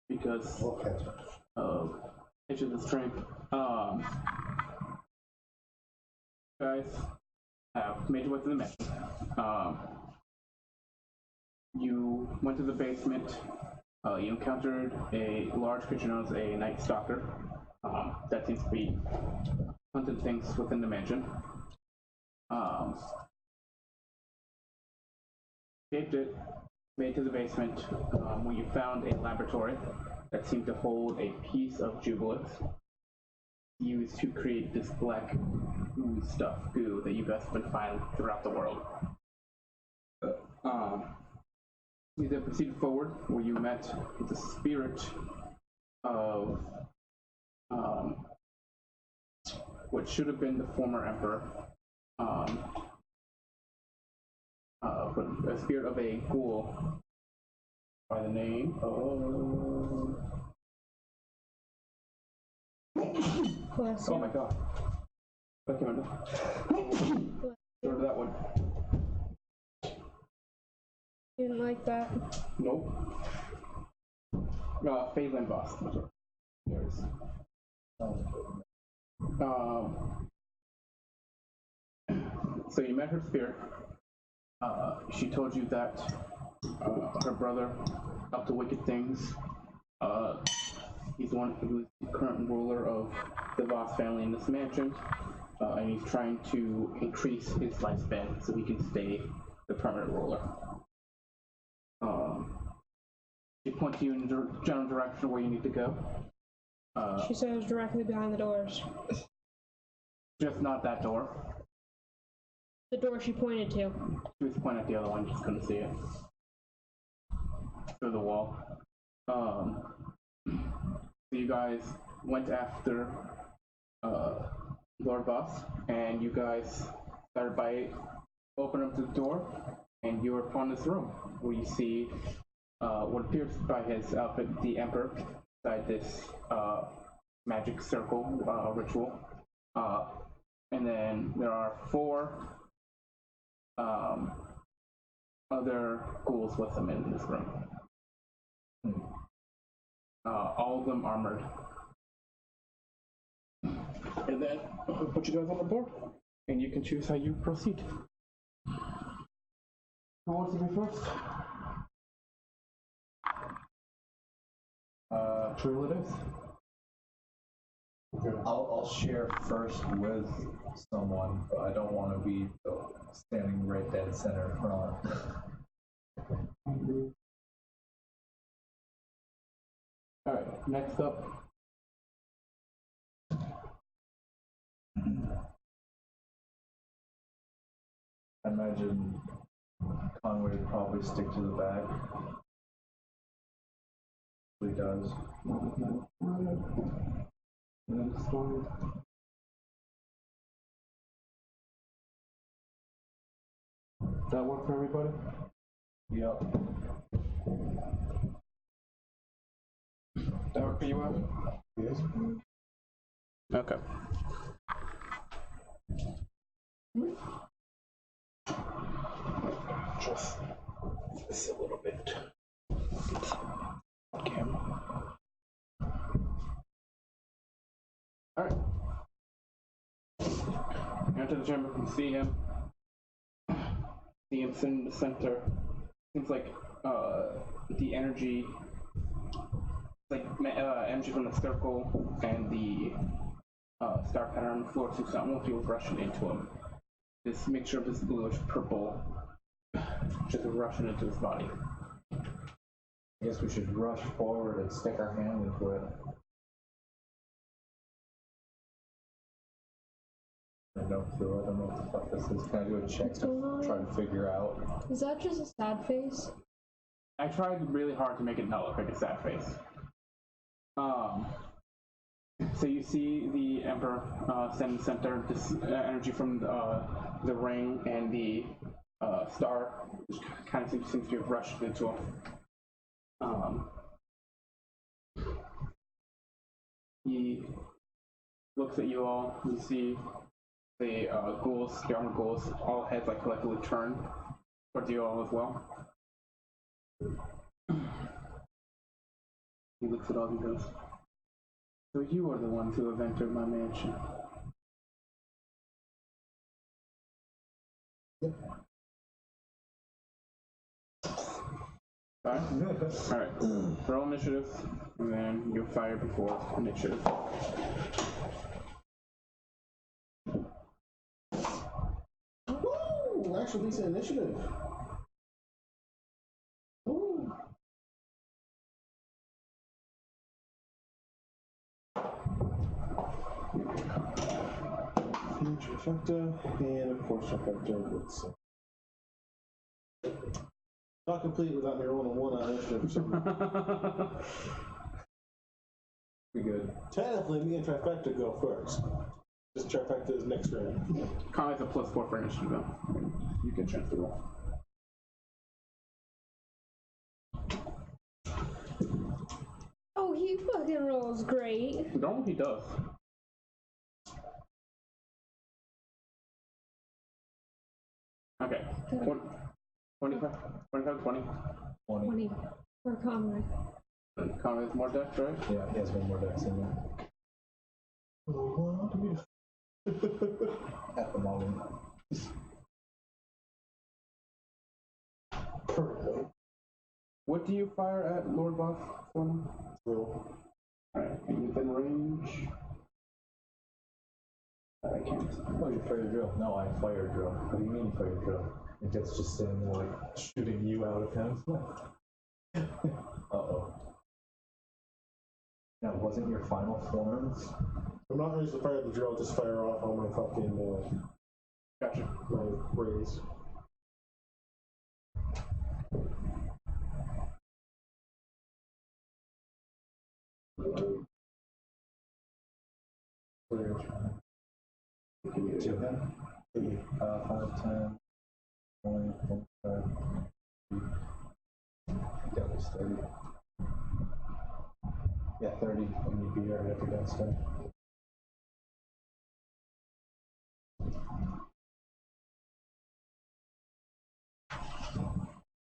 because of nature of the stream. Guys have made your way to the mansion. You went to the basement. You encountered a large creature known as a Night Stalker that seems to be hunting things within the mansion. Escaped it, made to the basement, where you found a laboratory that seemed to hold a piece of jubilant used to create this black goo that you guys have been finding throughout the world. You then proceeded forward, where you met with the spirit of what should have been the former emperor, but a spirit of a ghoul by the name of... Oh my god. Okay, go to that one. You didn't like that? Nope. Lord Vost. There's. So you met her spirit. She told you that her brother up to wicked things. He's who's the current ruler of the Vost family in this mansion, and he's trying to increase his lifespan so he can stay the permanent ruler. She points you in the general direction where you need to go. She says directly behind the doors. Just not that door. The door she pointed to. She was pointing at the other one, just couldn't see it. Through the wall. So you guys went after Lord Vost, and you guys started by opening up the door, and you are upon this room where you see what appears by his outfit, the Emperor, inside this magic circle ritual. And then there are 4 other ghouls with him in this room. All of them armored. And then I'll put you guys on the board, and you can choose how you proceed. Who wants to be first? True it is. I'll share first with someone, but I don't want to be standing right dead center front. Alright, next up. I imagine Conway would probably stick to the back. He does. Does that work for everybody? Yep. That work for you, Evan? Yes. Okay. Just this a little bit. Camera. Alright. Enter the chamber, you can see him. See him sitting in the center. Seems like the energy, energy from the circle and the star pattern on the floor seems to almost feel rushing into him. This mixture of this bluish purple just rushing into his body. I guess we should rush forward and stick our hand into it. I don't know what the fuck this is. Can I do a check to try to figure out? Is that just a sad face? I tried really hard to make it not look like a sad face. So you see the Emperor stand in the center, this energy from the ring and the star, which kind of seems to have rushed into him. He looks at you all. You see the ghouls, the armored ghouls, all heads like collectively turn towards you all as well. He looks at all of you guys. So you are the ones who have entered my mansion. Yep. Fine. Alright. Roll initiative, and then you fire before initiative. Woo! Actual decent initiative. Ooh. Trifecta, and of course trifecta. It's not complete without me rolling a 1 on initiative for some reason. Be good. Technically, me and trifecta go first. Just trifecta is next round. Conley's a +4 for initiative, though. You can chance the roll. Oh, he fucking rolls great. Normally he does. Okay. 25, 20. 20 for Conrad. Conley's more dex, right? Yeah, he has one more dex in there. At the moment. Currently. What do you fire at Lord Vost for now? Roll. Alright, and within range. I can't. Oh, you fire drill? No, I fire drill. What do you mean fire drill? It gets just sitting there like shooting you out of him. Uh-oh. That wasn't your final forms? I'm not going to fire the drill, just fire off all my fucking, Gotcha. my rays. To him? 5, 10, 20, 25. That was 30. Yeah, 30 when you be right up against him.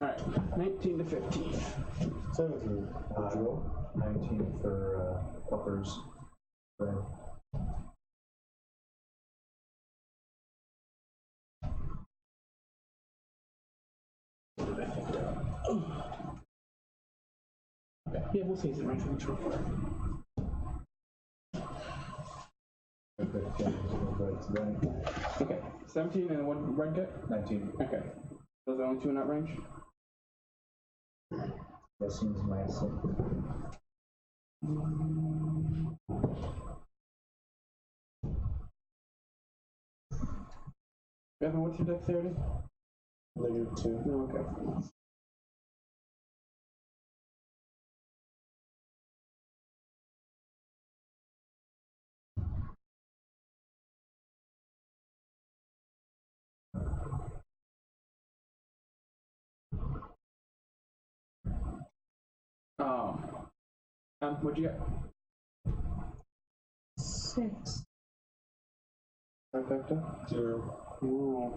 Alright, 19 to 15. 17 for drill. 19 for uppers. Right. Yeah, we'll see his range for the troll. Okay, 17 and what red get? 19. Okay. Those are the only two in that range? That seems nice. Evan, what's your dexterity? -2. No, okay. What'd you get? 6. Trifecta? 0. Ooh.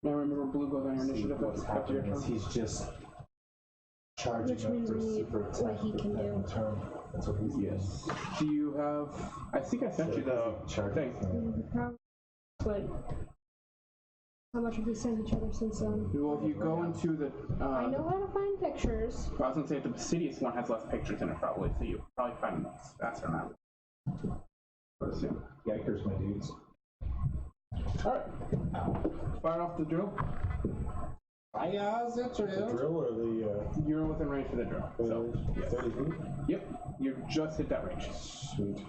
Now remember, blue goes on your See, initiative. what's After your happening is turn. he's just charging Which up means for we need super what attack he can every do. turn. That's what he's doing. Yes. Do you have? I think I sent you the charging thing. But how much have we sent each other since then? Well, if you go into the, I know how to find pictures. I was gonna say the Basidius one has less pictures in it probably, so you probably find them faster now. I would assume. Yikers, my dudes. All right. Fire off the drill. Fire the The drill or the, You're within range for the drill. So, yes. 30 feet? Yep. You just hit that range. Sweet.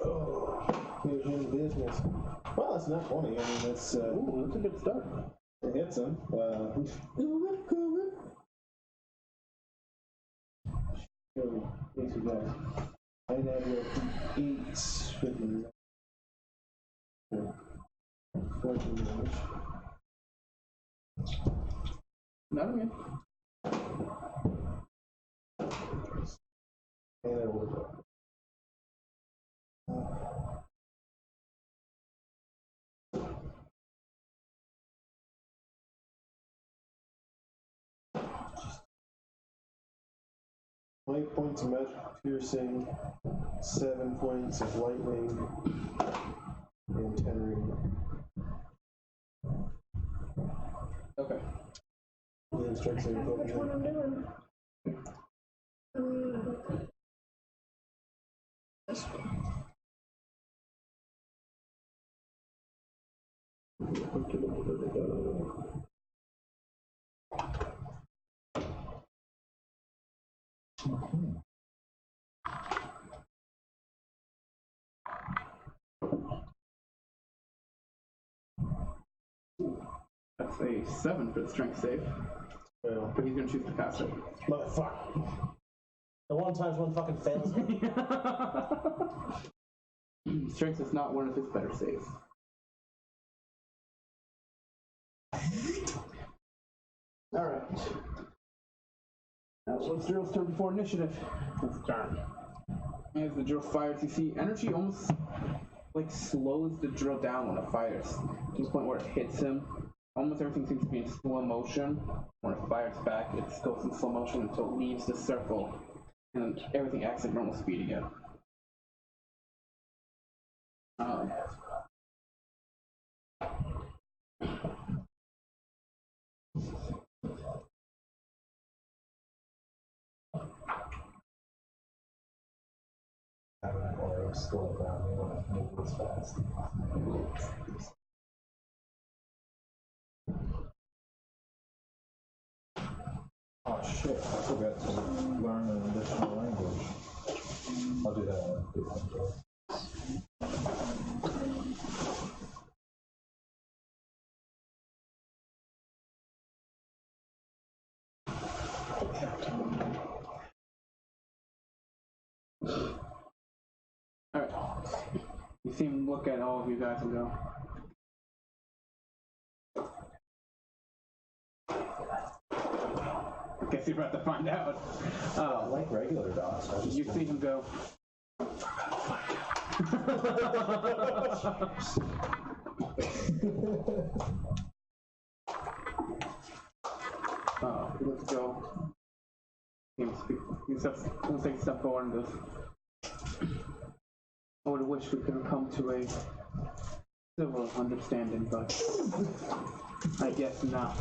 Oh, here's his business. Well, that's not 20. I mean, that's, Ooh, that's a good start. it hits him. Go it. Go. Easy guys. I have your 8 with me. 14 damage. Not again. And I will 8 points of magic piercing, 7 points of lightning, and 10 radiant. Okay. And then strength saving throw. Which one I'm doing? This one. That's a 7 for the strength save. Well, But he's gonna choose to pass it. motherfucker. The one times one fucking fails me. Strength is not one of his better saves. Alright. That was Drill's turn before initiative. His turn. As the drill fires, you see energy almost like slows the drill down when it fires. To the point where it hits him. Almost everything seems to be in slow motion. When it fires back, it goes in slow motion until it leaves the circle. And everything acts at normal speed again. Or slow down when I move this fast. Oh shit, I forgot to learn an additional language. I'll do that one. Alright. You see him look at all of you guys and go. I guess you're about to find out. I like regular dogs. I just You see him go. Let's go. He takes a step forward and goes. I would wish we could have come to a civil understanding, but I guess not.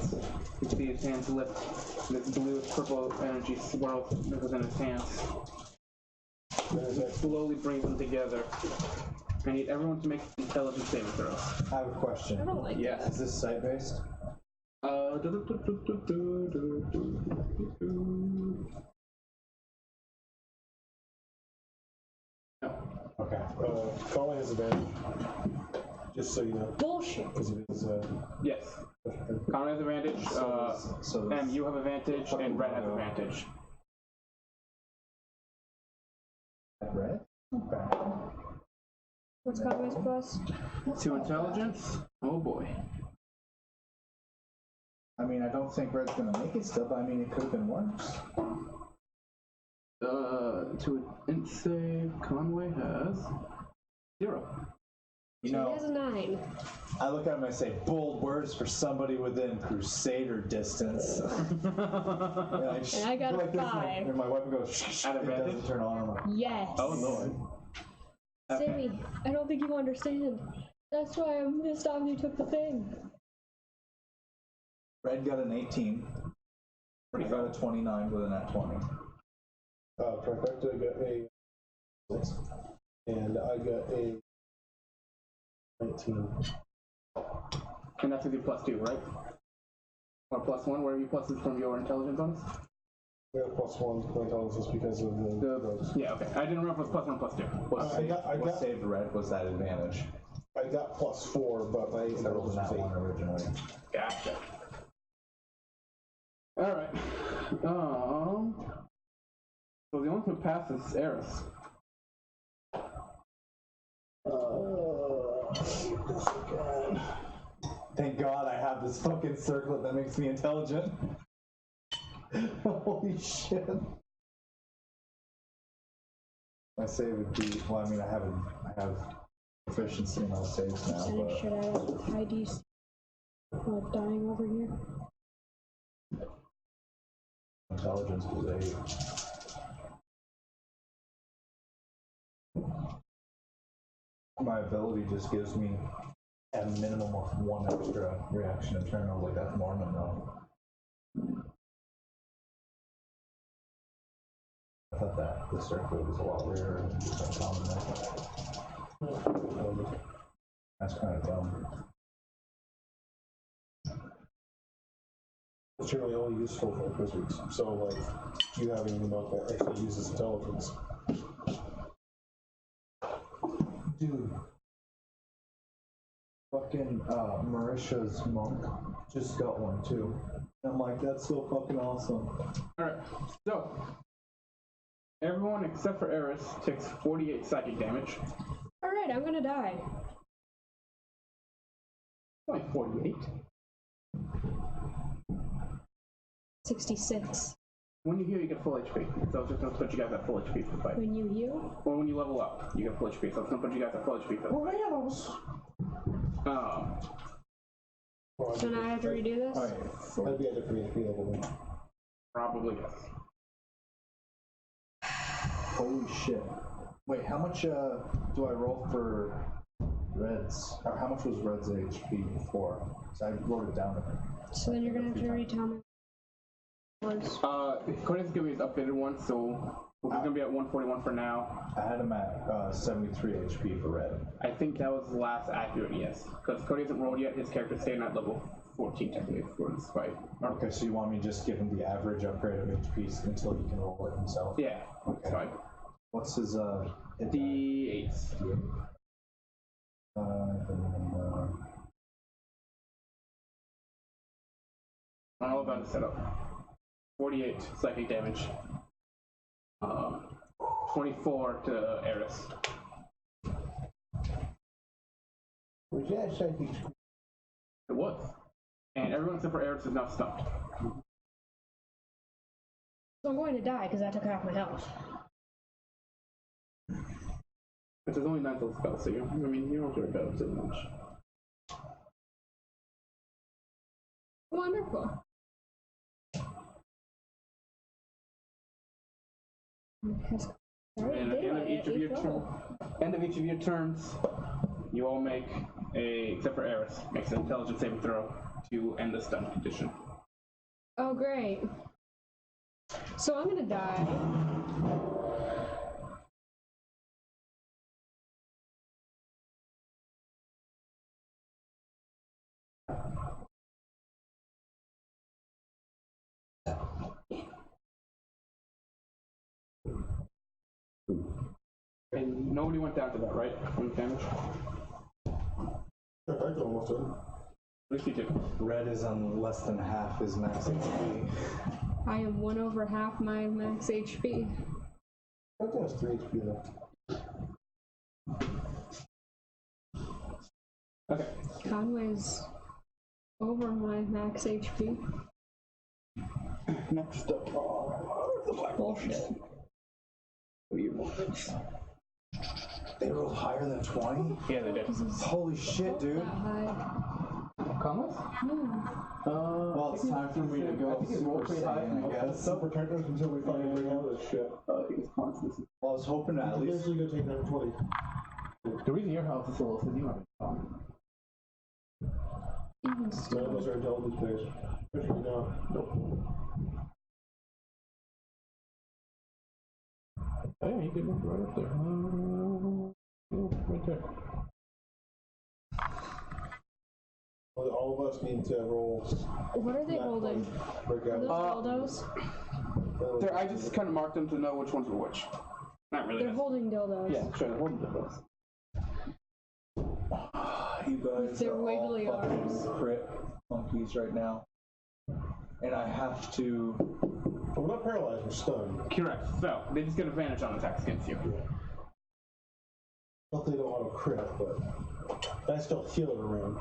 You see his hands lift, and this bluish purple energy swirls within his hands. He slowly brings them together. I need everyone to make intelligence saving throws. I have a question. I don't like Yes. Is this site based? No. Okay. Colin has advantage. Just so you know. bullshit. Because it is, Yes. Connor has advantage, So and you have advantage, and Red has advantage. red? Okay. What's Conway's plus? 2 intelligence. Oh boy. I mean, I don't think red's gonna make it still, but I mean, it could have been worse. To an int save, Conway has 0. You He know, has a 9. I look at him and I say, bold words for somebody within Crusader distance. And I got go a like this, 5. And my weapon goes, shh, At it advantage? doesn't turn on. I'm like, Yes. Oh lord. Okay. Sammy, I don't think you understand. That's why I'm pissed off you took the thing. red got an 18. I got a 29 with a nat 20. Trifecta got a 6. And I got a 19. And that's with your +2, right? Or +1, where you pluses from your intelligence bonus? I got +1 to my intelligence because of the rogues. Yeah, okay. I didn't remember if it was +1, +2. What saved red was that advantage. I got +4, but my So that was intelligence not was 8. one originally. Gotcha. Alright. So the only one who passes is Eris. Thank God I have this fucking circlet that makes me intelligent. Holy shit. My save would be, well, I mean, I have proficiency in all saves now, Sending but shit out of high DC. While dying over here. intelligence was 8. my ability just gives me a minimum of 1 extra reaction in turn. I was like, that's Mormon though. I thought that the circle was a lot rarer than just uncommon. That's kind of dumb. It's generally only useful for wizards. So, like, you have anything about that actually uses intelligence. Dude. Fucking Marisha's monk just got one too. I'm like, that's so fucking awesome. Alright, so everyone except for Eris takes 48 psychic damage. Alright, I'm gonna die. Only 48. 66. When you heal, you get full HP. So I was just gonna put you guys at full HP for the fight. When you heal? Or when you level up, you get full HP. So I was gonna put you guys at full HP for the fight. So now I have to redo this? Alright. That'd be a different HP level then. Probably yes. Holy shit. Wait, how much do I roll for Red's? Or how much was Red's HP before? Because I wrote it down. So then you're gonna have to retell me. Cody's giving me his updated one, so he's gonna be at 141 for now. I had him at 73 HP for Red. I think that was the last accurate, yes. Because Cody hasn't rolled yet, his character's staying at level 14 technically for this fight. Okay, so you want me to just give him the average upgrade of HP until he can roll it himself? Yeah, Okay. fine. What's his hit die? D8s. All about the setup. 48 psychic damage. 24 to Eris. Was that psychic? It was. And everyone except for Eris is now stunned. So I'm going to die because I took half my health. But there's only 9 level spells, so you don't worry about it too much. Wonderful. And at the end of each of your turns, you all make except for Eris, makes an intelligence saving throw to end the stun condition. Oh, great. So I'm gonna die. And nobody went down to that, right? From damage? I could almost done. At least you did. Red is on less than half his max HP. I am 1/2 my max HP. I think that's 3 HP though. Okay. Conway's over my max HP. Next up are the Black Bullshit. What are your movements? They rolled higher than 20? Yeah, they did. Holy shit, dude. That high. Comments? Well, it's time for me to go I think it's Super pretty high. Saiyan, I guess. Don't protect us until we finally bring out this shit. I think it's constants. Well, I was hoping to at least... Eventually gonna take number 20. The reason your health is so low is because you have a bomb. Even None of still. us are intelligence based. Especially now. Oh, yeah, you could move right up there. Right there. Well, all of us need to roll. What are they holding? Break Are out. those dildos? I just kind of marked them to know which ones were which. Not really. They're holding dildos. Yeah, sure, they're holding those. You guys Their are wiggly all fucking arms. crit monkeys right now. And I have to... We're not paralyzed, we're stunned. Correct. So, they just get advantage on attacks against you. Not that they don't want to crit, but I still feel it around.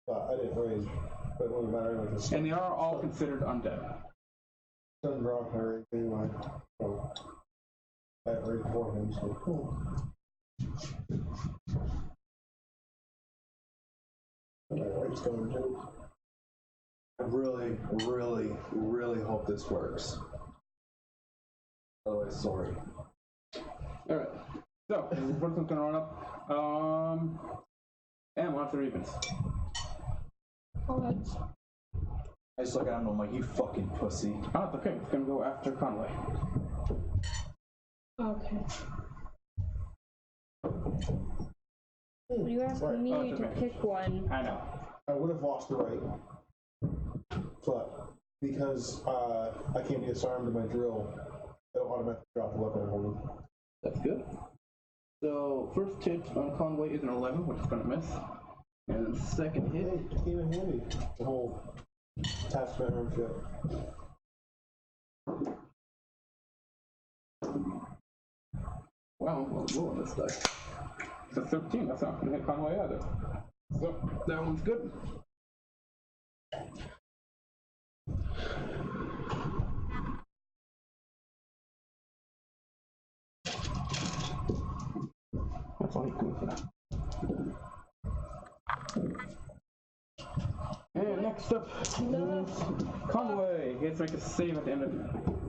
But I didn't rage. But it wouldn't matter with the And stun. they are all considered undead. Stun rock I rage anyway. So I didn't rage for him, so cool. Alright, rage going too. I really, really, really hope this works. Otherwise, sorry. Alright. So, the first one's gonna run up. And launch their evens. Alright. I just look at him and I'm like, you fucking pussy. Oh, it's okay. It's gonna go after Conway. Okay. You asked me Oh, it's to okay. pick one. I know. I would have lost the right, but because I can't be disarmed in my drill, it'll automatically drop the weapon I'm holding. That's good. So, first hit on Conway is an 11, which is gonna miss. And second hit. Hey, it came in handy. The whole attachment arm shit. Wow, I'm low on this dice. It's a 13. That's not gonna hit Conway either. So, that one's good. That's all he can do for that. And next up is Conway. He has to make a save at the end of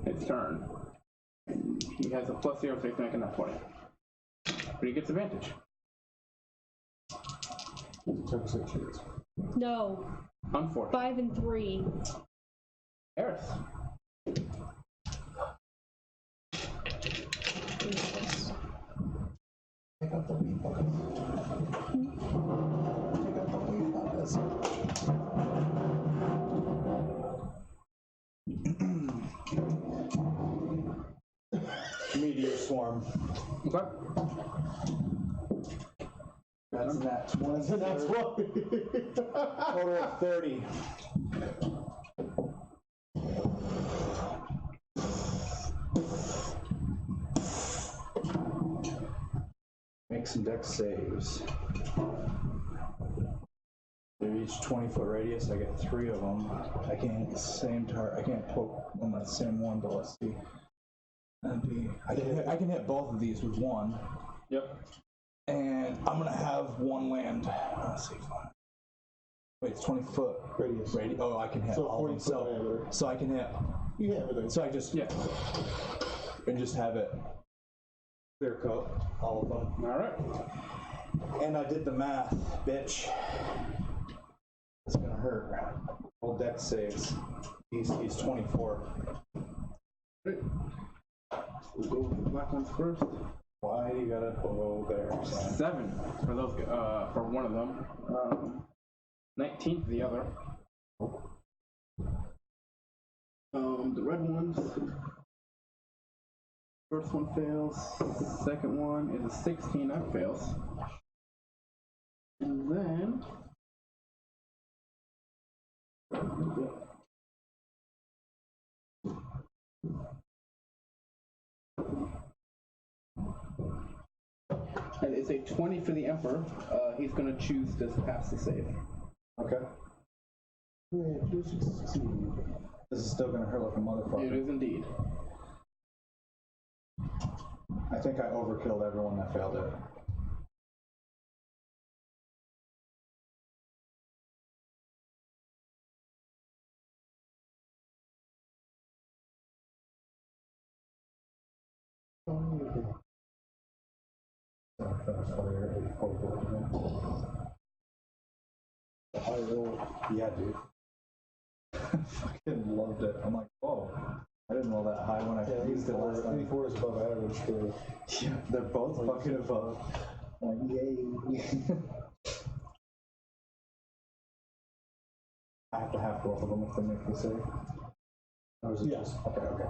its turn. And he has a +0, so he has to make a nat 20. But he gets advantage. 10% chance. No. Unfortunate. 5 and 3. Eris. Take out the leaf on Take out the leaf on this. Meteor swarm. Okay. That's that 20. That's what. Total of 30. Make some dex saves. They're each 20-foot radius. I get 3 of them. I can't hit the same target. I can't poke on that same one, but let's see. That'd be. I can hit both of these with one. Yep. And I'm gonna have one land. Let's see. Wait, it's 20-foot Radius. Oh, I can hit So all of them. 40-foot diameter. So I can hit. You have it. So I just and just have it clear coat all of them. All right. And I did the math, bitch. It's gonna hurt. Old dex saves. He's 24. Great. We'll go with the black ones first. Why do you gotta go there? 7 for those. For one of them. 19 for the other. The red ones. First one fails. Second one is a 16. That fails. And then. And it's a 20 for the Emperor. He's going to choose to pass the save. Okay. Yeah, you should succeed. This is still gonna hurt like a It motherfucker. is indeed. I think I overkilled everyone that failed it. I rolled. Yeah, dude. Fucking loved it. I'm like, oh, I didn't roll that high when I used it last time. 84 is above average for. Yeah, they're both fucking above. Like, yay. I have to have both of them if they make me save. Or is it just okay? Okay.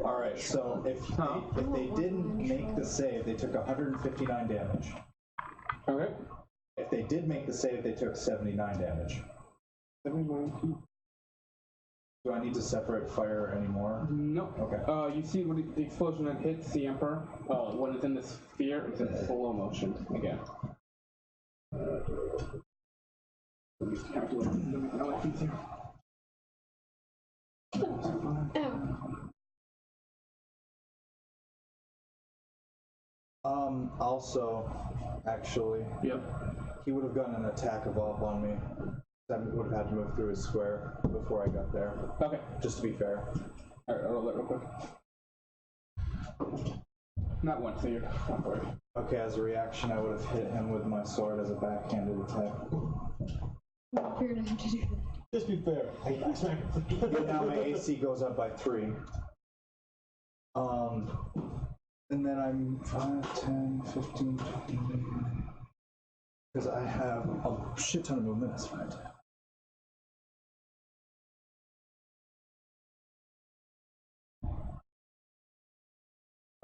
All right. So if they didn't make the save, they took 159 damage. Okay. If they did make the save, they took 79 damage. Do I need to separate fire anymore? No. Okay. You see when the explosion that hits the Emperor, when it's in the sphere, it's in slow motion again. Use the calculator to make my life easier. Ow. Also, actually, Yep. he would have gotten an attack evolve on me. I would have had to move through his square before I got there, Okay. just to be fair. Alright, I'll roll it real quick. Not one, so you're not worried. Okay, as a reaction, I would have hit him with my sword as a backhanded attack. You're gonna have to do that. Just be fair. I smack And now my AC goes up by 3. And then I'm 5, 10, 15, 20. Because I have a shit ton of movement, that's fine.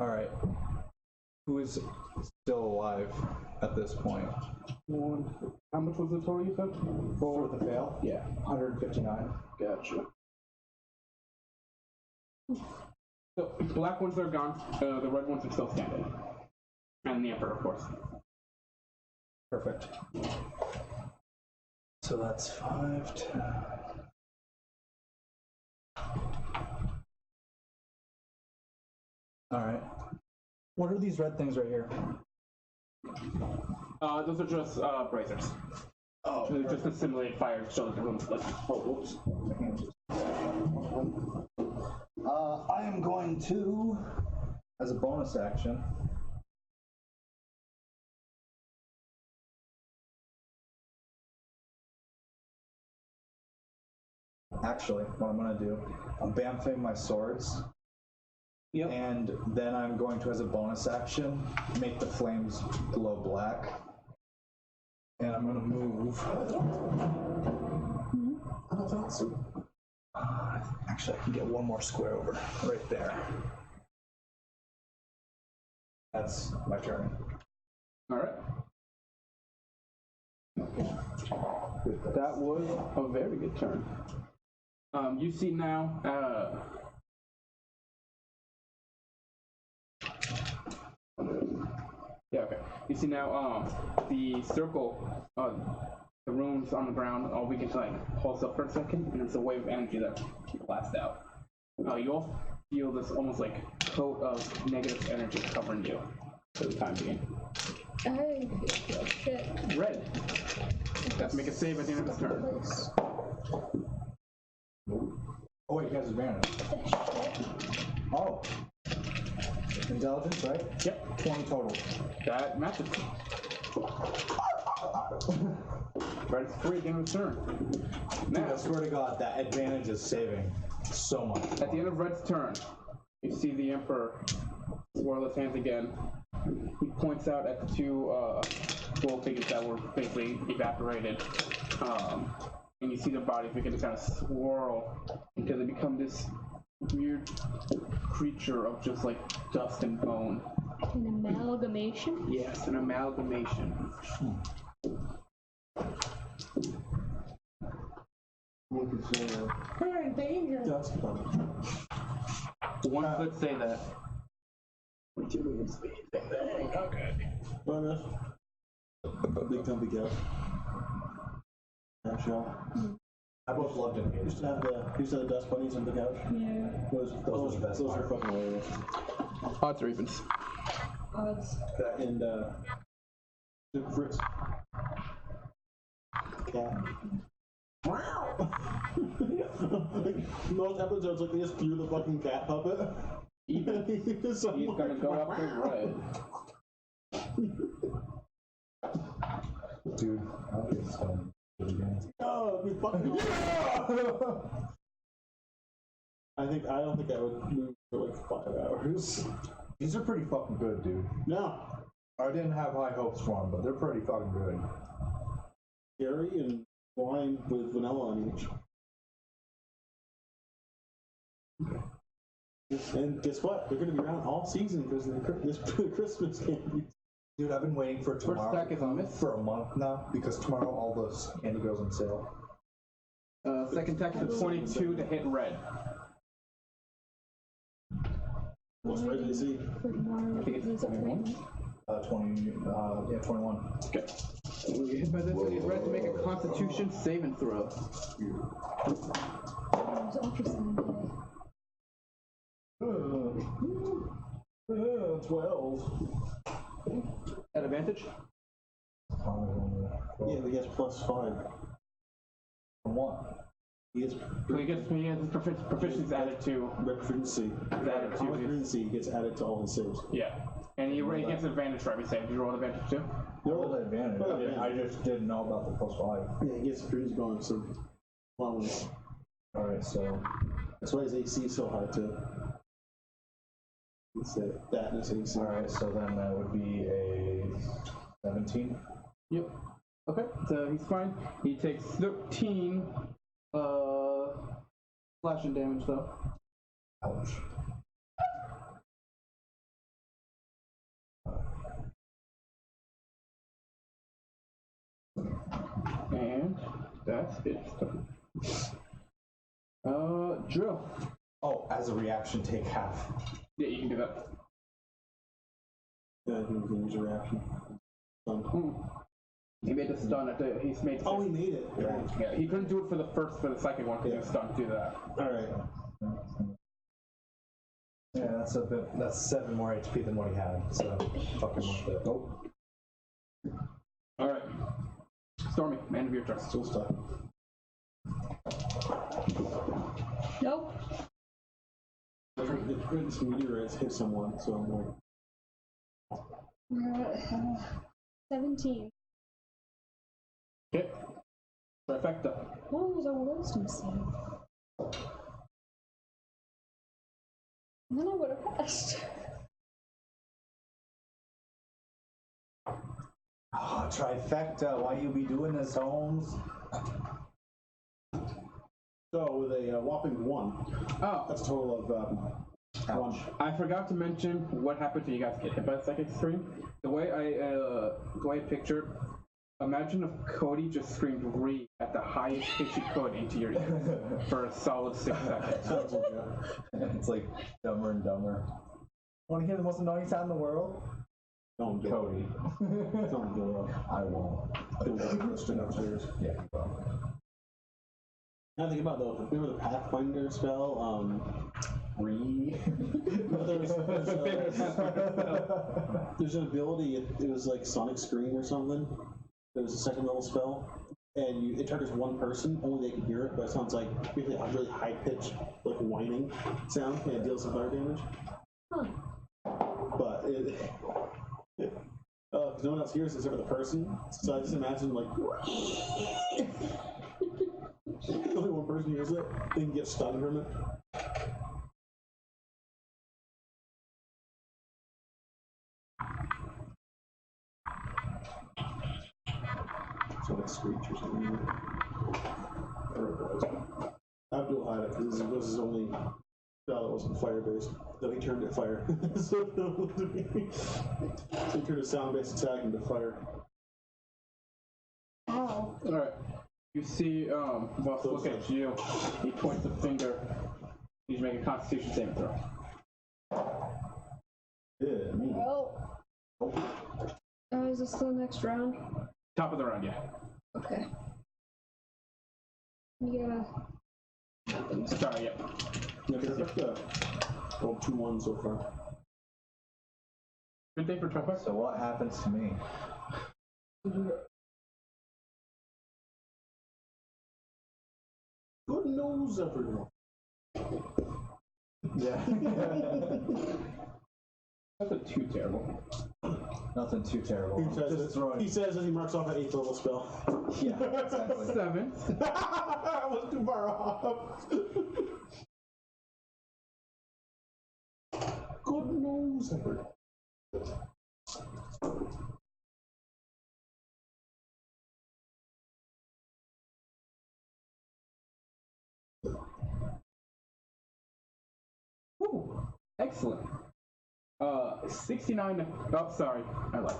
Alright. Who is still alive at this point? How much was the total you said? For the fail? Yeah. 159. Gotcha. So, black ones are gone. The red ones are still standing. And the Emperor, of course. Perfect. So that's 5, 10. Alright. What are these red things right here? Those are just bracers. Oh, They're just to simulate fire so that the room's like, whoops. I am going to, as a bonus action, actually, what I'm going to do, I'm bamfing my swords. Yep. And then I'm going to, as a bonus action, make the flames glow black. And I'm going to move. That's awesome. Actually, I can get one more square over right there. That's my turn. Alright. That was a very good turn. You see now, yeah, okay. You see now, the circle, the runes on the ground all begin to like pulse up for a second, and it's a wave of energy that blasts out. You all feel this almost like coat of negative energy covering you for the time being. I feel like shit. Red. Let's make a save at the end of the turn. Place. Oh wait, you guys advantage. Oh. Intelligence, right? Yep. 20 total. That matches. Right, it's free at the end of the turn. Dude, Now, I swear to God, that advantage is saving so much. at the end of Red's turn, you see the Emperor swirl his hands again. He points out at the two gold figures that were basically evaporated. And you see their bodies begin to kind of swirl until they become this weird creature of just like dust and bone. An amalgamation? Yes, an amalgamation. You could say We're in danger. dust bunny. One could say that. Okay. Bonus. Big time big guy. Shell. I both loved it. Used to have the dust bunnies on the couch. Yeah. Those were the best Those part. are fucking hilarious. Odds or evens? Odds. And Fritz. Cat. Wow. Most episodes like they just threw the fucking cat puppet. Even. He's gonna go up to Red. Dude, I'll get some again. Oh, we fucking. I don't think I would move for like 5 hours. These are pretty fucking good, dude. No. I didn't have high hopes for them, but they're pretty fucking good. Gary and wine with vanilla on each. And guess what? They're going to be around all season because of this Christmas candy. Dude, I've been waiting for tomorrow stack is on this? for a month now because tomorrow all the candy goes on sale. Second attack is a 22 to hit Red. What's ready to see? For tomorrow. I think it's Is it 21. 21. Okay. When you hit by this, I need Red to make a Constitution saving throw. It's ultrasound day. 12. At advantage? Yeah, he gets +5. From what? He gets So he gets proficiency added to. proficiency. Added to Common his. proficiency gets added to all his saves. Yeah. And he gets advantage for every save. Did you roll advantage too? Roll the advantage. I just didn't know about the +5. Yeah, he gets proficiency bonus. So, Alright, so. that's why his AC is so high too. It's that and his AC. Alright, so then that would be a 17. Yep. Okay, so he's fine. He takes 13 slashing damage though. Ouch. And that's it. Drill. Oh, as a reaction, take half. Yeah, you can do that. Yeah, he can use a reaction. He made a stun at the. He's made. Oh, he made it. Yeah. Yeah, he couldn't do it for the second one because he was stunned to do that. Alright. Yeah, that's 7 more HP than what he had, so fucking worth it. Nope. Alright. Stormy, end of your turn. Still stuck. Nope. This meteorite hit someone, so I'm like. 17. Okay. Trifecta. What was a wisdom save? And then I would have passed. Oh, trifecta, why you be doing this, Holmes? So, with a whopping 1, Oh, that's a total of 1. I forgot to mention what happened to you guys get hit by the psychic stream. The way I pictured, imagine if Cody just screamed "re" at the highest pitch he could into your ears for a solid 6 seconds. Sounds like a It's like Dumber and Dumber. Want to hear the most annoying sound in the world? don't do Cody. it. Don't do it. I won't. He'll get twisted upstairs. Yeah, well. Now think about though, remember the Pathfinder spell? There's an ability, it was like Sonic Scream or something. There was a second level spell, and it targets one person, only they can hear it, but it sounds like really a really high pitched, like whining sound, and it deals some fire damage. Huh. But because no one else hears it except for the person, so I just imagine like. Only one person hears it, they can get stunned from it. So like screech or something. Abdul had it because this was his only spell that wasn't fire based. Though he turned it fire. So he turned a sound based attack into fire. Ow. Alright. You see, Vost look at you. He points a finger. You should make a Constitution saving throw. Yeah, me. Well. Is this the next round? Top of the round, yeah. Okay. Yeah. Sorry, yeah. Yeah, trifecta. Rolled 2-1 so far. Good day for trifecta. So what happens to me? Good news, everyone. Yeah. That's too terrible. Nothing too terrible. He says as he marks off an 8th level spell. Yeah, exactly. 7. I wasn't too far off. Good news, everyone. Ooh, excellent. 69. Oh, sorry. I lied.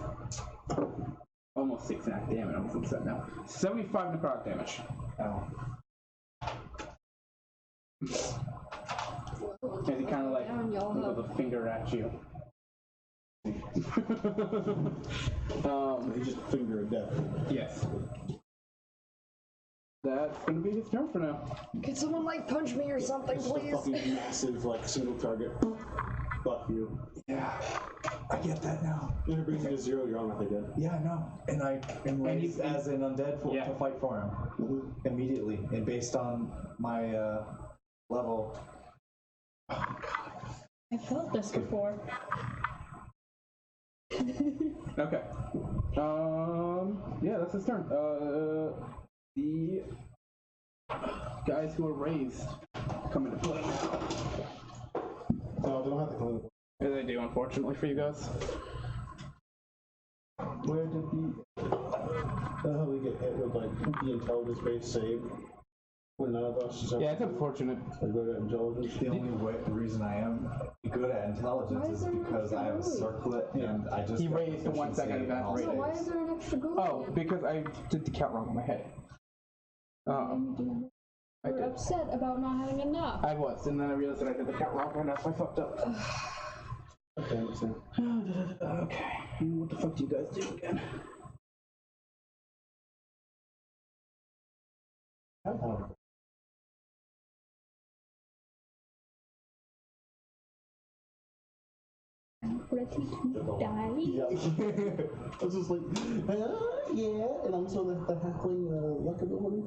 Almost 69. Damn it, I'm upset now. 75 necrotic damage. Ow. And he kind of like with a finger at you. He just finger of death. Yes. That's gonna be his turn for now. Can someone like punch me or something, Just a please? fucking massive like single target. fuck you. Yeah, I get that now. If it brings you to 0, you're automatically dead. Yeah, no. And I am raised as an undead to fight for him immediately, and based on my level. I felt this before. Okay. Yeah, that's his turn. The guys who are raised come into play. No, they don't have to come in. Yeah, they do, unfortunately for you guys. Where did That's how we get hit with like the intelligence-based save. When none of us just have Yeah, it's unfortunate. to go to intelligence. The only reason I am good at intelligence is because I have a circlet and I just. He raised the 1 second event No, rating. why is there an extra goal? Oh, because I did the count wrong in my head. I You're did. upset about not having enough. I was, and then I realized that I did the count wrong, and that's why I fucked up. Okay, I understand. Okay, what the fuck do you guys do again? Ready to die? Yeah. I was just like, yeah, and also the halfling luck ability.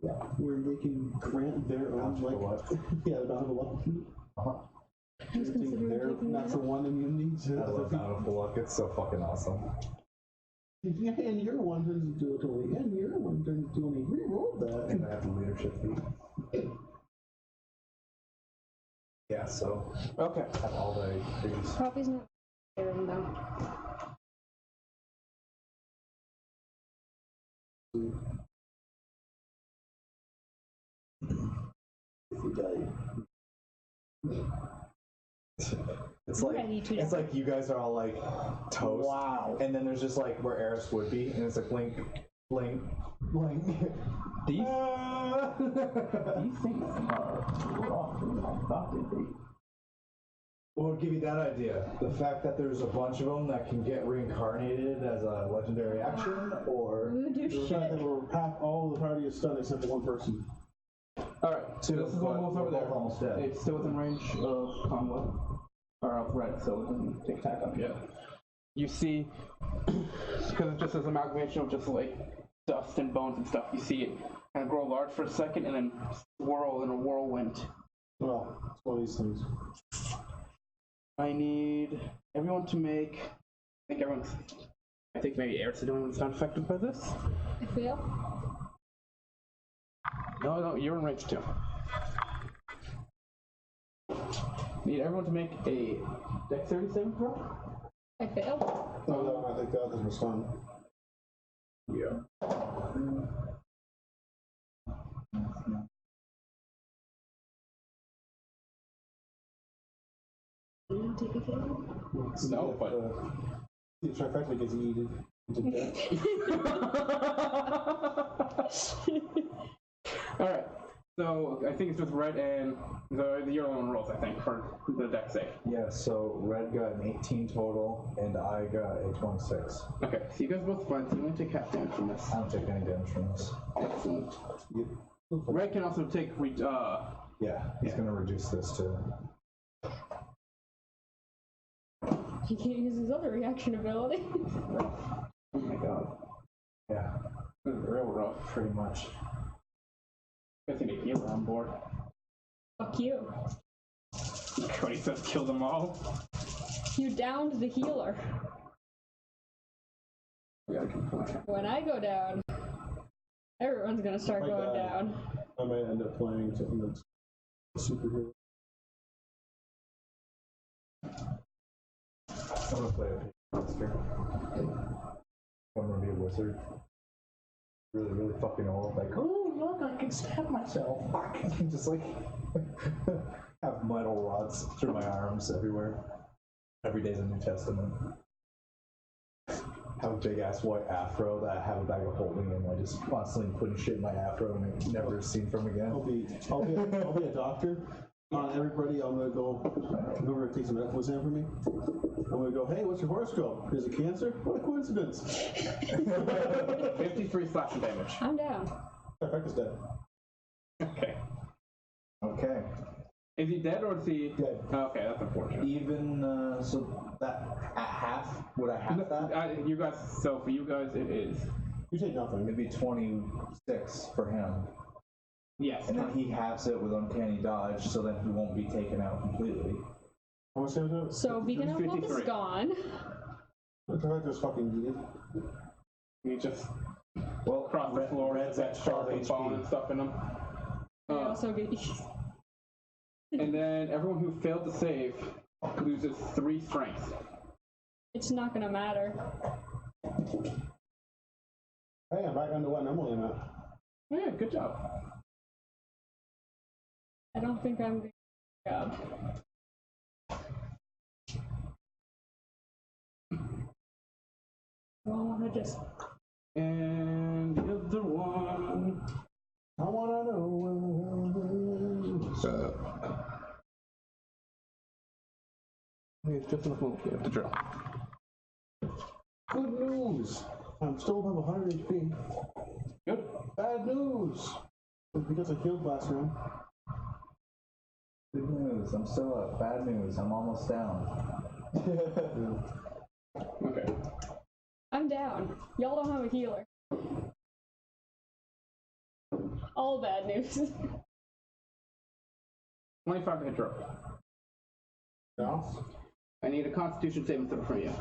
Yeah, where they can grant their own like, yeah, they don't have a luck. I was considering Their taking that. natural one immunity to I other love people. bountiful luck. It's so fucking awesome. Yeah, and your one turns into a 20, and your one turns into a 20. Reroll that. And I have the leadership feat. Yeah, so Okay. I have all the things. Poppy's not hearing though. If you die. It's like Ready to it's die. like you guys are all like toast. Wow. And then there's just like where Eris would be, and it's like blink, blink, blink. These things are rough than I thought they'd be. What would give you that idea? The fact that there's a bunch of them that can get reincarnated as a legendary action, or Ooh, do The fact that shit. we're half all the party is stunned except for one person. Alright, so this is one moves over there. Both almost dead. It's still within range of combo. Or of red, so it doesn't take attack on it yet. You see, because it just is an amalgamation of just like dust and bones and stuff, you see it kind of grow large for a second and then swirl in a whirlwind. Well, it's one of these things. I need everyone to make. I think maybe Eris is doing sound affected by this. I feel. No, you're in range too. Need everyone to make a dexterity saving throw. I fail. Oh, no, I think that because we're stunned. Yeah. You didn't take a fail? No, but the trifecta gets eaten into death. all right. So I think it's just red and the yellow one rolls. I think for the dex save. Yeah, so Red got an 18 total, and I got a 26. Okay, so you guys both fine. So you only take half damage from this. I don't take any damage from this. Excellent. Red can also take Yeah, he's gonna reduce this to. He can't use his other reaction ability. Oh my god, Yeah, this is real rough. pretty much. I think a healer on board. Fuck you. Cody says kill them all. You downed the healer. We gotta confirm. When I go down, everyone's gonna start Like going that. down. I might end up playing something that's superhero. I'm gonna play a monster. I'm gonna be a wizard. Really, really fucking old. Like, oh look, I can stab myself. I can just like have metal rods through my arms everywhere. Every day's a New Testament. Have a big ass white afro that I have a bag of holding, and I just constantly putting shit in my afro and it never seen from again. I'll be a doctor. Everybody, I'm gonna go. Whoever takes a medical exam for me, I'm gonna go. Hey, what's your horoscope? Is it Cancer? What a coincidence! 53 slashing damage. I'm down. Trifecta's dead. Okay. Okay. Is he dead or is he? Dead. Oh, okay, that's unfortunate. Even so, that at half would I have that? You guys. So for you guys, it is. You take nothing. It'd be 26 for him, Yes. and then he halves it with uncanny dodge, so then he won't be taken out completely. How much did it? So Beacon of Hope is 53. gone. The director's fucking needed. You just Well, cross the floor, Red's that at shark 12 and falling and HP. stuff in them. I also get And then everyone who failed to save loses 3 strength. It's not gonna matter. Hey, I'm back under what number I'm at. Oh, yeah, good job. I don't think I'm gonna go. Well, I just And the other one. I wanna know where It's just enough movement. You have to drill. Good news! I'm still above 100 HP. Good. Bad news! Because I killed last round. Good news, I'm still up. Bad news, I'm almost down. Okay. I'm down. Y'all don't have a healer. All bad news. 25 to hit drop. Yeah? I need a Constitution saving throw from you.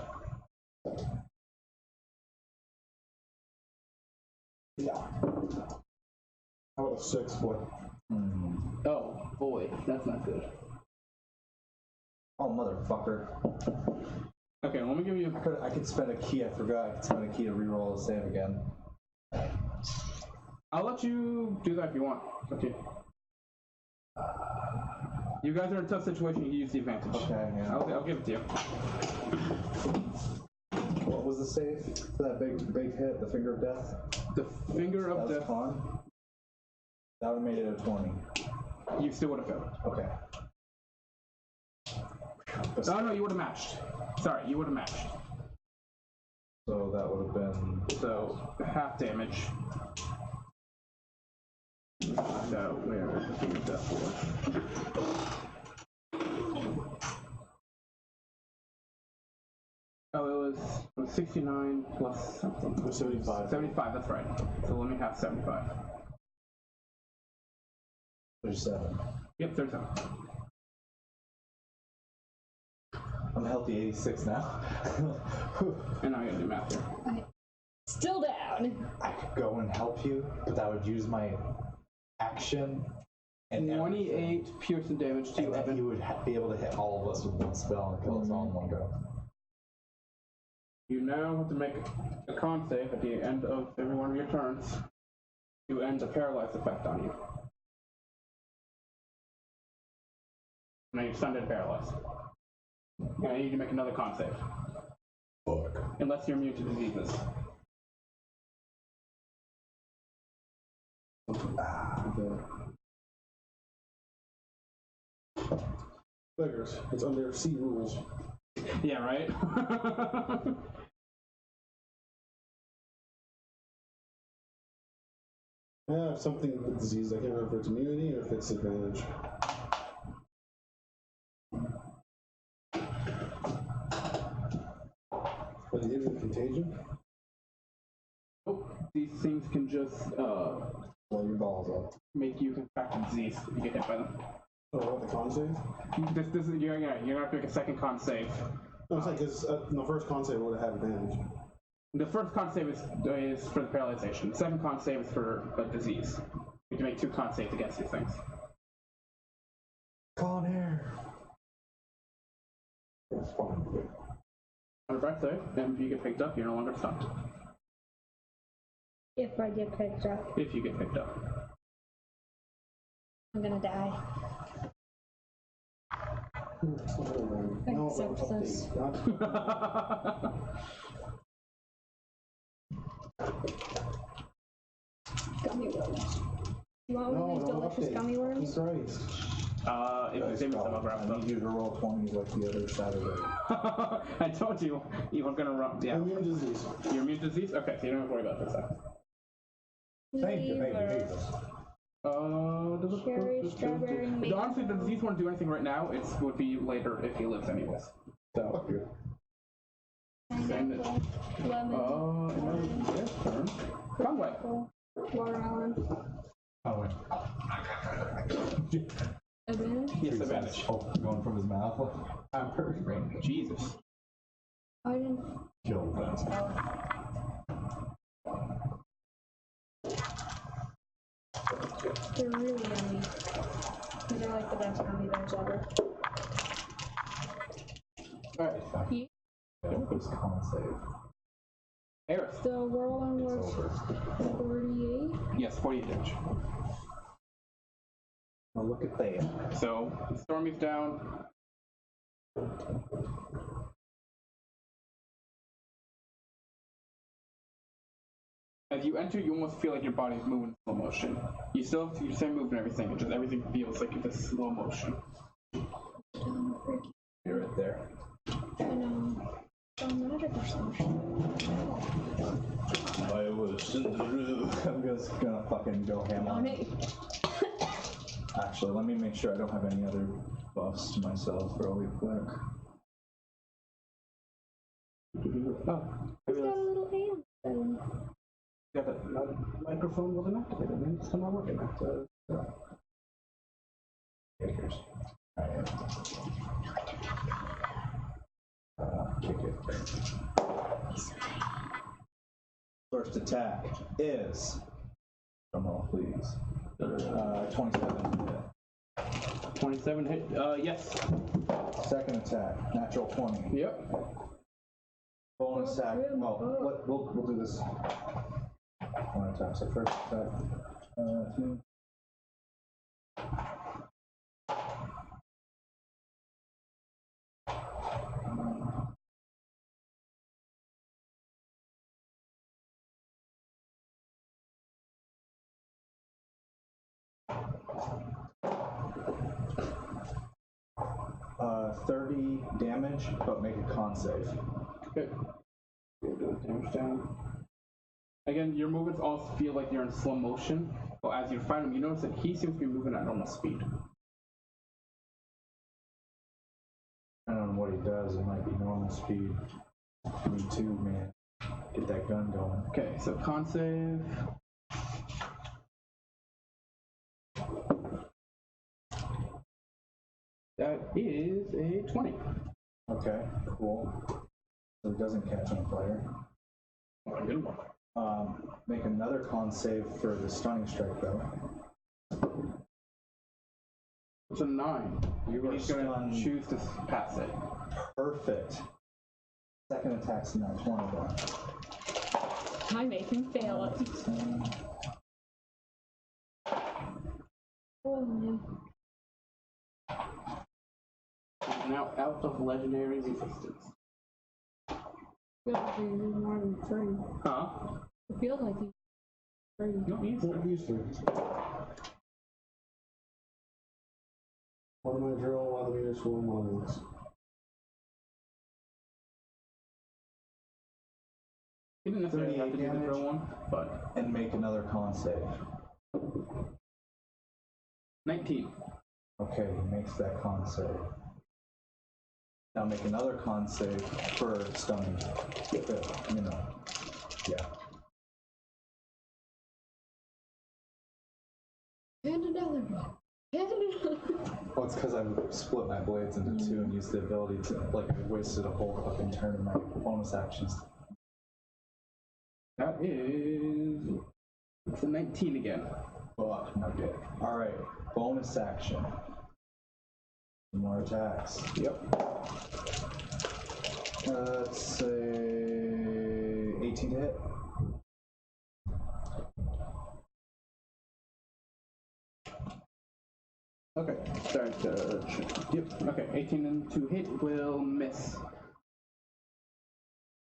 Yeah. How about a 6 foot? Oh boy, that's not good. Oh, motherfucker. Okay, let me give you. I could spend a key, I forgot. I could spend a key to reroll the save again. I'll let you do that if you want. It's up to you. You guys are in a tough situation. You use the advantage. Okay, yeah. I'll give it to you. What was the save? That big hit, the finger of death? The finger That of was death. con? That would have made it a 20. You still would have failed. Okay. Oh no, you would have matched. Sorry, you would have matched. So that would have been... So half damage. Find out where the finger of death was. Oh, it was 69 plus something. 75. 75, that's right. So let me have 75. 37. Yep, 37. I'm healthy 86 now. And now I gotta do math here. Still down. I could go and help you, but that would use my action and 28 piercing damage to you, and then Evan. you would be able to hit all of us with one spell and kill us all in one go. You now have to make a con save at the end of every one of your turns to end the paralyzed effect on you. Now you're stunned and paralyzed. And I need you to make another con save. Fuck. Unless you're immune to diseases. Beggars. It's under C rules. Yeah, right? I have something with disease. I can't remember if it's immunity or if it's advantage. But it gives you contagion? Oh, these things can just Blow your balls up. make you contract a disease if you get hit by them. Oh, what, the con save? This is you're gonna have to make a second con save. No, it's like, because the first con save would have had advantage. The first con save is for the paralyzation. The second con save is for a disease. You can make 2 con saves against these things. Con air. That's fine. On a breath save, and if you get picked up, you're no longer stunned. If I get picked up, If you get picked up. I'm gonna die. No, Accept update. this. Gummy worms. You want one of these delicious gummy worms? Christ. If you save me some, I'll grab I them. need you to roll 20s like the other Saturday. I told you, you were gonna run. Yeah. Immune disease. Your immune disease? Okay, so you don't have to worry about this. Thank you, thank you, thank you. Cherry, strawberry, mango. Honestly, the disease won't do anything right now. It would be later if he lives, anyways. So. Fuck you. Pineapple, lemon, Yes, turn. Conway. watermelon. Oh, wait. Advantage? Yes, advantage. Oh, going from his mouth? I'm perfect range. Jesus. I didn't. Kill that. They're really yummy. They're like the best gummy bears ever. Alright. Yeah. Just con save. Eris. The whirlwind It's was over. 48. Yes, 48 damage. Now look at that. So, Stormy's down. As you enter, you almost feel like your body's moving in slow motion. You still have your same move and everything, it just everything feels like it's a slow motion. You're right there. Don't magic or something. I was in the room. I'm just gonna fucking go ham on it. Actually, let me make sure I don't have any other buffs to myself really quick. Oh, He's got a little hand. yeah, but my microphone wasn't activated. Maybe it's still not working. Kickers. Kick it. First attack is. Come on, please. 27 hit. 27 hit. Yes. Second attack, natural 20. Yep. Bonus attack. Well, we'll do this. One attack. So first attack. 2. Uh, 30 damage, but make a con save. Okay. Damage down. Again, your movements all feel like you're in slow motion, but as you find him, you notice that he seems to be moving at normal speed. I don't know what he does, it might be normal speed. Me too, man. Get that gun going. Okay, so con save. That is a 20. Okay, cool. So he doesn't catch on fire. Oh, good one. Make another con save for the stunning strike, though. It's a 9. You are He's gonna stunned. choose to pass it. Perfect. Second attack's in that 20, though. I make him fail it. Oh no. He's now out of legendary resistance. Feels like he's more than 3. Huh? It feels like he's 3. No, he's He's 3. One of my drill, one of the meters, one of these. He didn't necessarily have to do the damage. throw one, but And make another con save. 19. Okay, he makes that con save. Now make another con save for stunning. You know. Yeah. And another one. And another one. Well, it's because I split my blades into 2 and used the ability to, like, I wasted a whole fucking turn of my bonus actions. That is. It's a 19 again. Fuck, not good. Alright, bonus action. More attacks. Yep. Let's say 18 to hit. Okay. Start to. Yep. Okay. 18 to hit will miss.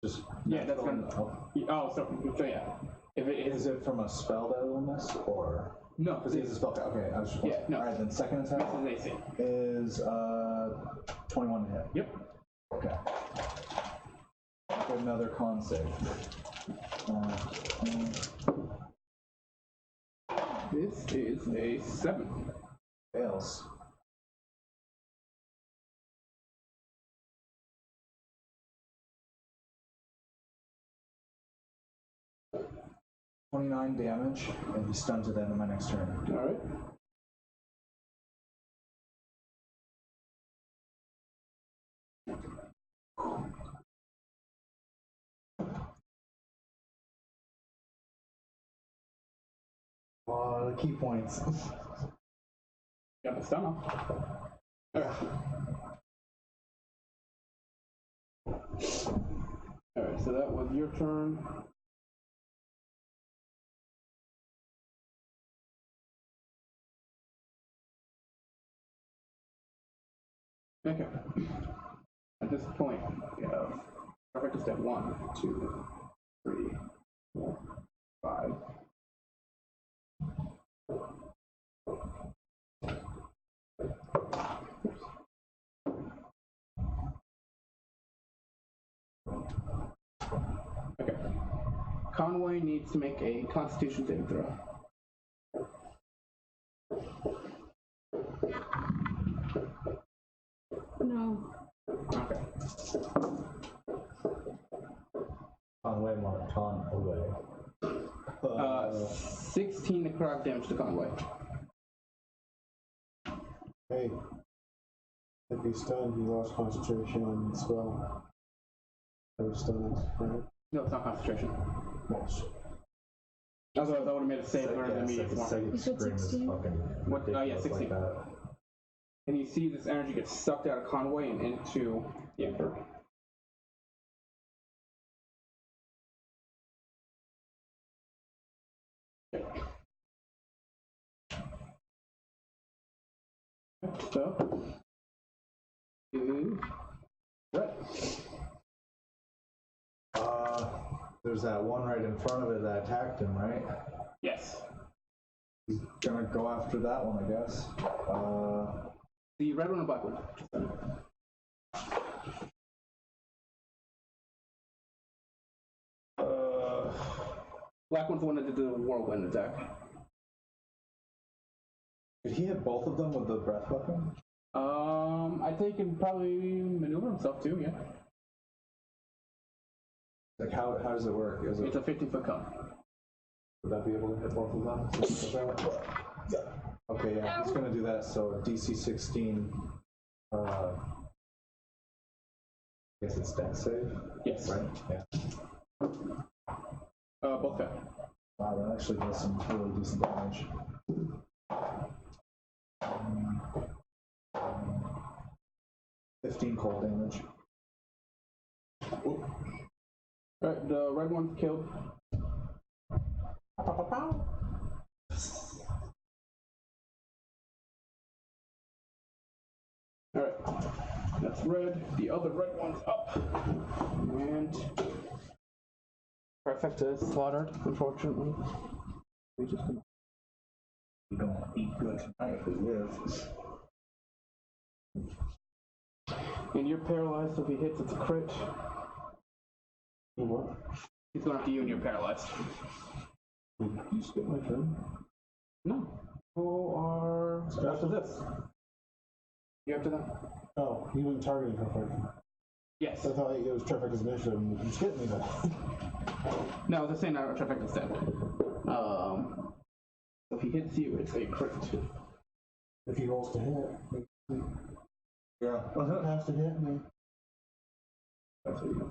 Just Yeah, that's gonna. Oh, so yeah. If it Is it from a spell that will miss, or no, because he has a spell? Okay, I was just Yeah, no. All right, then second attack misses AC. is 21 to hit. Yep. Okay. Get another con save. This is a 7. Fails. .29 damage, and he's stunned to the end of my next turn. Alright. The key points. Got the stun off. Alright. Alright, so that was your turn. Okay. At this point, we have perfect step 1, 2, 3, 4, 5. Okay. Conway needs to make a Constitution saving throw. No. Okay. Conway marked Conway. 16 necrotic damage to Conway. Hey. If he's stunned, he lost concentration on the spell. That was stunned, right? No, it's not concentration. Yes. Otherwise, I would have made a save learned immediately. Second You said scream is 16? fucking What? Yeah, ridiculous 16. like that. And you see this energy get sucked out of Conway and into the Emperor. So, is right. There's that one right in front of it that attacked him, right? Yes. He's gonna go after that one, I guess. The red one or black one? Black one's the one that did the whirlwind attack. Did he hit both of them with the breath weapon? I think he can probably maneuver himself too, yeah. Like, how does it work? Is It's it, a 50-foot cone. would that be able to hit both of them? Yeah. Okay, yeah, he's gonna do that, so DC 16, I guess it's dex save, Yes. right? Yeah. Both fail. Wow, that actually does some really decent damage. 15 cold damage. Alright, the red one's killed. Alright, that's red. The other red one's up. And Trifecta is slaughtered, unfortunately. We just We're gonna eat good tonight if we live. And you're paralyzed, so if he hits, it's a crit. What? He's going after you and you're paralyzed. Did you skip my turn? No. You are after this. You after that? Oh, he wasn't targeting Trifecta. Yes. I thought it was Trifecta's initiative and you skipped me then. No, the same number Trifecta's dead. So if he hits you, it's a crit. If he rolls to hit, Yeah. it has to hit me. That's what you do.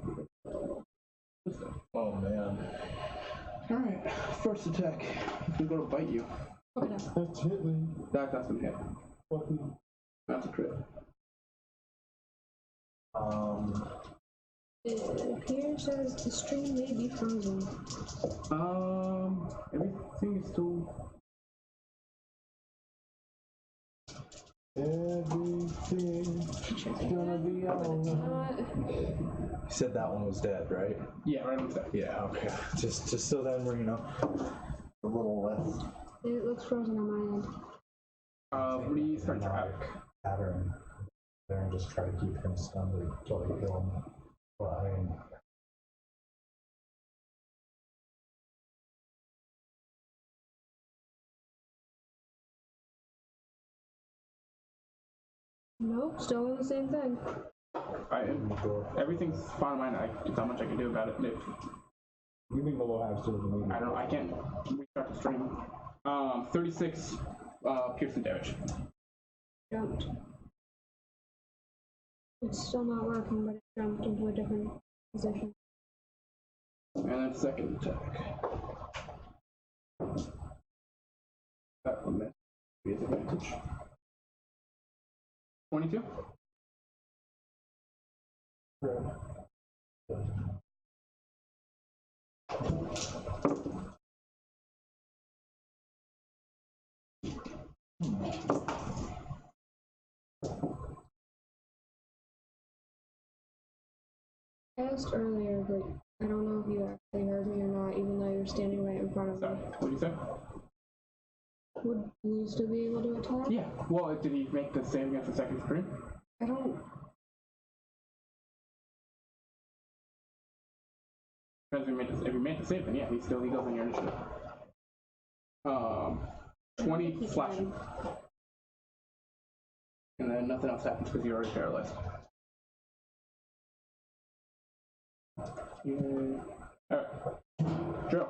Oh man. Alright, first attack. He's gonna go to bite you. Okay, no. That's hit me. That's gonna hit. Fucking. That's a crit. It appears as the stream may be frozen. Everything is still. Everything's gonna be alright. You said that one was dead, right? Yeah, right on the side. Yeah, okay. Just so that we're, a little less. It looks frozen on my end. Restart your attack. Pattern there and just try to keep him stunned until they kill him. Well, I mean, Nope, still on the same thing. Everything's fine on mine. There's not much I can do about it. You think the low halves still the medium? I don't know. I can't restart the stream. 36 piercing damage. Jumped. It's still not working, but it jumped into a different position. And then second attack. That one miss. Be at advantage. 22. I asked earlier, but I don't know if you actually heard me or not, even though you're standing right in front of me. Sorry, what did you say? Would Blue still be able to attack? Yeah. Well, did he make the save against the second screen? I don't. Because if he made the save, then yeah, he goes in your initiative. 20 slashing. And then nothing else happens because you're already paralyzed. Alright. Joe.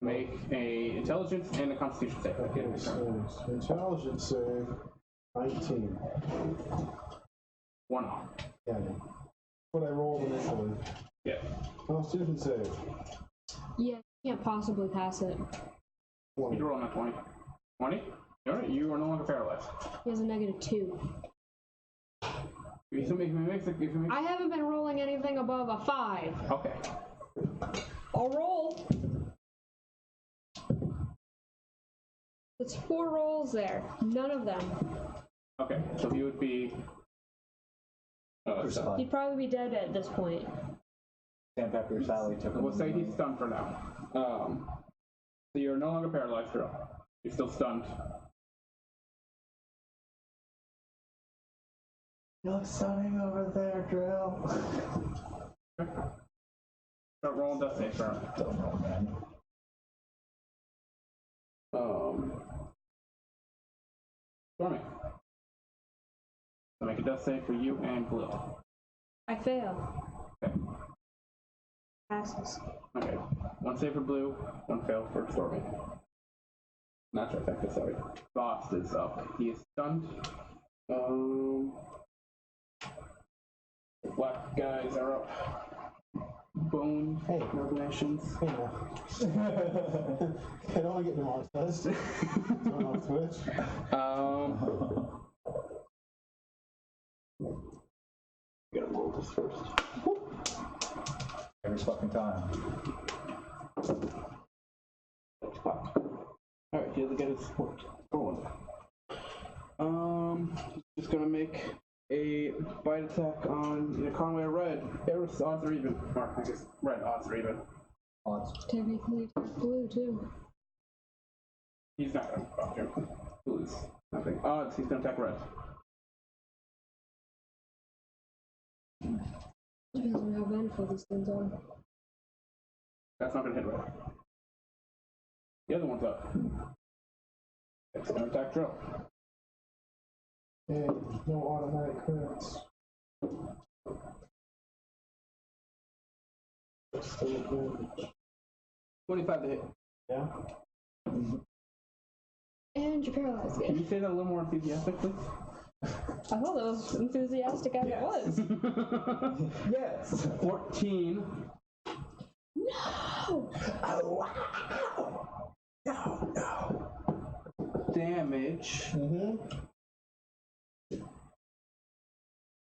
Make a intelligence and a constitution save. Okay, so intelligence save 19. 1 off. Yeah, what I rolled initially. Yeah. Constitution save Yeah, can't possibly pass it. 20. You roll on that 20. 20? Alright, you are no longer paralyzed. He has a -2. If he makes I haven't been rolling anything above a 5. Okay. I'll roll. It's 4 rolls there. None of them. Okay, so he would be. Stunned. He'd probably be dead at this point. Sandpaper Sally took We'll say he's stunned for now. So you're no longer paralyzed, girl. You're still stunned. You look stunning over there, Drill. Start rolling death save for him. Don't know, man. Stormy. So make a death save for you and Blue. I fail. Okay. Passes. Okay. 1 save for Blue, 1 fail for Stormy. Not trifecta, sorry. Vost is up. He is stunned. The black guys are up. Bone organizations. Hey now. I don't want to get demonetized. Going off Twitch. Gotta roll this first. Every fucking time. Alright, he doesn't get his support. Going. Just gonna make a bite attack on either Conway or Red. Eris, odds are even. Or, I guess Red odds are even. Odds. Technically, attack Blue too. He's not gonna fuck him. Blue's nothing. Odds, he's gonna attack Red. Depends on how vengeful these things are. That's not gonna hit Red. The other one's up. It's gonna attack Drill. Hey, no automatic crits. Still advantage. 25 to hit. Yeah? And you're paralyzed Can again. you say that a little more enthusiastically? I thought that was enthusiastic as it was. Yes! 14 No! Oh, wow! No. damage.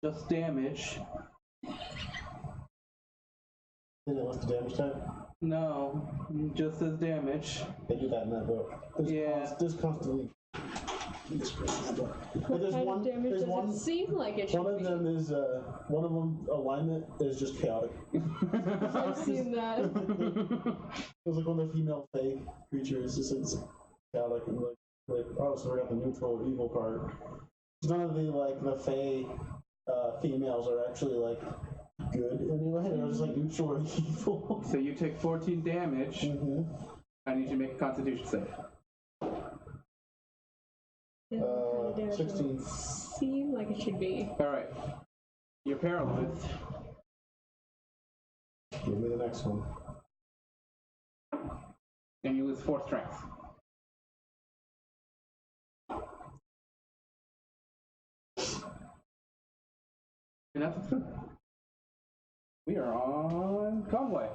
Just damage. Did it list the damage type? No, just as damage. They do that in that book. There's constantly. What kind of damage does it seem like it should One of be? them is one of them alignment is just chaotic. I've seen that. It was like one of the female fey creatures. It's chaotic and like oh, so we got the neutral evil part. None of the fey females are actually like good anyway. They're just like neutral or evil. So you take 14 damage. I need you to make a Constitution save. the damage 16. doesn't seem like it should be. Alright. You're paralyzed. Give me the next one. And you lose 4 strength. And that's what's good. We are on Conway.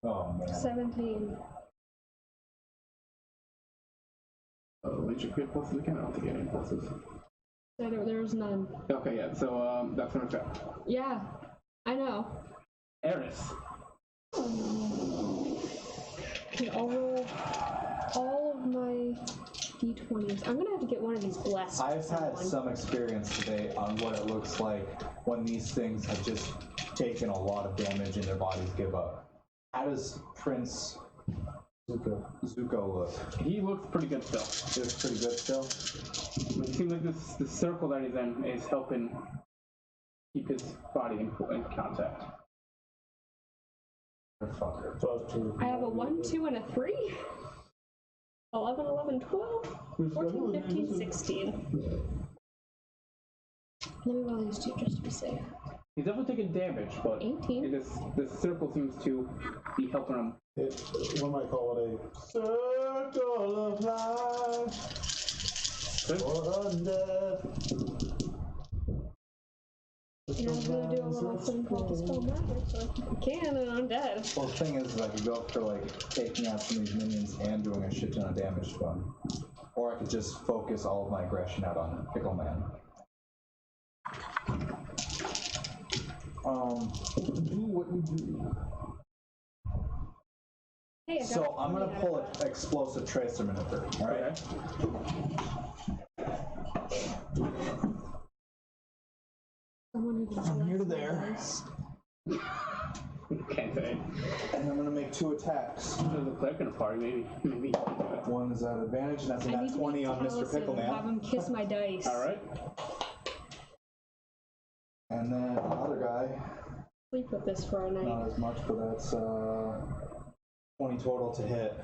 Oh man. 17. What's your crit pluses again? I don't think any pluses. There's none. Okay, yeah, so that's an effect. Yeah, I know. Eris. Okay, I'll roll all of my d20s. I'm gonna have to get one of these blessed. I've had some experience today on what it looks like when these things have just taken a lot of damage and their bodies give up. How does Prince Zuko look? He looks pretty good still. He looks pretty good still? It seems like the circle that he's in is helping keep his body in contact. Fucker. I have a 1, 2, and a 3. 11, 11, 12, 14, 15, 16. Let me roll these two just to be safe. He's definitely taking damage, but 18. the circle seems to be helping him. One might call it a circle of life or undead. And I'm gonna do a little thing called Dispel Magic, so if you can, and I'm dead. Well, the thing is I could go for like taking out some of these minions and doing a shit ton of damage to them. Or I could just focus all of my aggression out on Pickle Man. Do what you do. Hey, I got So I'm gonna 20 pull out of an explosive tracer maneuver, alright? Someone who can From here to select there. dice. Can't say. And I'm gonna make 2 attacks. There's a clerk in a party, maybe. One is at advantage, and that's a I need nat to 20 make on Mr. Taliesin Pickle and have Man. him kiss my dice. Alright. And then another guy, Sleep with this for a night. not as much, but that's 20 total to hit.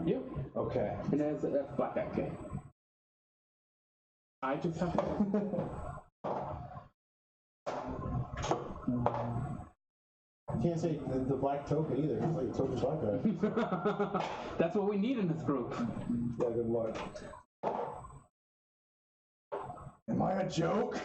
Yep. Okay. And that's Black Cat King. I just have to. You can't say the black token either. It's like a token black guy. That's what we need in this group. Yeah, good luck. Am I a joke?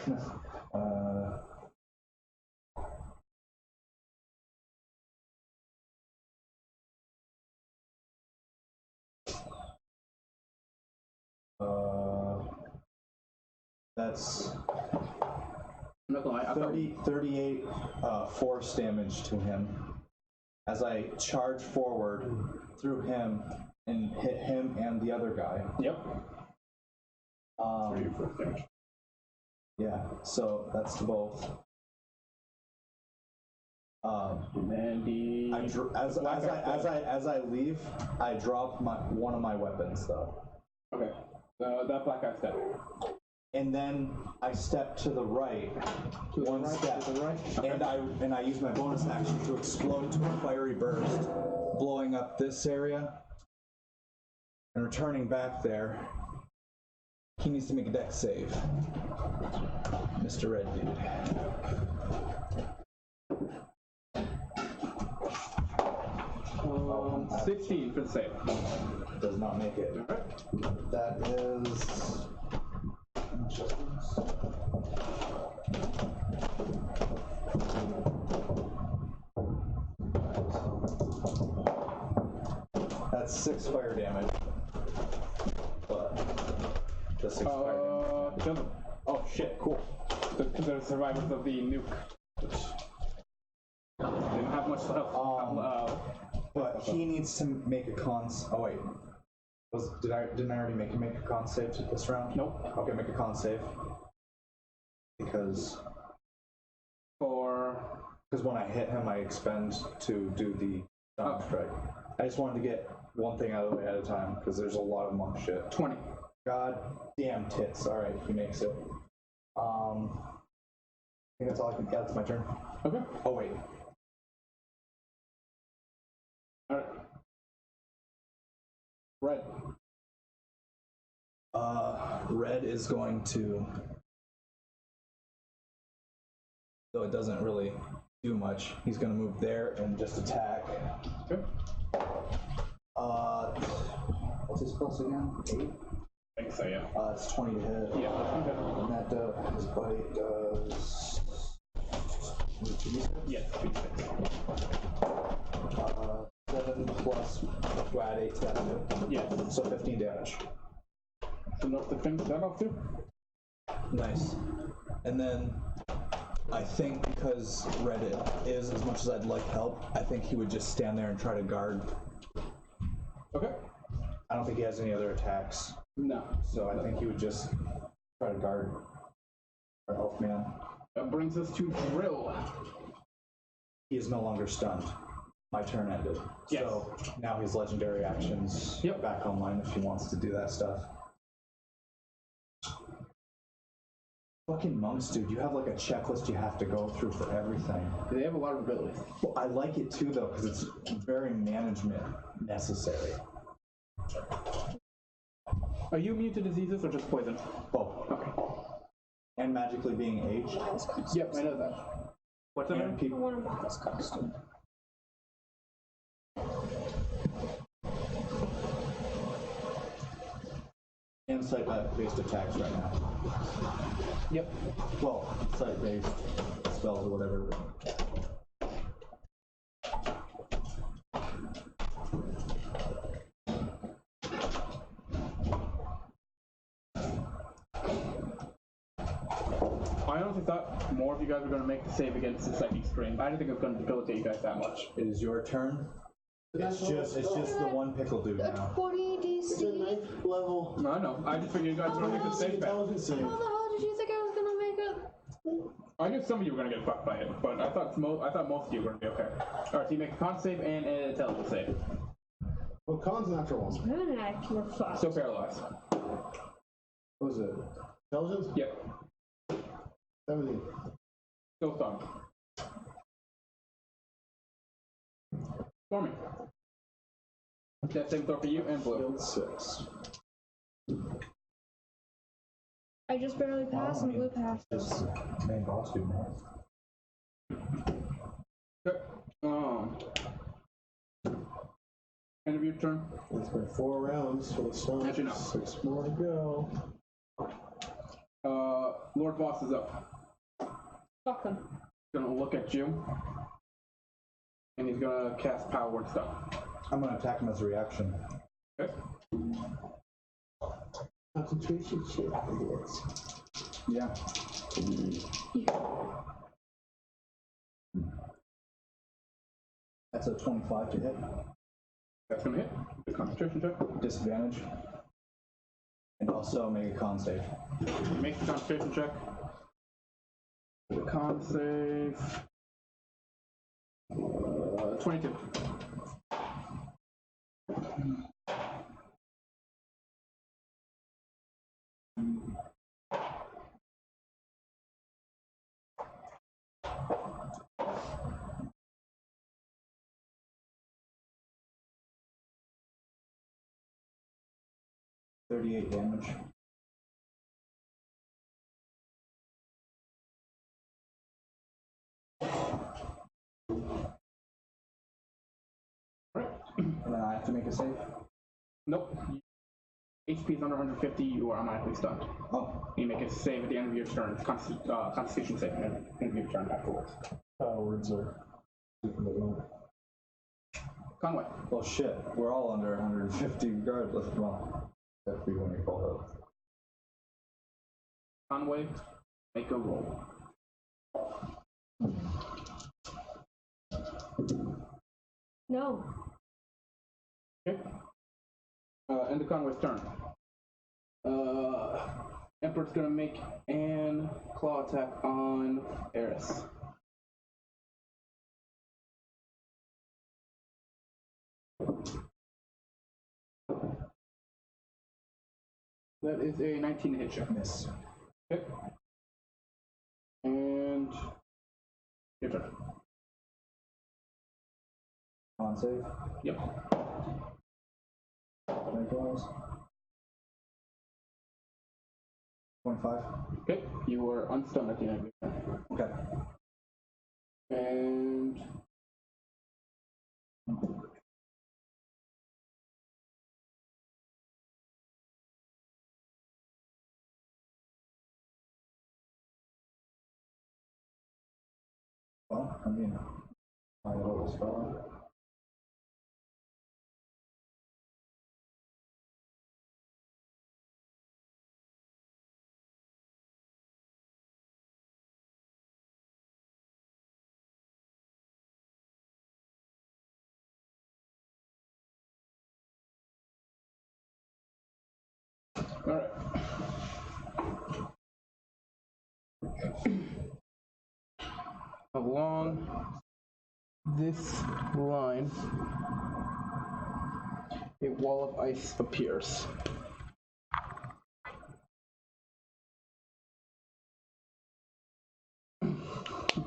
That's I'm not gonna lie, I thought 38 force damage to him as I charge forward through him and hit him and the other guy. Yep. First damage. Yeah, so that's to both. And the As I leave, I drop one of my weapons though. okay. That black guy's dead. And then I step to the right, To the one right, step, to the right. Okay. and I use my bonus action to explode to a fiery burst, blowing up this area, and returning back there. He needs to make a dex save, Mr. Red Dude. 16 for the save. Does not make it. Alright. That is. That's 6 fire damage. But the 6 fire damage. Doesn't. Oh shit, cool. Because they're survivors of the nuke. Which they don't have much health. But he needs to make a cons. Oh wait, didn't I already make him make a con save this round? Nope. Okay, make a con save because when I hit him, I expend to do the stun strike. I just wanted to get one thing out of the way at a time because there's a lot of monk shit. 20. God damn tits! All right, he makes it. I think that's all I can. Yeah, that's my turn. Okay. Oh wait. Alright. Red. Red is going to, though it doesn't really do much, he's going to move there and just attack. Okay. What's his plus again? 8? I think so, yeah. It's 20 to hit. Yeah, that's okay. And that his bite does. Yeah, 7 plus. Do I add 8 to that too? yeah. So 15 damage. So enough to finish that off too? Nice. And then I think because Red is, as much as I'd like help, I think he would just stand there and try to guard. Okay. I don't think he has any other attacks. No. So I think he would just try to guard our elf man. That brings us to Drill. He is no longer stunned. My turn ended. Yes. So now his legendary actions Yep. back online if he wants to do that stuff. Fucking monks, dude. You have like a checklist you have to go through for everything. They have a lot of abilities. Well, I like it too though, because it's very management necessary. Are you immune to diseases or just poison? Both. Okay. And magically being aged. Yep, I know that. What's that? And I people. want to buy this costume. And sight-based attacks right now. Yep. Well, sight-based spells or whatever. I honestly thought more of you guys were going to make the save against the psychic stream. I didn't think it was going to debilitate you guys that much. It is your turn. It's just the one pickle dude now. 20 It's a DC. 9th level. No, I know. I just figured you guys were going to make the save back. Intelligence save. How the hell did you think I was gonna make it? I knew some of you were going to get fucked by it, but I thought most of you were going to be okay. Alright, so you make a con save and an intelligence save. Well, con's natural one. Good act, we're fucked. Still paralyzed. What was it? Intelligence? Yep. 17. Still stunned. Stormy. That same throw for you and Blue. 6. I just barely passed and Blue passed. Just main boss dude now. Okay. End of your turn. It's been 4 rounds for the sun. Actually, no. 6 more to go. Lord Vost is up. Fuck him. He's gonna look at you. And he's gonna cast Power Word stuff. I'm gonna attack him as a reaction. Okay. Concentration check for this. Yeah. That's a 25 to hit. That's gonna hit. The concentration check. Disadvantage. And also make a con save. Make the concentration check. The con save. 22. $38 damage. And then I have to make a save. Nope. HP is under 150, you are automatically stunned. Oh, You make a save at the end of your turn. It's Constitution save at the end of your turn afterwards. Words are. Conway. well shit. We're all under 150 regardless. Well, that'd be when you call up. Conway, make a roll. No. Okay. End of Conway's turn. Emperor's gonna make an claw attack on Eris. That is a 19 to hit check. Miss. Okay. And your turn. Con save. Yep. Likewise. 25. Okay, you are unstunned at the end of your turn. Okay. And Well, I mean, I always spell. all right. Along this line, a wall of ice appears.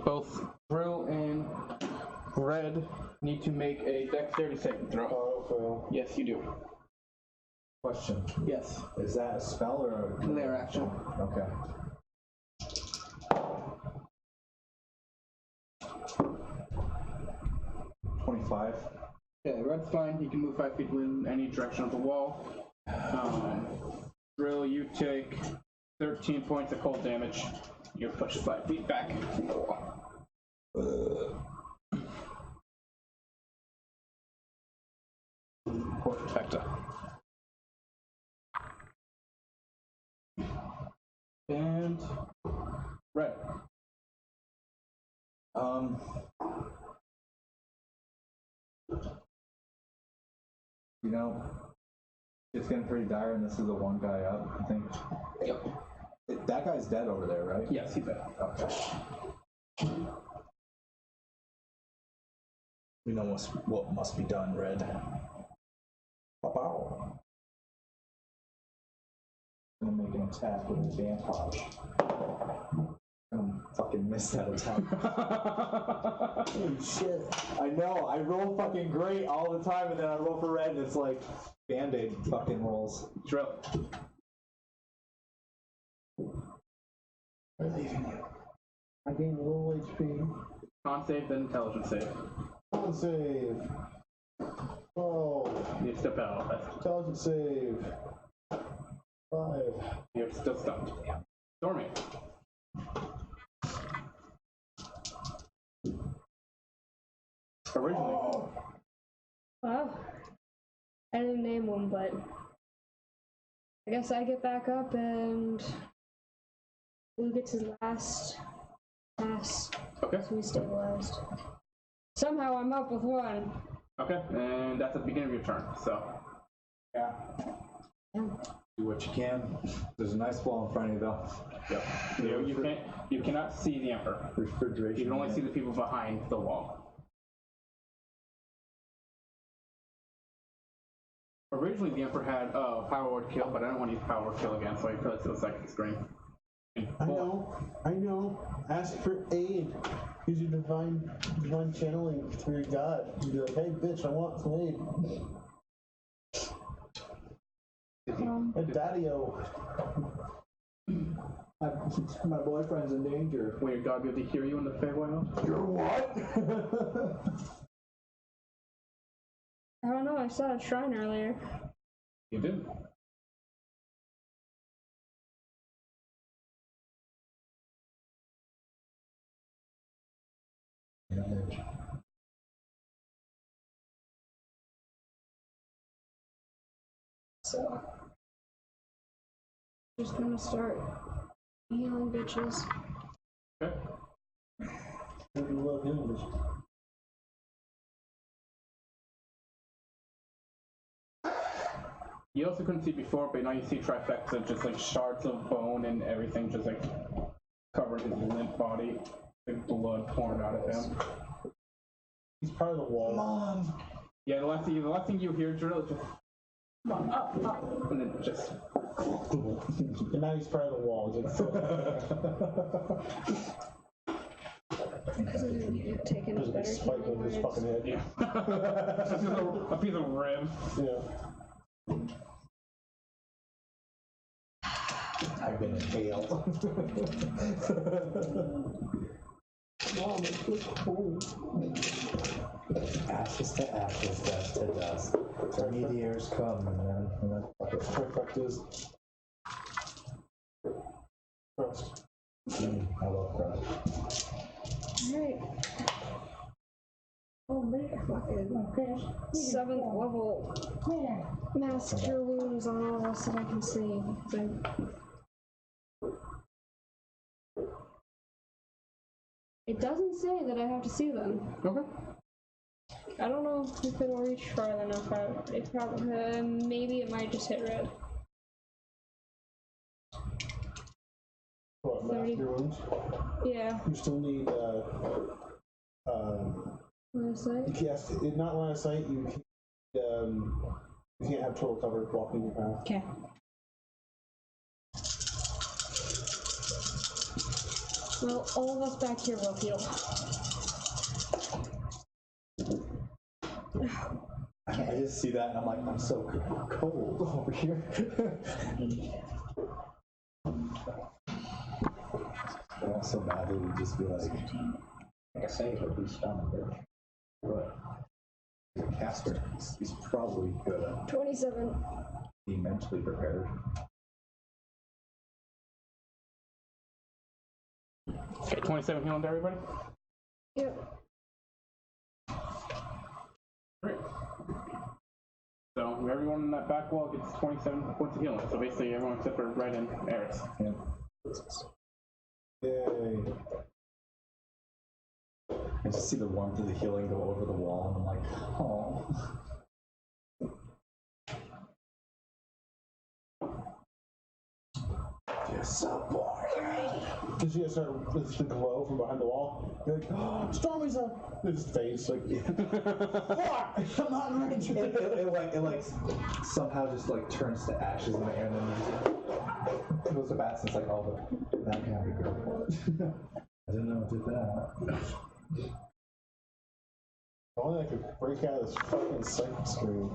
Both Brill and Red need to make a dexterity saving throw. Oh, fail. Yes, you do. Question. Yes. Is that a spell or a Lair action. Okay. $25. Yeah, Red's fine. He can move 5 feet in any direction of the wall. Brill, you take 13 points of cold damage. You're pushed 5 feet back from the wall. Perfecta. And Red. You know, it's getting pretty dire, and this is the one guy up, I think. Yep. That guy's dead over there, right? Yes, he's dead. Okay. We know what must be done, Red. Pow. I'm gonna make an attack with advantage. I'm gonna fucking miss that attack. Holy shit. I know, I roll fucking great all the time, and then I roll for red, and it's like Band-Aid fucking rolls. Drill. I'm leaving you. I gained a little HP. Con save, then intelligence save. Con save. Oh. You step out. Intelligence save. 5. You're still stunned. Stormy. Originally. Wow. I didn't name one, but I guess I get back up and Blue gets his last pass. Okay. So we stabilized. Somehow I'm up with 1. Okay, and that's at the beginning of your turn, so. Yeah. Yeah. Do what you can. There's a nice wall in front of you, though. Yep. You cannot see the Emperor. Refrigeration. You can only see the people behind the wall. Originally, the Emperor had power word kill, but I don't want to use power word kill again, so I put it to the second screen. I know. Ask for aid. Use your divine channeling through your god. You be like, hey bitch, I want some aid. Hey Daddy-o. My boyfriend's in danger. Will your god be able to hear you in the Feywild? You're what? I don't know, I saw a shrine earlier. You did. So just gonna start healing bitches. Okay. You love healing bitches. You also couldn't see before, but now you see trifecta, just like shards of bone and everything just like covering his limp body, like blood pouring out of him. He's part of the wall. Mom. Yeah, the last thing you hear, Drill, is just come on, up, and then just. And now he's part of the wall. He's Because I didn't need to take any There's a big better spike over his healing fucking head. Yeah. Just a piece of rib. Yeah. ale. Wow, it looks cool. Ashes to ashes, dust to dust. The meteors come and then Trifectas. Crust. I love crust. Alright. Oh, man, fucking okay. 7th level. Mass cure wounds on all of us that I can see. It doesn't say that I have to see them. Okay. I don't know if it'll reach far enough. It probably, maybe it might just hit red. What, master wounds? Yeah. You still need, What is that? you can't, not line of sight, you can't have total cover blocking your path. Okay. Well, all of us back here will heal. I just see that and I'm like, I'm so cold over here. I want so badly to just be like I say, he'll be stronger. But he's a caster. He's probably good at 27. being mentally prepared. Okay, 27 healing to everybody? Yep. Great. So everyone in that back wall gets 27 points of healing. So basically everyone except for Red and Eris. Yeah. Yay. I just see the warmth of the healing go over the wall and I'm like, oh. You're so boring. Because you start with the glow from behind the wall. You're like, oh, Stormy's up. It just fades. Like, fuck! I'm not in range. It somehow just like turns to ashes in the air and then it goes to bats and it's like, oh, but that can't be good. I didn't know it did that. If only I could break out of this fucking psychic screen.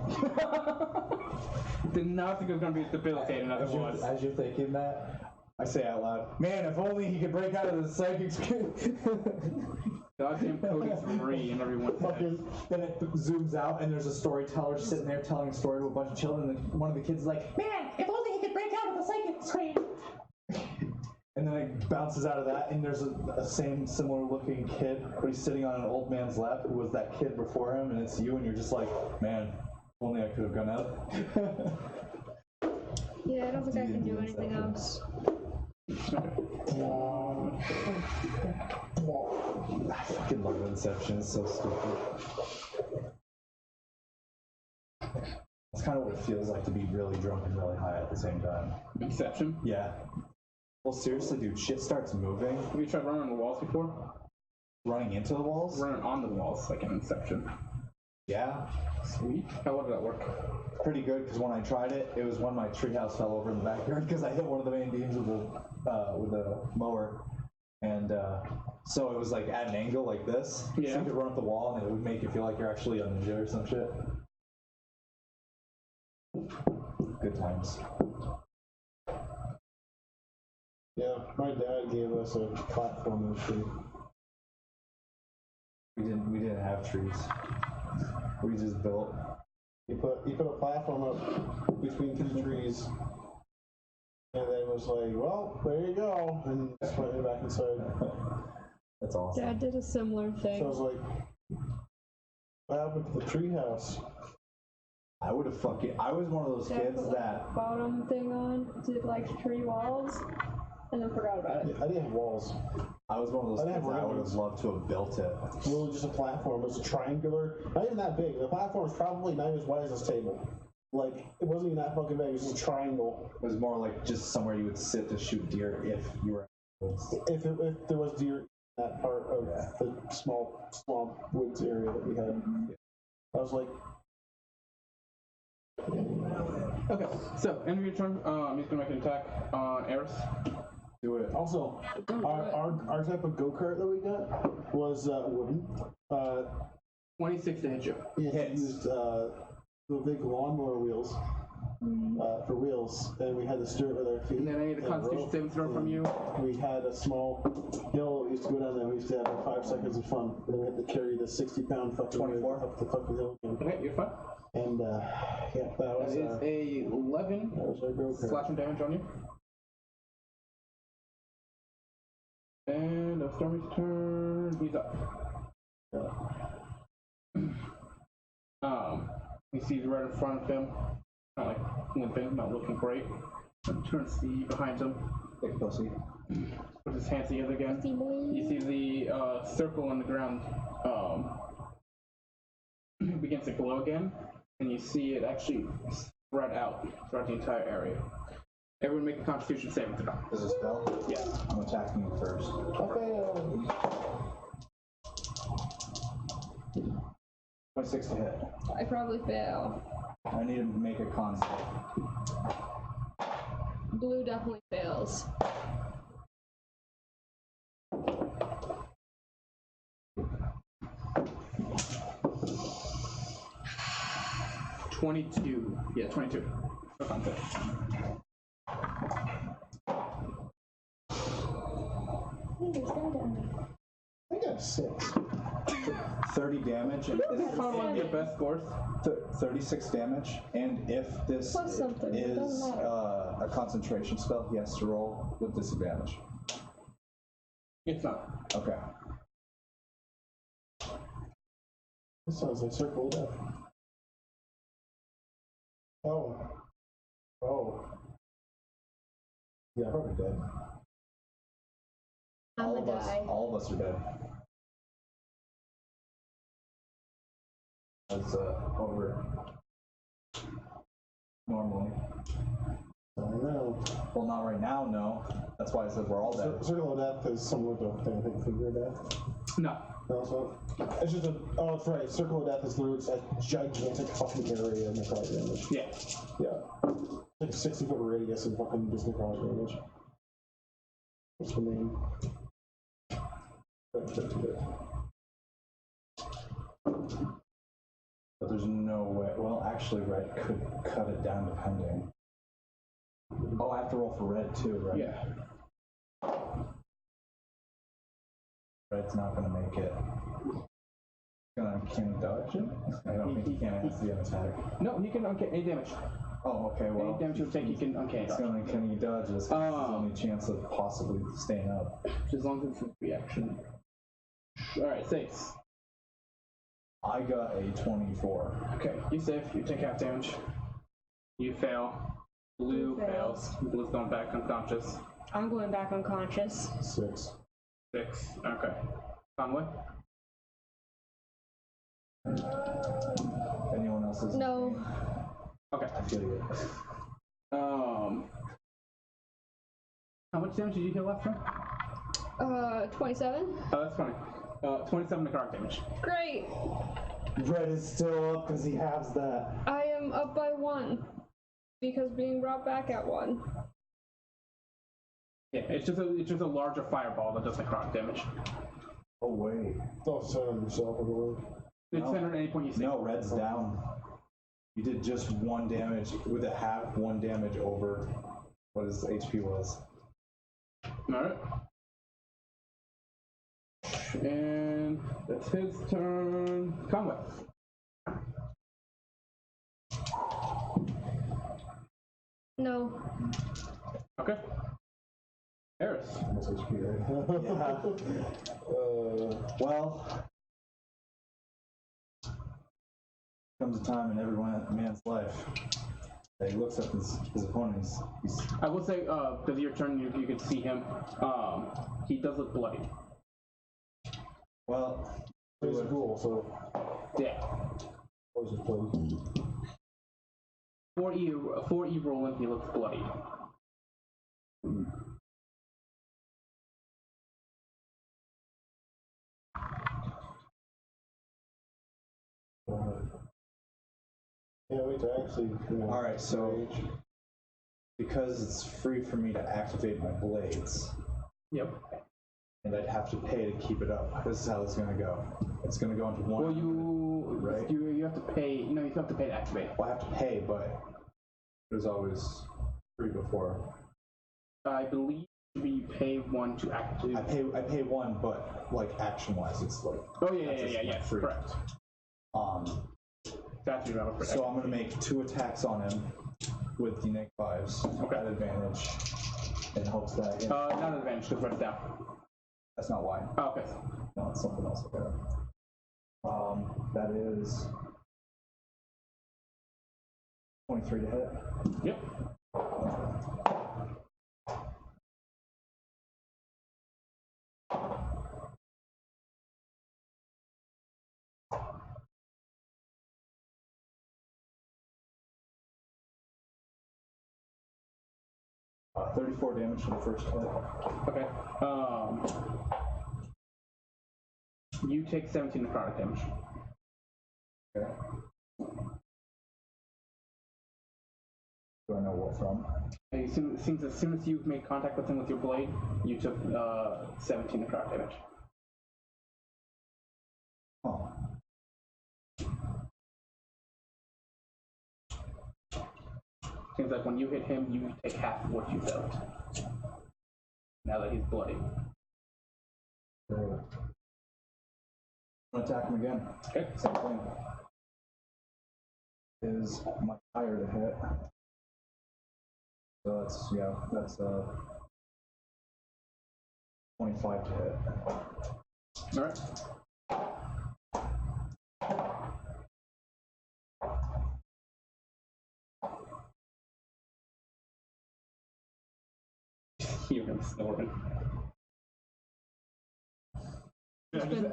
Did not think it was going to be debilitating as it was. As you're thinking that, I say out loud, man, if only he could break out of the psychic screen. Goddamn Cody's Marie and everyone's head. Then it zooms out and there's a storyteller sitting there telling a story to a bunch of children and one of the kids is like, man, if only he could break out of the psychic screen. And then it bounces out of that, and there's a same similar looking kid, but he's sitting on an old man's lap who was that kid before him, and it's you, and you're just like, man, if only I could have gone out. Yeah, I don't think I can do anything else. I fucking love Inception, it's so stupid. That's kind of what it feels like to be really drunk and really high at the same time. Inception? Yeah. Well, seriously, dude, shit starts moving. Have you tried running on the walls before? Running into the walls? Running on the walls, like in Inception. Yeah. Sweet. How well did that work? Pretty good, because when I tried it, it was when my treehouse fell over in the backyard because I hit one of the main beams with the mower. And so it was like at an angle like this. Yeah. So you could run up the wall and it would make you feel like you're actually a ninja or some shit. Good times. Yeah, my dad gave us a platform tree. We didn't have trees. We just built. He put a platform up between two trees, and then was like, "Well, there you go," and just went back inside. That's awesome. Dad did a similar thing. So I was like, "What happened to the treehouse?" I would have fucking. I was one of those Dad kids put, like, that. bottom thing on, did like 3 walls, and then forgot about it. I didn't have walls. I was one of those kids that I would have loved to have built it. Literally just a platform. It was a triangular, not even that big. The platform was probably not as wide as this table. Like, it wasn't even that fucking big. It was just a triangle. It was more like just somewhere you would sit to shoot deer if you were. If there was deer in that part of the small swamp woods area that we had. I was like, Okay, so end of your turn. He's gonna make an attack on Eris. Do it. also, our type of go-kart that we got was wooden. 26 to hit you. It used the big lawnmower wheels. for wheels, and we had to steer it with our feet. And then I need a and Constitution rope, saving throw from and you. We had a small hill we used to go down there. We used to have like 5 seconds of fun. And then we had to carry the 60-pound fucking 24 up the fucking hill again. Okay, you're fine. And yeah, that That was is a 11 our go card. slashing damage on you. And a Stormy's turn. He's up. You see right in front of him, kind of like limping, not looking great. Turns to see behind him. Big pussy. Puts his hands together again. You see the circle on the ground begins to glow again, and you see it actually spread out throughout the entire area. Everyone make a Constitution saving throw. Does it spell? Yeah. I'm attacking you first. Okay. 26 to hit. I probably fail. I need to make a con save. Blue definitely fails. $22. Yeah, 22. For context. I got a 6. 30 damage, and This is probably one of your best scores. 36 damage, and if this Plus something, it is doesn't matter. a concentration spell, he has to roll with disadvantage. It's not. Okay. This sounds like Circle of Death. Oh. Oh. Yeah, probably dead. I'm gonna die. All of us are dead. That's over normally. I don't know. Well, not right now, no. That's why I said we're all dead. Circle of Death is similar to I think Finger of Death. No. No, it's not. It's just a. Oh, that's right. Circle of Death is literally a gigantic fucking area of necrotic damage. Yeah. Yeah. Like a 60-foot radius of fucking just necrotic damage. What's the name? But there's no way. Well, actually, red could cut it down depending. Oh, I have to roll for red too, right? Yeah. Red's not gonna make it. Can he dodge it? I don't think he can. It has to be an attack. No, he can uncanny any damage. Oh, okay. Well, Any damage you take, you can uncanny it's dodge. gonna can he dodge this? It's his only chance of possibly staying up. As long as it's a reaction. Alright, saves. I got a 24. Okay, you save, you take half damage. You fail. Blue Blue fails. Blue's going back unconscious. I'm going back unconscious. 6. 6. Okay. Conway? Anyone else is? No. Okay. I feel you. How much damage did you heal last time? 27? Oh, that's funny. 27 necrotic damage. Great! Red is still up because he has that. I am up by 1. Because being brought back at 1. Yeah, it's just a larger fireball that does necrotic damage. Oh wait. Don't center yourself, I believe. It's No. centered at any point you see. No, red's down. You did just 1 damage with a half 1 damage over what his HP was. Alright. And that's his turn. Conway. No. Okay. Eris. That's HP, right? Yeah. Well, comes a time in every man's life that he looks at his opponents. I will say, because of your turn, you can see him. He does look bloody. Well, He's a ghoul, so. Yeah. Always a play. 4E rolling, he looks bloody. Yeah, wait to actually. all right. So because it's free for me to activate my blades, Yep. and I'd have to pay to keep it up. This is how it's gonna go. It's gonna go into one. Well, you Right. you have to pay. No, you have to pay to activate. Well, I have to pay, but It was always 3 before. I believe you pay 1 to actively. I pay 1, but like action-wise, it's like. Oh yeah, free. correct. That's your for So I'm gonna make 2 attacks on him with the -5s at advantage, in hopes that. Not advantage, because right down. That's not why. Oh, okay. No, it's something else. Okay. That is 23 to hit. Yep. Uh, 34 damage for the first hit. Okay. You take 17 necrotic damage. Okay. Do I know what from? It seems as soon as you made contact with him with your blade, you took 17 necrotic damage. Oh. Seems like when you hit him, you take half of what you felt. Now that he's bloody. Great. I'm gonna attack him again. Okay. Same thing. Is much higher to hit. So that's 25 to hit. Alright. Hear him snoring.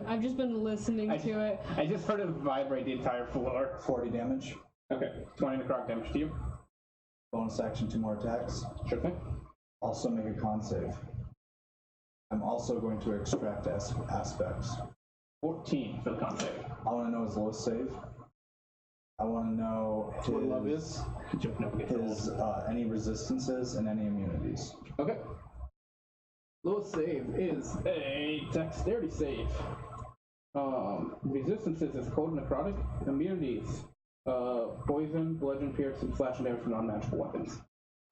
I've just been listening to it. I just heard it vibrate the entire floor. 40 damage. Okay, 20 necrotic damage to you. Bonus action, 2 more attacks. Sure thing. Also make a con save. I'm also going to extract aspects. 14 for the con save. I want to know his lowest save. I want to know What love is. his any resistances and any immunities. Okay. Lowest save is a dexterity save. Resistances is cold and necrotic. Immunities, poison, bludgeon, pierce, and slash and damage from non-magical weapons.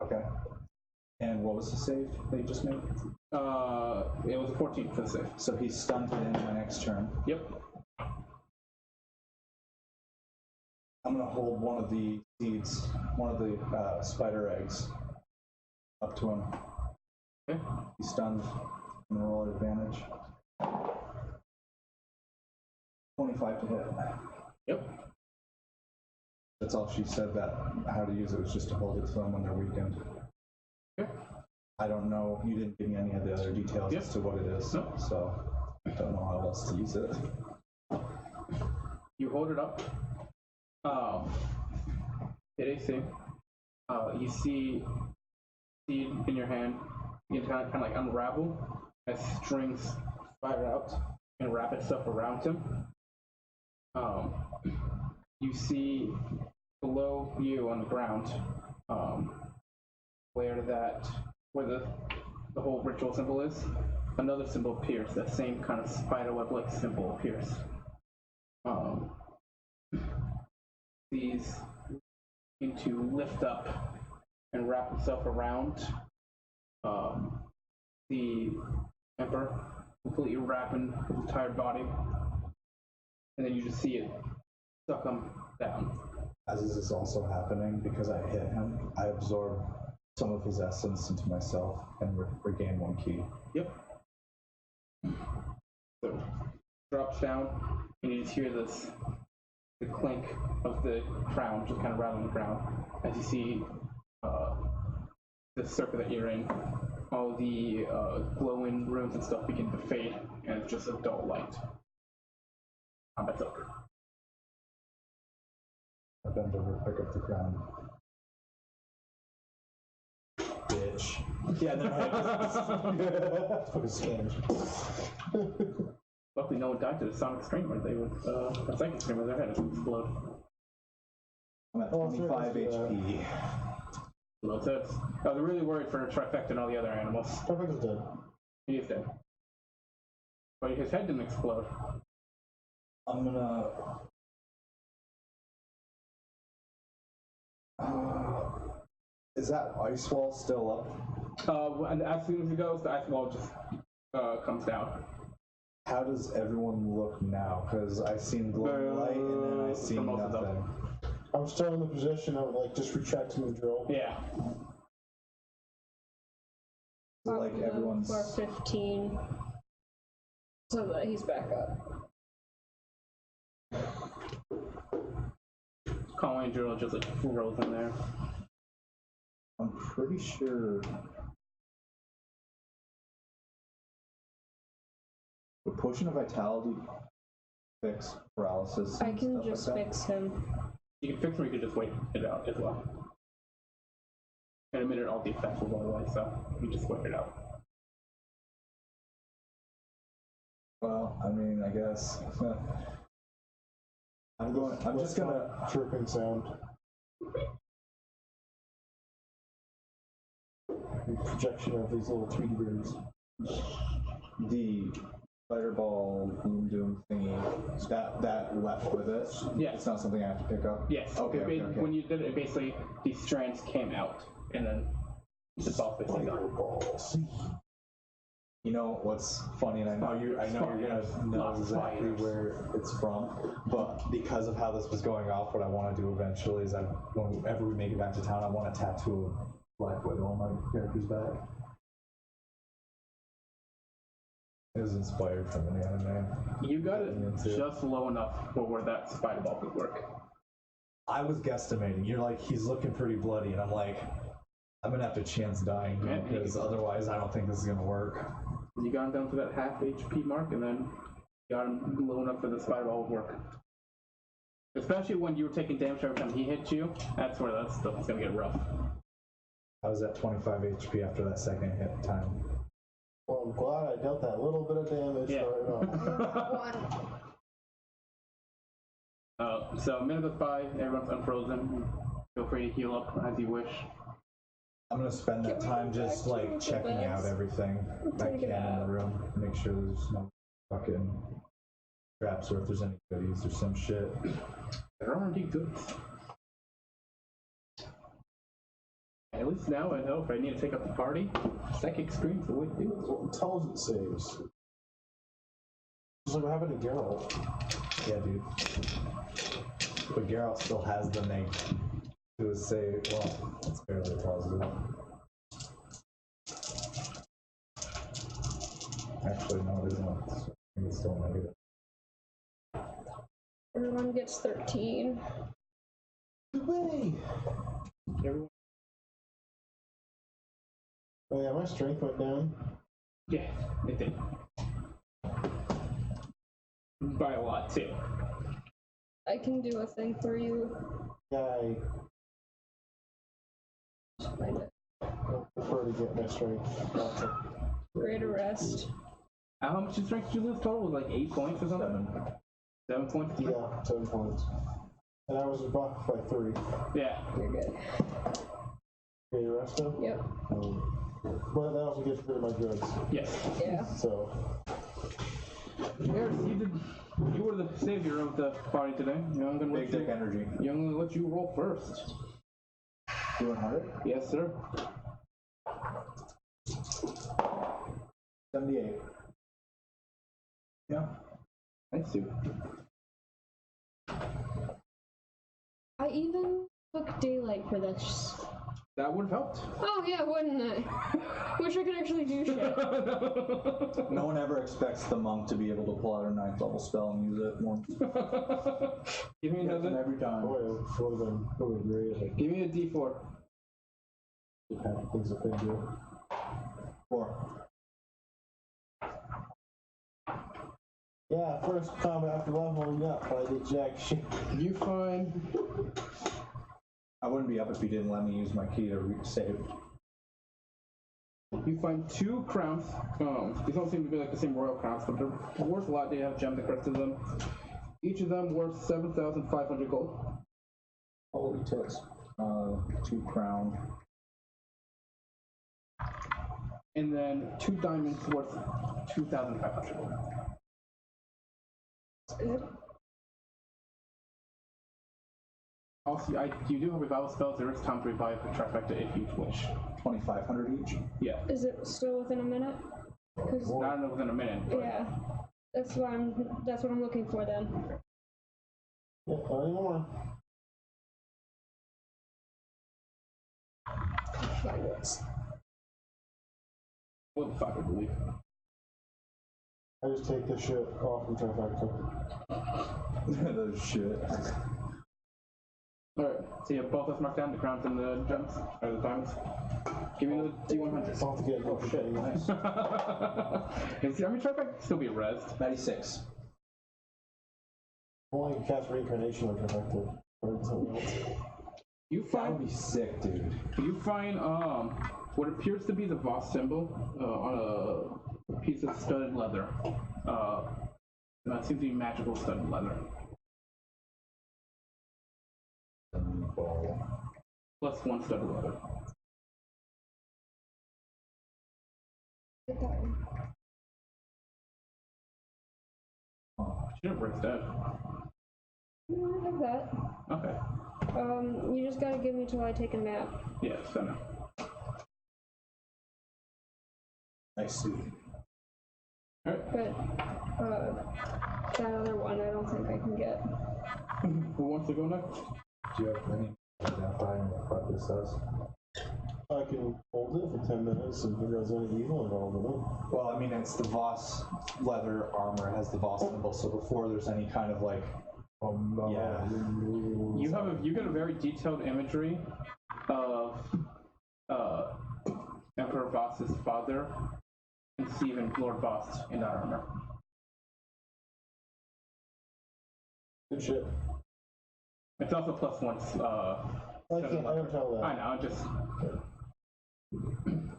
Okay. And what was the save that you just made? It was a 14 for the save. So he's stunned to the end of my next turn. Yep. I'm gonna hold one of the seeds, one of the spider eggs, up to him. Okay. He's stunned. I'm gonna roll at advantage. 25 to hit. Yep. That's all she said. That how to use it was just to hold it to them when they're weakened. Okay. I don't know. You didn't give me any of the other details Yep. as to what it is, No. so I don't know how else to use it. You hold it up. Hit AC. You see seed in your hand. You can kind of like unravel as strings spider out and wrap itself around him. You see below you on the ground, where the whole ritual symbol is, another symbol appears. That same kind of spider web-like symbol appears. These need to lift up and wrap itself around the emperor, completely wrapping his entire body, and then you just see it suck him down. As this is also happening, because I hit him, I absorb some of his essence into myself and regain 1 key. Yep. So drops down, and you just hear the clink of the crown just kind of rattling the ground as you see the circle that you're in. All the glowing runes and stuff begin to fade, and it's just a dull light. Combat's over. I bend over, pick up the crown. Bitch. Yeah, no, fucking strange. Luckily, no one died to the sonic stream, or they would, a psychic stream, where their head would explode. I'm at 25 HP. Low tips. I was really worried for Trifecta and all the other animals. Trifecta's dead. He is dead. But his head didn't explode. I'm gonna. Is that ice wall still up? And as soon as it goes, the ice wall just comes down. How does everyone look now? Because I seen glowing light and then I seen most of them. nothing. I'm still in the position of like just retracting the drill. Yeah. So, like everyone's. For 15. So that he's back up. Calling drill just like rolls in there. I'm pretty sure. The potion of vitality fix paralysis. I and can stuff just like that. fix him. You can fix or you can just wait it out as well. In a minute, all the effects will go away, so you just wait it out. Well, I mean, I guess. I'm just gonna. Chirping sound. The projection of these little Tweety birds. The fireball doom thingy. That left with it. Yeah. It's not something I have to pick up. Yes. Okay. When you did it, basically these strands came out, and then the ball basically gone. You know what's funny, and I know you're gonna know exactly where it's from, but because of how this was going off, what I want to do eventually is whenever we make it back to town, I want to tattoo a Black Widow on my character's back. It was inspired from an anime. You got it just low enough for where that spider ball could work. I was guesstimating. You're like, he's looking pretty bloody, and I'm like, I'm gonna have to chance dying here because otherwise I don't think this is gonna work. You got him down to that half HP mark, and then got him low enough for the spider ball to work. Especially when you were taking damage every time he hit you, that's where that stuff is gonna get rough. I was at 25 HP after that second hit time. Well, I'm glad I dealt that little bit of damage Yeah. right now. So a minute goes by, everyone's unfrozen. Feel free to heal up as you wish. I'm gonna spend that time just like checking out everything I can in the room. Make sure there's no fucking traps or if there's any goodies or some shit. There aren't any goods. At least now I know if I need to take up the party, psychic screen's the way to do it. Well, intelligence saves. Just like what happened to Geralt. Yeah, dude. But Geralt still has the name to his save. Well, it's barely positive. Actually, no, it isn't. I think it's still negative. Everyone gets 13. Way. Everyone. Oh yeah, my strength went down. Yeah, it did. By a lot, too. I can do a thing for you. Yeah, Find it. I prefer to get my strength. Greater rest. How much strength did you lose total? Was it like 8 points or something? 7 points? Yeah, 7 points. And I was buffed by 3. Yeah. You're good. Okay, you rest now? Yep. But that also gets rid of my drugs. Yes. Yeah. So, Yes, you were the savior of the party today. I'm gonna Big dick energy. I'm gonna let you roll first. Doing hard? Yes, sir. 78. Yeah. Thanks, Sue. I even took daylight for this. That would have helped. Oh yeah, wouldn't it? Wish I could actually do shit. No one ever expects the monk to be able to pull out a 9th level spell and use it once. Give me another. Every time. boy, it would have been great. Like, Give me a D4. the kind of things I could do. 4. Yeah, first combat after leveling up, but I did jack shit. You find I wouldn't be up if you didn't let me use my key to save. 2 crowns. These don't seem to be like the same royal crowns, but they're worth a lot. They have gems across to them. Each of them worth 7,500 gold. Holy tits. 2 crown. And then 2 diamonds worth 2,500 gold. Also, you do have revival spells. There is time to revive a trifecta if you wish. 2,500 each. Yeah. Is it still within a minute? Because Not within a minute. But yeah, that's what I'm looking for then. Yeah, not anymore. Well, 5, I believe. I just take this shit off from trifecta. Those shit. Alright, so you have both of us marked down, the crowns and the gems, or the diamonds. Give me the D100. I'll have to get Oh shit, nice. I mean, trifecta can still be rezzed. 96. Only can cast reincarnation on trifecta. Or something else. You That would find be sick, dude. you find what appears to be the Vost symbol on a piece of studded leather. It seems to be magical studded leather. +1 studded leather. Get that one. She didn't break dead. No, I have that. Okay. You just gotta give me till I take a nap. Yeah, so no. Nice suit. Alright. But that other one I don't think I can get. Who wants to go next? Do you have any identifying what this says? I can hold it for 10 minutes and figure out if there's any evil involved in it. Well, I mean, it's the Voss leather armor. It has the Voss symbol, so before there's any kind of like, yeah. You get a very detailed imagery of Emperor Vost's father and Stephen Lord Vost in that armor. Good shit. It's also +1. I don't tell that. I know, just.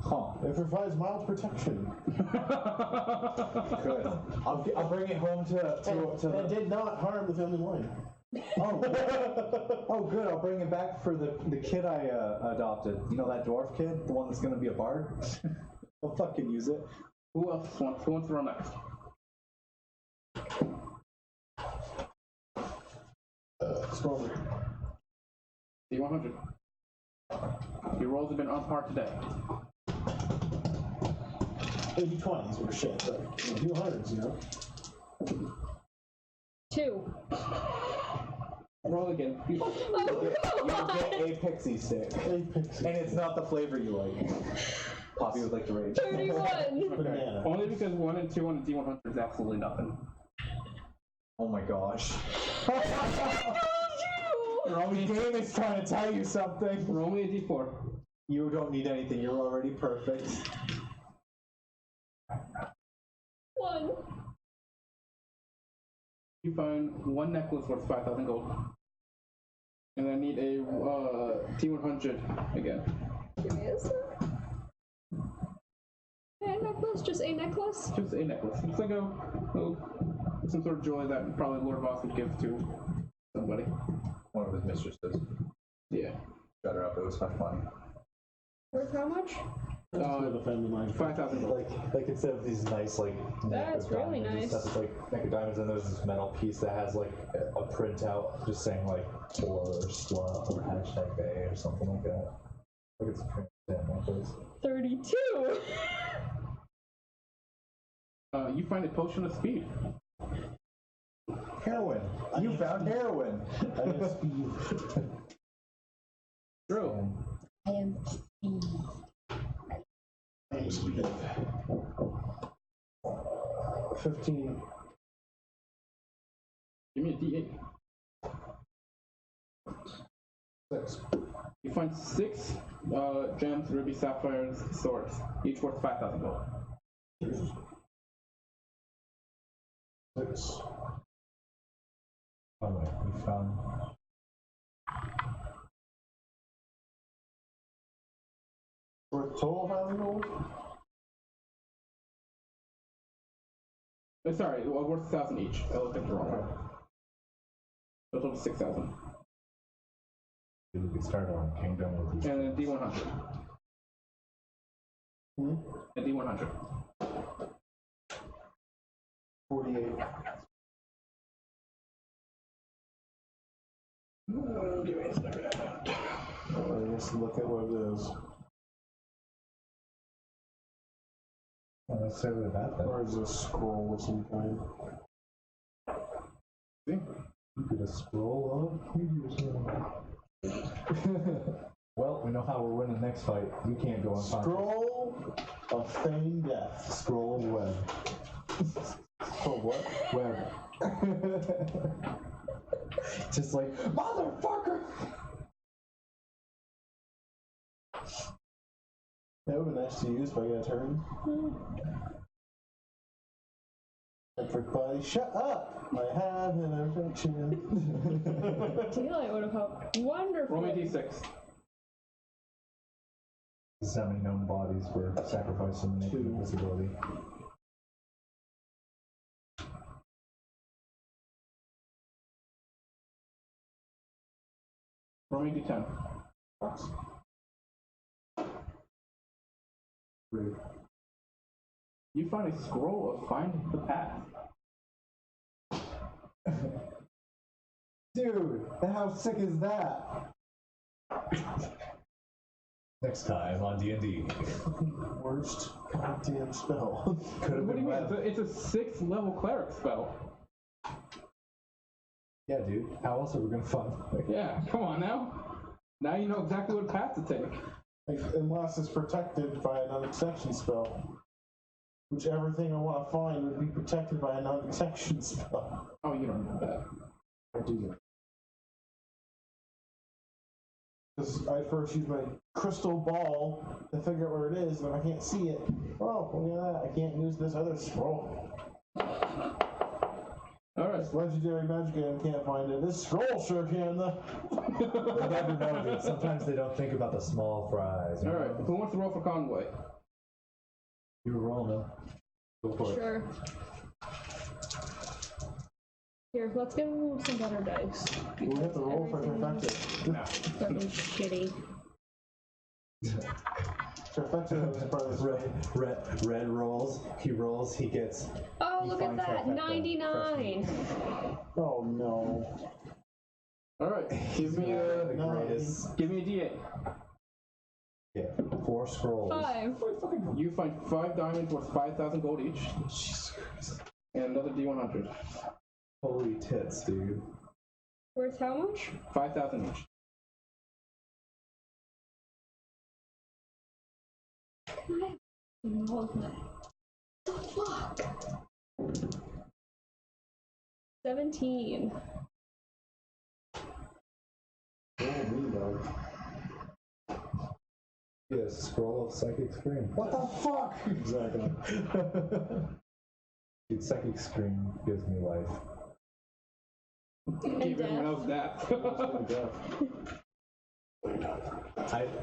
Huh. It provides mild protection. Good. I'll bring it home to And did not harm the family line. Oh, good. I'll bring it back for the kid I adopted. You know that dwarf kid, the one that's gonna be a bard. I'll fucking use it. Who else wants to run next? Stormer. D100. Your rolls have been on par today. 80-20s were shit, but 200s, you know? 2. Roll again. Oh, You'll get a pixie stick. Pixie. And it's not the flavor you like. Poppy would like to rage. 31! Banana. Only because 1 and 2 on the D100 is absolutely nothing. Oh my gosh. Roll The game is trying to tell you something. Roll me a D4. You don't need anything. You're already perfect. 1. You find 1 necklace worth 5,000 gold. And I need a T100 again. Give me a sec. A necklace? Just a necklace? Just a necklace. It's like some sort of joy that probably Lord Vost would give to somebody. One of his mistresses. Yeah. Shut her up. It was much money. Worth how much? The family line. 5,000 gold. Like instead of these nice like neck That's of really diamonds and nice. stuff, it's like neck of diamonds, and there's this metal piece that has like a printout just saying like or slut or #Bay or something like that. Like it's a print necklace. 32! You find a potion of speed. Heroin. You found heroin. I have speed. True. I am I have speed. 15. Give me a D8. 6. You find 6 gems, ruby, sapphires, swords, each worth 5,000 gold. 6. Oh wait, we found. Worth total 1,000 gold? Sorry, worth 1,000 each. I looked at the wrong one. Total of 6,000. We started on Kingdom with these. And then D100. A D100. 48. Give me a second. Let's look at what it is. Let's say with that then. Or is it a scroll of some kind? You could have scroll up meteors. Well, we know how we're winning next fight. We can't go on Scroll of feigned death. Scroll of web. Oh, what? Web. Just like, motherfucker! That would be nice to use if I get a turn. Everybody, shut up! I have an infection. Daylight would have helped. Wonderful. Roll me a d6. Semi-known bodies for sacrificing and making invisibility. Roll me a d10. Rude. You find a scroll of Find the Path. Dude, how sick is that? Next time on D&D. Worst goddamn spell. Could have What do been you mean? web. It's a 6th level cleric spell. Yeah, dude. How else are we gonna find? Yeah, come on now. Now you know exactly what path to take. Unless it's protected by a non-detection spell. Which everything I want to find would be protected by a non-detection spell. Oh, you don't know that. I do. Because I first use my crystal ball to figure out where it is, and if I can't see it, oh, look at that, I can't use this other scroll. Alright. This legendary magic item can't find it. This scroll sure can, though. You never know, dude. Sometimes they don't think about the small fries. You know? Alright, who wants to roll for Conway? You were rolling them. Go for it. Sure. Here, let's give him some better dice. We have to roll for Everything trifecta. No. fucking shitty. Trifecta is part of this Red rolls. He rolls. He gets. Oh, You look at find that! trifecta. 99! Oh no. Alright, give me The a greatest. give me a d8. Yeah, 4 scrolls. 5. You find 5 diamonds worth 5,000 gold each. Jesus Christ. And another d100. Holy tits, dude. Worth how much? 5,000 each. No. The fuck? 17. Yeah, scroll of psychic scream. What the fuck? Exactly. Dude, psychic scream gives me life. Give everyone else that.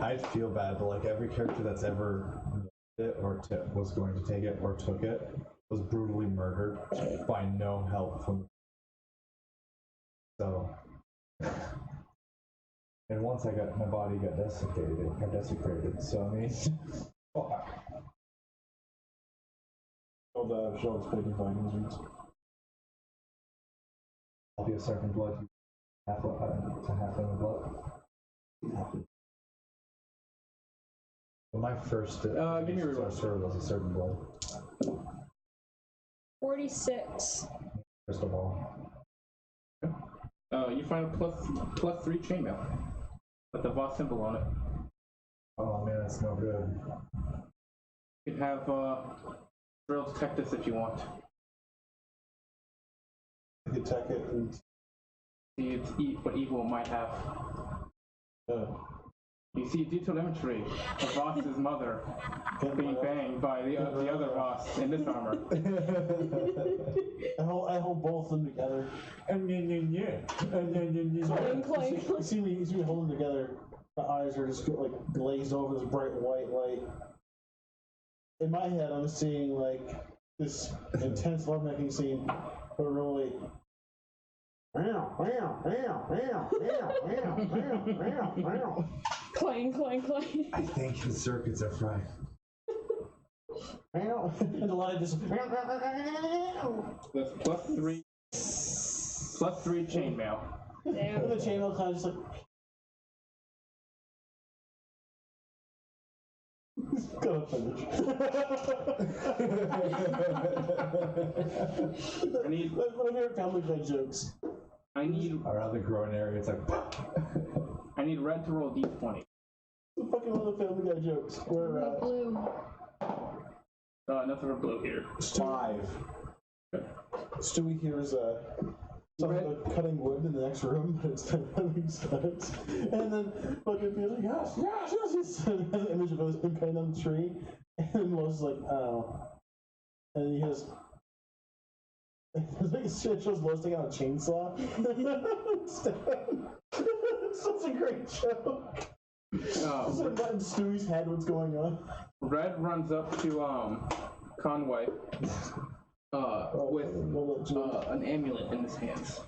I'd feel bad, but like every character that's ever it or was going to take it or took it was brutally murdered by no help from. So, and once my body got desecrated. So I mean, fuck. Oh, the show's picking findings. I'll be a certain blood. Half in the blood. Well, my first give me a reroll. sorcerer was a certain blood. 46. Crystal ball. You find a plus 3 chainmail with the Vost symbol on it. Oh man, that's no good. You can have Drill detect this if you want. You could tech it and See what evil it might have. You see detailed imagery of Vost's mother being banged by the other Vost in this armor. I hold both of them together. And Clang, clang. You see me holding them together. My eyes are just like glazed over this bright white light. In my head, I'm seeing like this intense lovemaking scene, but really. Clang, clang, clang. I think his circuits are fried. And the light just. That's plus 3 chainmail. Damn. And the chainmail kind of just like. Gonna finish. I need. Like one of your Family Guy jokes. I need. Around the groin area, it's like. I need red to roll d20. The fucking one of the Family Guy jokes. Where Blue. Nothing for blue here. 5. Stewie hears someone cutting wood in the next room, but it's been having sex. And then fucking feels like, yes, yes, yes, yes. And has an image of him cutting down the tree. And Lois like, oh. And he has. It shows Lois taking out a chainsaw. It's such a great joke. It's like that in Stewie's head, what's going on. Red runs up to Conway with an amulet in his hands.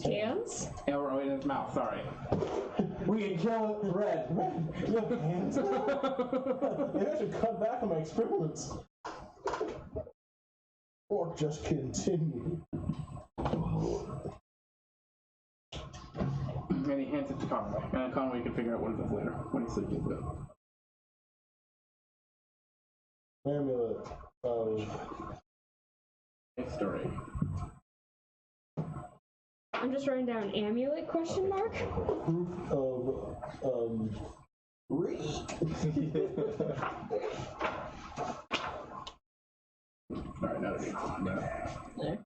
Hands? Or in his mouth, sorry. We can kill Red. You have hands now? Maybe I should cut back on my experiments. Or just continue. And he hands it to Conway. And Conway can figure out what it is later when he's sleeping with it. Amulet of History. I'm just writing down amulet question mark. proof of Alright, now it is. There.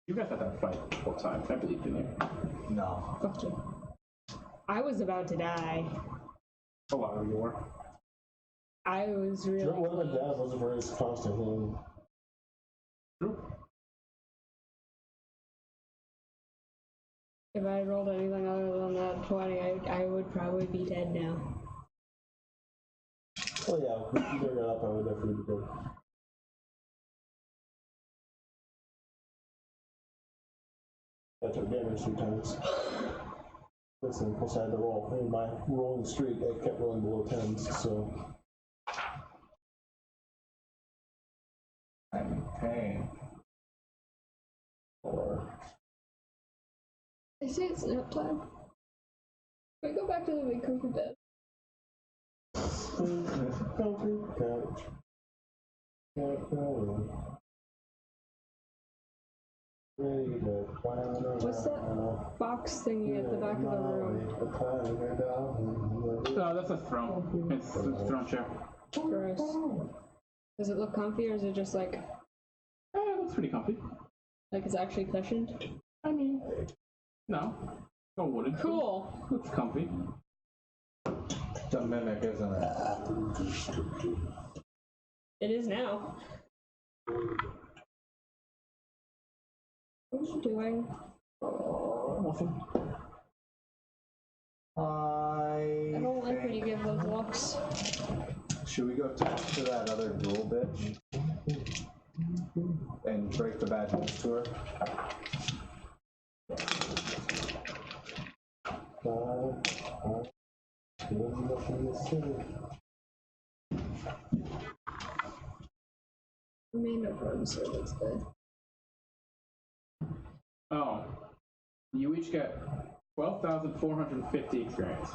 You guys had that fight both times, I believe, didn't you? No. Gotcha. I was about to die. A lot of you were. I was really. Sure, one of my dad wasn't very constant. True. If I had rolled anything other than that 20, I would probably be dead now. Oh yeah, if you bring it up, I would definitely be good. I took damage 3 times. Listen, plus I had to roll. In my rolling streak, I kept rolling below 10s, so. I'm in pain. Or. They say it's nap time. Can we go back to the big comfy bed? Comfy couch. Ready to clown around. What's that box thingy at the back of the room? That's a throne. It's a throne chair. Gross. Does it look comfy or is it just like It looks pretty comfy. it's actually cushioned? I mean, no. Oh, wooden. Cool. Looks comfy. It's a mimic, isn't it? It is now. What are you doing? Nothing. I don't like when you give those looks. Should we go talk to that other ghoul bitch? And break the bad news to her? Remain room, so that's good. Oh. You each get 12,450 experience.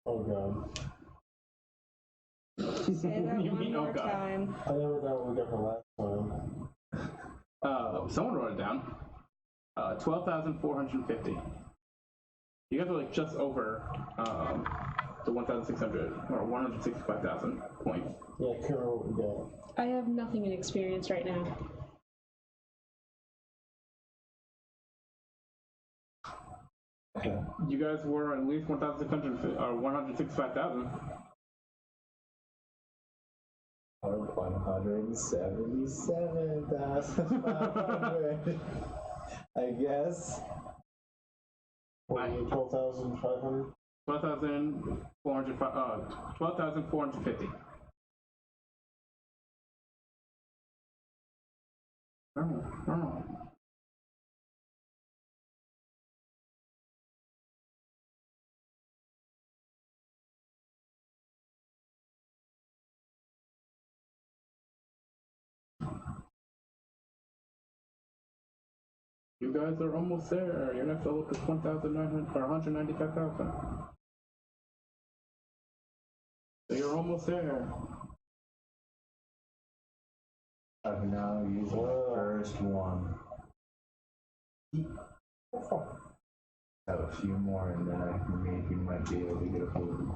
Oh god. Say that You one mean, oh more God. time. I never got what we got from last time. Someone wrote it down. 12,450. You guys are like just over the 1,600 or 165,000 points. Yeah, I can't remember what we got. I have nothing in experience right now. You guys were at least 1,600 or 165,000. 177,500. I guess. 12,500? 12,450. Oh. You guys are almost there. Your next level is 1,900 or 195,000. So you're almost there. I've now used the first one. Have a few more, and then maybe might be able to get a blue.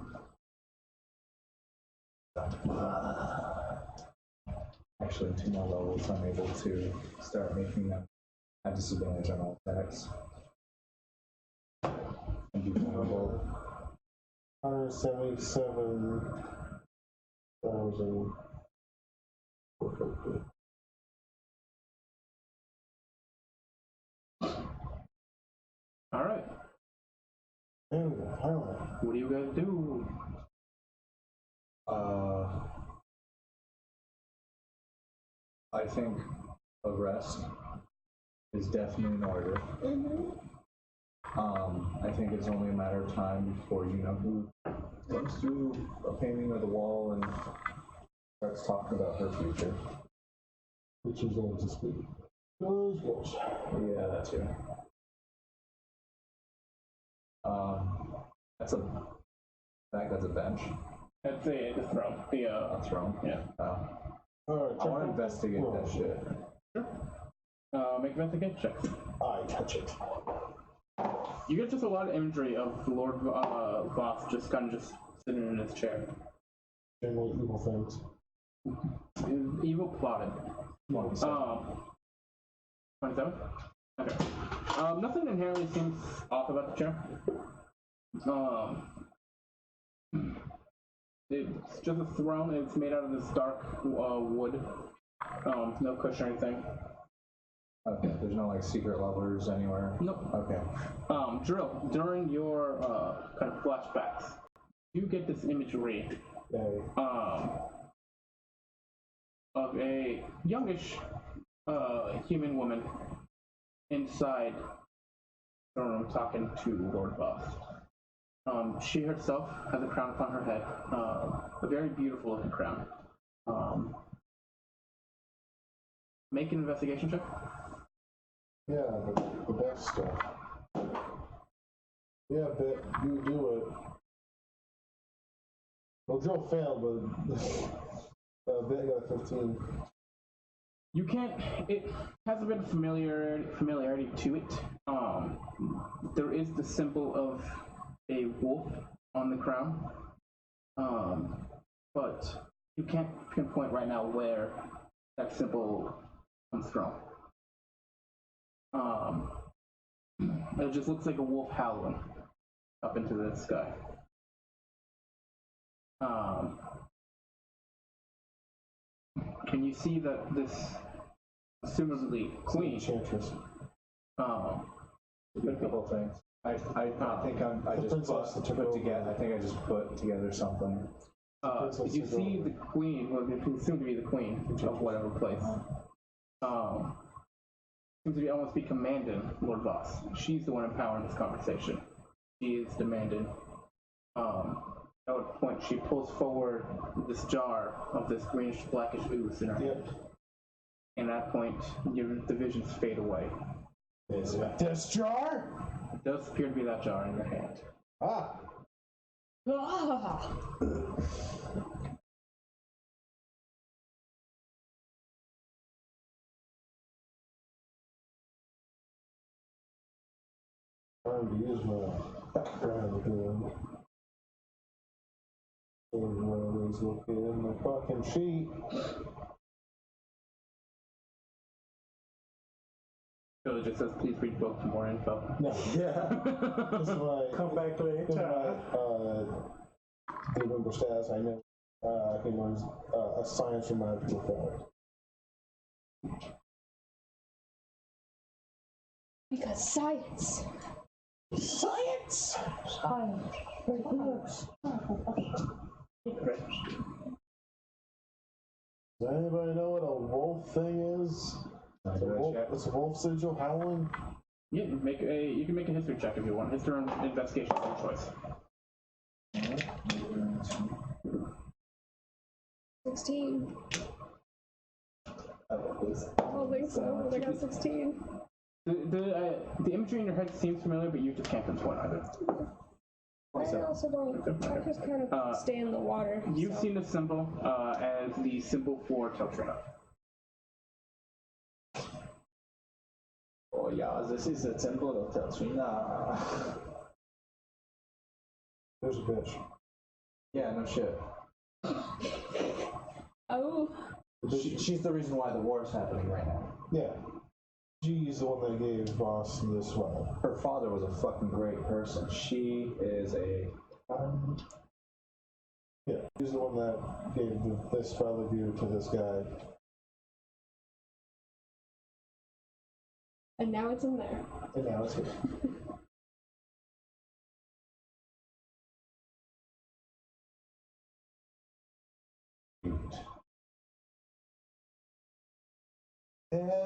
Actually, 2 more levels, I'm able to start making them at disadvantage on all attacks. And be vulnerable. 177,000. All right. There we go. Finally. What do you guys do? I think a rest is definitely in order. I think it's only a matter of time before you know who comes through a painting of the wall and starts talking about her future. Which is going to speak. Yes. Yeah, that too. That's a bench. That's the throne. A throne. Yeah. Alright, I want to investigate that shit. Make investigation checks. I touch it. You get just a lot of imagery of Lord Vost just sitting in his chair. Generally evil things. Evil plotted. 27. Okay. Nothing inherently seems off about the chair. It's just a throne. It's made out of this dark wood. No cushion or anything. Okay, there's no like secret levers anywhere. Nope. Okay. Drill, during your kind of flashbacks, you get this imagery of a youngish human woman inside the room talking to Lord Vost. She herself has a crown upon her head, a very beautiful looking crown. Make an investigation check. Yeah, the best stuff. Yeah, bet you do it. Well, Joe failed, but Bet got a 15. You can't. It has a bit of familiarity to it. There is the symbol of a wolf on the crown, but you can't pinpoint right now where that symbol comes from. It just looks like a wolf howling up into the sky. And you see that this, assumably queen, Enchantress. A couple of things. I think I just put together something. you see the queen, well, it seems to be the queen of whatever place. Seems to be almost be commanding Lord Vost. She's the one empowering this conversation. She is demanding. At one point, she pulls forward this jar of this greenish, blackish ooze in her hand. And at that point, the visions fade away. Is it this jar? It does appear to be that jar in your hand. Ah! Time to use my background again. Where is located in my fucking sheet? So it just says, please read book for more info. No. Yeah. This is my Come back later. the member status. I know I can learn a science or magical fact. Because science. Science! Science. Does anybody know what a wolf thing is? It's a wolf sigil howling? Yeah, you can make a history check if you want. History and investigation is your choice. 16. I don't think so, but I got 16. The imagery in your head seems familiar, but you just can't pinpoint either. I also don't. I just kind of stay in the water. You've seen the symbol as the symbol for Teltrina. Oh yeah, this is the temple of Teltrina. There's a bitch. Yeah, no shit. Oh. She's the reason why the war is happening right now. Yeah. She's the one that gave Voss this weapon. Her father was a fucking great person. She is a... Yeah, she's the one that gave this father view to this guy. And now it's in there. And now it's here.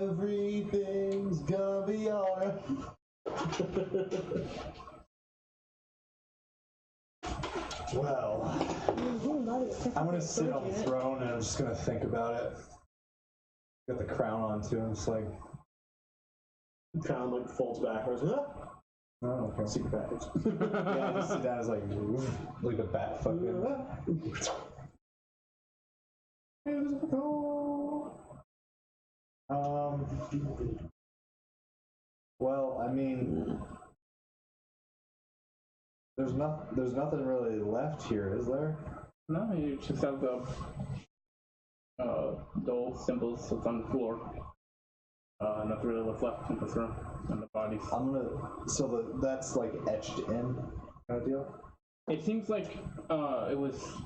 Everything's gonna be alright. Well, I'm gonna sit on the throne and I'm just gonna think about it. Got the crown on too, and it's like, Crown like folds backwards. oh, okay. Secret package. Yeah, I just sit down, it's like a bat fucking. Well, I mean, there's nothing really left here, is there? No, you just have the dull symbols that's on the floor. Nothing really what's left in this room, and the bodies. That's like etched in kind of deal? It seems like it was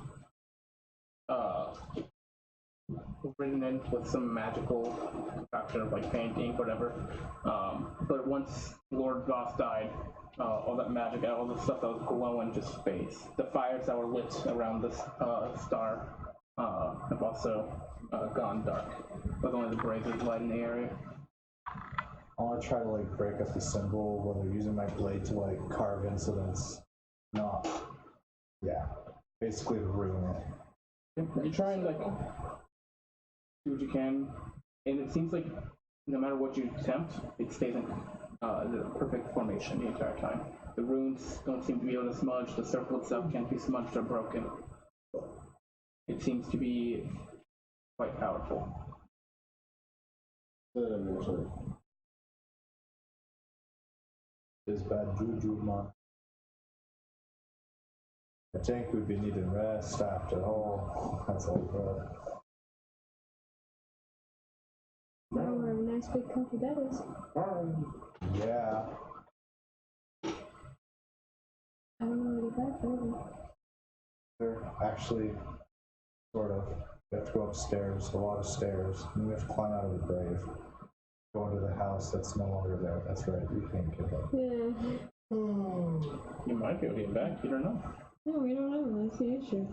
written in with some magical concoction of like painting, whatever. But once Lord Vost died, all that magic, all the stuff that was glowing just fades. The fires that were lit around this star have also gone dark, with only the braziers lighting the area. I want to try to like break up the symbol while they're using my blade to like carve in so that it's not, yeah, basically ruin it. You try and like do what you can, and it seems like no matter what you attempt, it stays in the perfect formation the entire time. The runes don't seem to be able to smudge, the circle itself can't be smudged or broken. It seems to be quite powerful. It's bad juju, man. I think we'd be needing rest after all. That's all good. Wow, what a nice big comfy bed is. Yeah. I don't know what bed for. They're actually, sort of. You have to go upstairs, a lot of stairs, and you have to climb out of the grave. Go into the house that's no longer there. That's right, you can't get up. Yeah. You might be able to get back, you don't know. No, we don't know. That's the issue.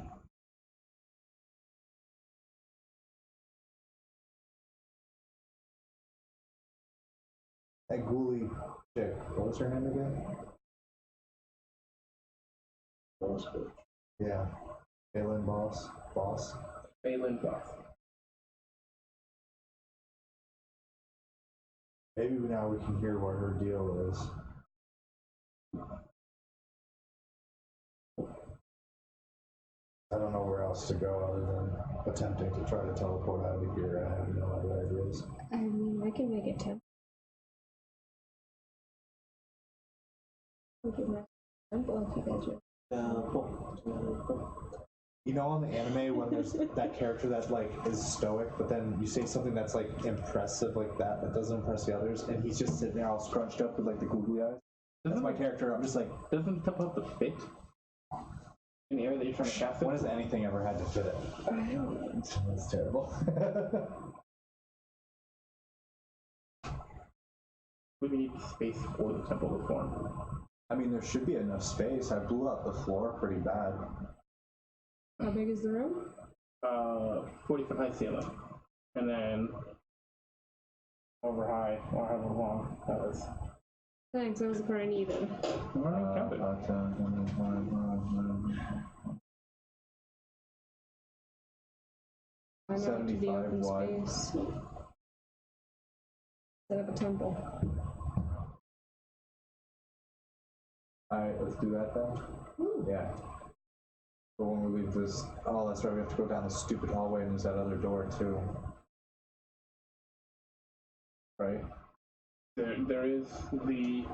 That ghoulie chick, what was her name again? Yeah. Balin Boss. Balin Vost. Maybe now we can hear what her deal is. I don't know where else to go other than attempting to try to teleport out of here. I have no other ideas. I mean, I can make it 10. I'll give my temple if you guys are. You know, on the anime when there's that character that like is stoic, but then you say something that's like impressive like that doesn't impress the others, and he's just sitting there all scrunched up with like the googly eyes. That's my character. I'm just like, doesn't the temple have to fit in the area that you're trying to cast it? when has anything ever had to fit it? I don't know. That's terrible. We need space for the temple to form. I mean, there should be enough space. I blew out the floor pretty bad. How big is the room? 40-foot high ceiling. And then over high, or however long that was. Thanks, that was the part I needed. I don't even count it. I'm out to the 75 open wide. space. Set up a temple. Alright, let's do that then. Yeah. But when we leave this, oh, that's right, we have to go down the stupid hallway and there's that other door too. Right? There is the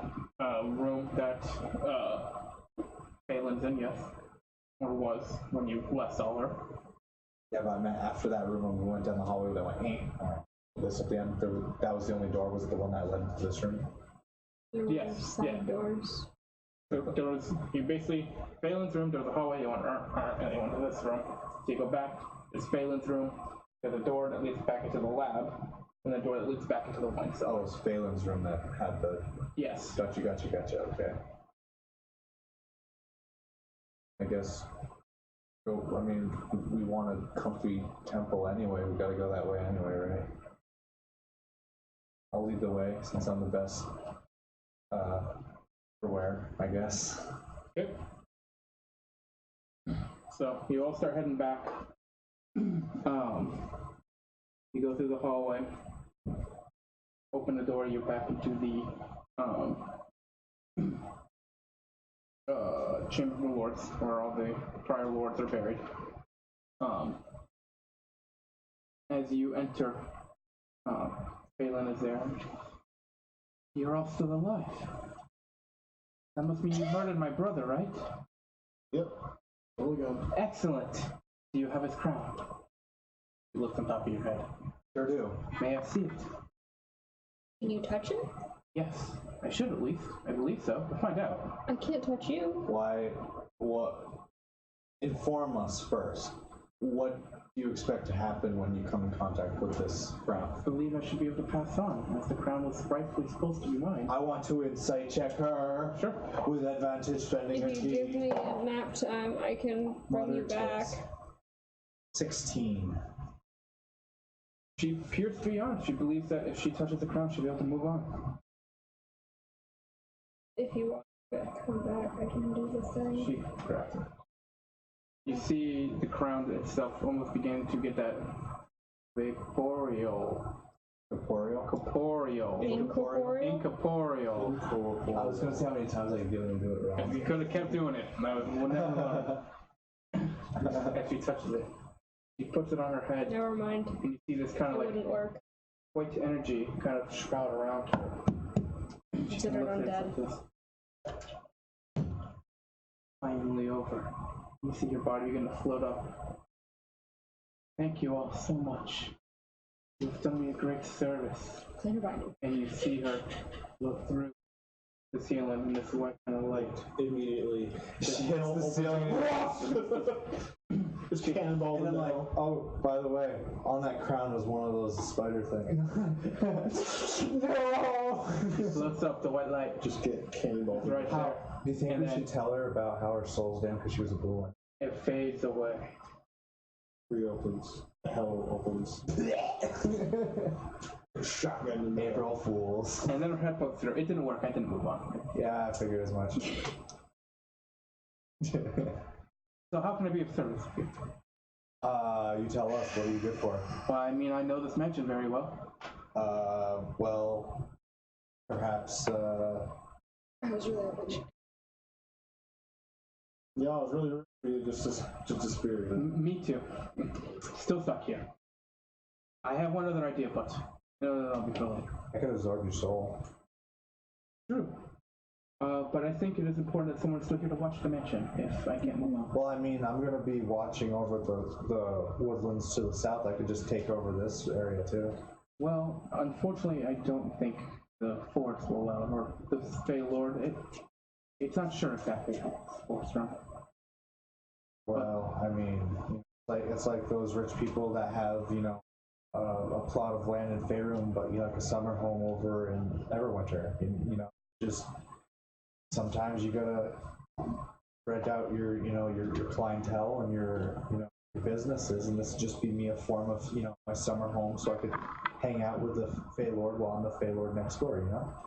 room that Phelan's in, yes. Or was when you last saw her. Yeah, but I meant after that room when we went down the hallway, that went, Alright. This at the end, that was the only door, was it the one that led into this room? There were Yes, side doors. There was, you basically, Phelan's room, there's a hallway, you went to this room. So you go back, there's Phelan's room, there's a door that leads back into the lab, and the door that leads back into the wine Oh, cellar. it was Phelan's room that had the... Yes. Gotcha, okay. I guess... I mean, we want a comfy temple anyway, we gotta go that way anyway, right? I'll lead the way, since I'm the best, for wear, I guess. Okay. So you all start heading back. You go through the hallway, open the door, you're back into the Chamber of the Lords, where all the prior lords are buried. As you enter, Phelan is there. You're all still alive. That must mean you murdered my brother, right? Yep. There we go. Excellent. Do you have his crown? You look on top of your head. Sure do. May I see it? Can you touch it? Yes, I should at least. I believe so. We'll find out. I can't touch you. Why, what, inform us first. What do you expect to happen when you come in contact with this crown? I believe I should be able to pass on, as the crown was rightfully supposed to be mine. I want to insight check her. Sure. With advantage, spending her If you give key. me a nap time, I can bring you back. 16. She appears to be honest. She believes that if she touches the crown, she'll be able to move on. If you want to come back, I can do the thing. She grabs it. You see the crown itself almost beginning to get that corporeal. Incorporeal? Incorporeal. I was gonna see how many times I could get him to do it wrong. You could have kept doing it. I would never learn. As she touches it, she puts it on her head, Never mind. and you see this kind It of wouldn't work. white energy kind of shroud around her. Consider it Looks at undead. it like this. Finally over. You see your body begin to float up. Thank you all so much. You've done me a great service. Clean your body. And you see her look through the ceiling in this white kind of light. Immediately. She hits the ceiling. Just cannonball And the then like, middle. oh, by the way, on that crown was one of those spider things. No! Floats up the white light. Just get cannonball. Right there. Do you think And we then- should tell her about how her soul's down because she was a bull? It fades away. Reopens. The hell opens. Shotgun in there. April Fools. And then her head pokes through. It didn't work. I didn't move on. Yeah, I figured as much. So how can I be of service to you? You tell us, what are you good for? Well, I mean, I know this mansion very well. Well, perhaps, I was really rich. Yeah, I was really ready for you just disappeared. Me too. Still stuck here. I have one other idea, but no, before later. I could absorb your soul. True. But I think it is important that someone's still here to watch the mansion if I can't move on. Well, I mean, I'm gonna be watching over the woodlands to the south. I could just take over this area too. Well, unfortunately, I don't think the forest will allow it, or the Fey Lord. It's not sure exactly how it's forced from. Well, I mean, it's like those rich people that have, a plot of land in Faerun, but you have a summer home over in Everwinter. Just sometimes you gotta spread out your clientele and your businesses, and this would just be me a form of, my summer home, so I could hang out with the Fey Lord while I'm the Fey Lord next door,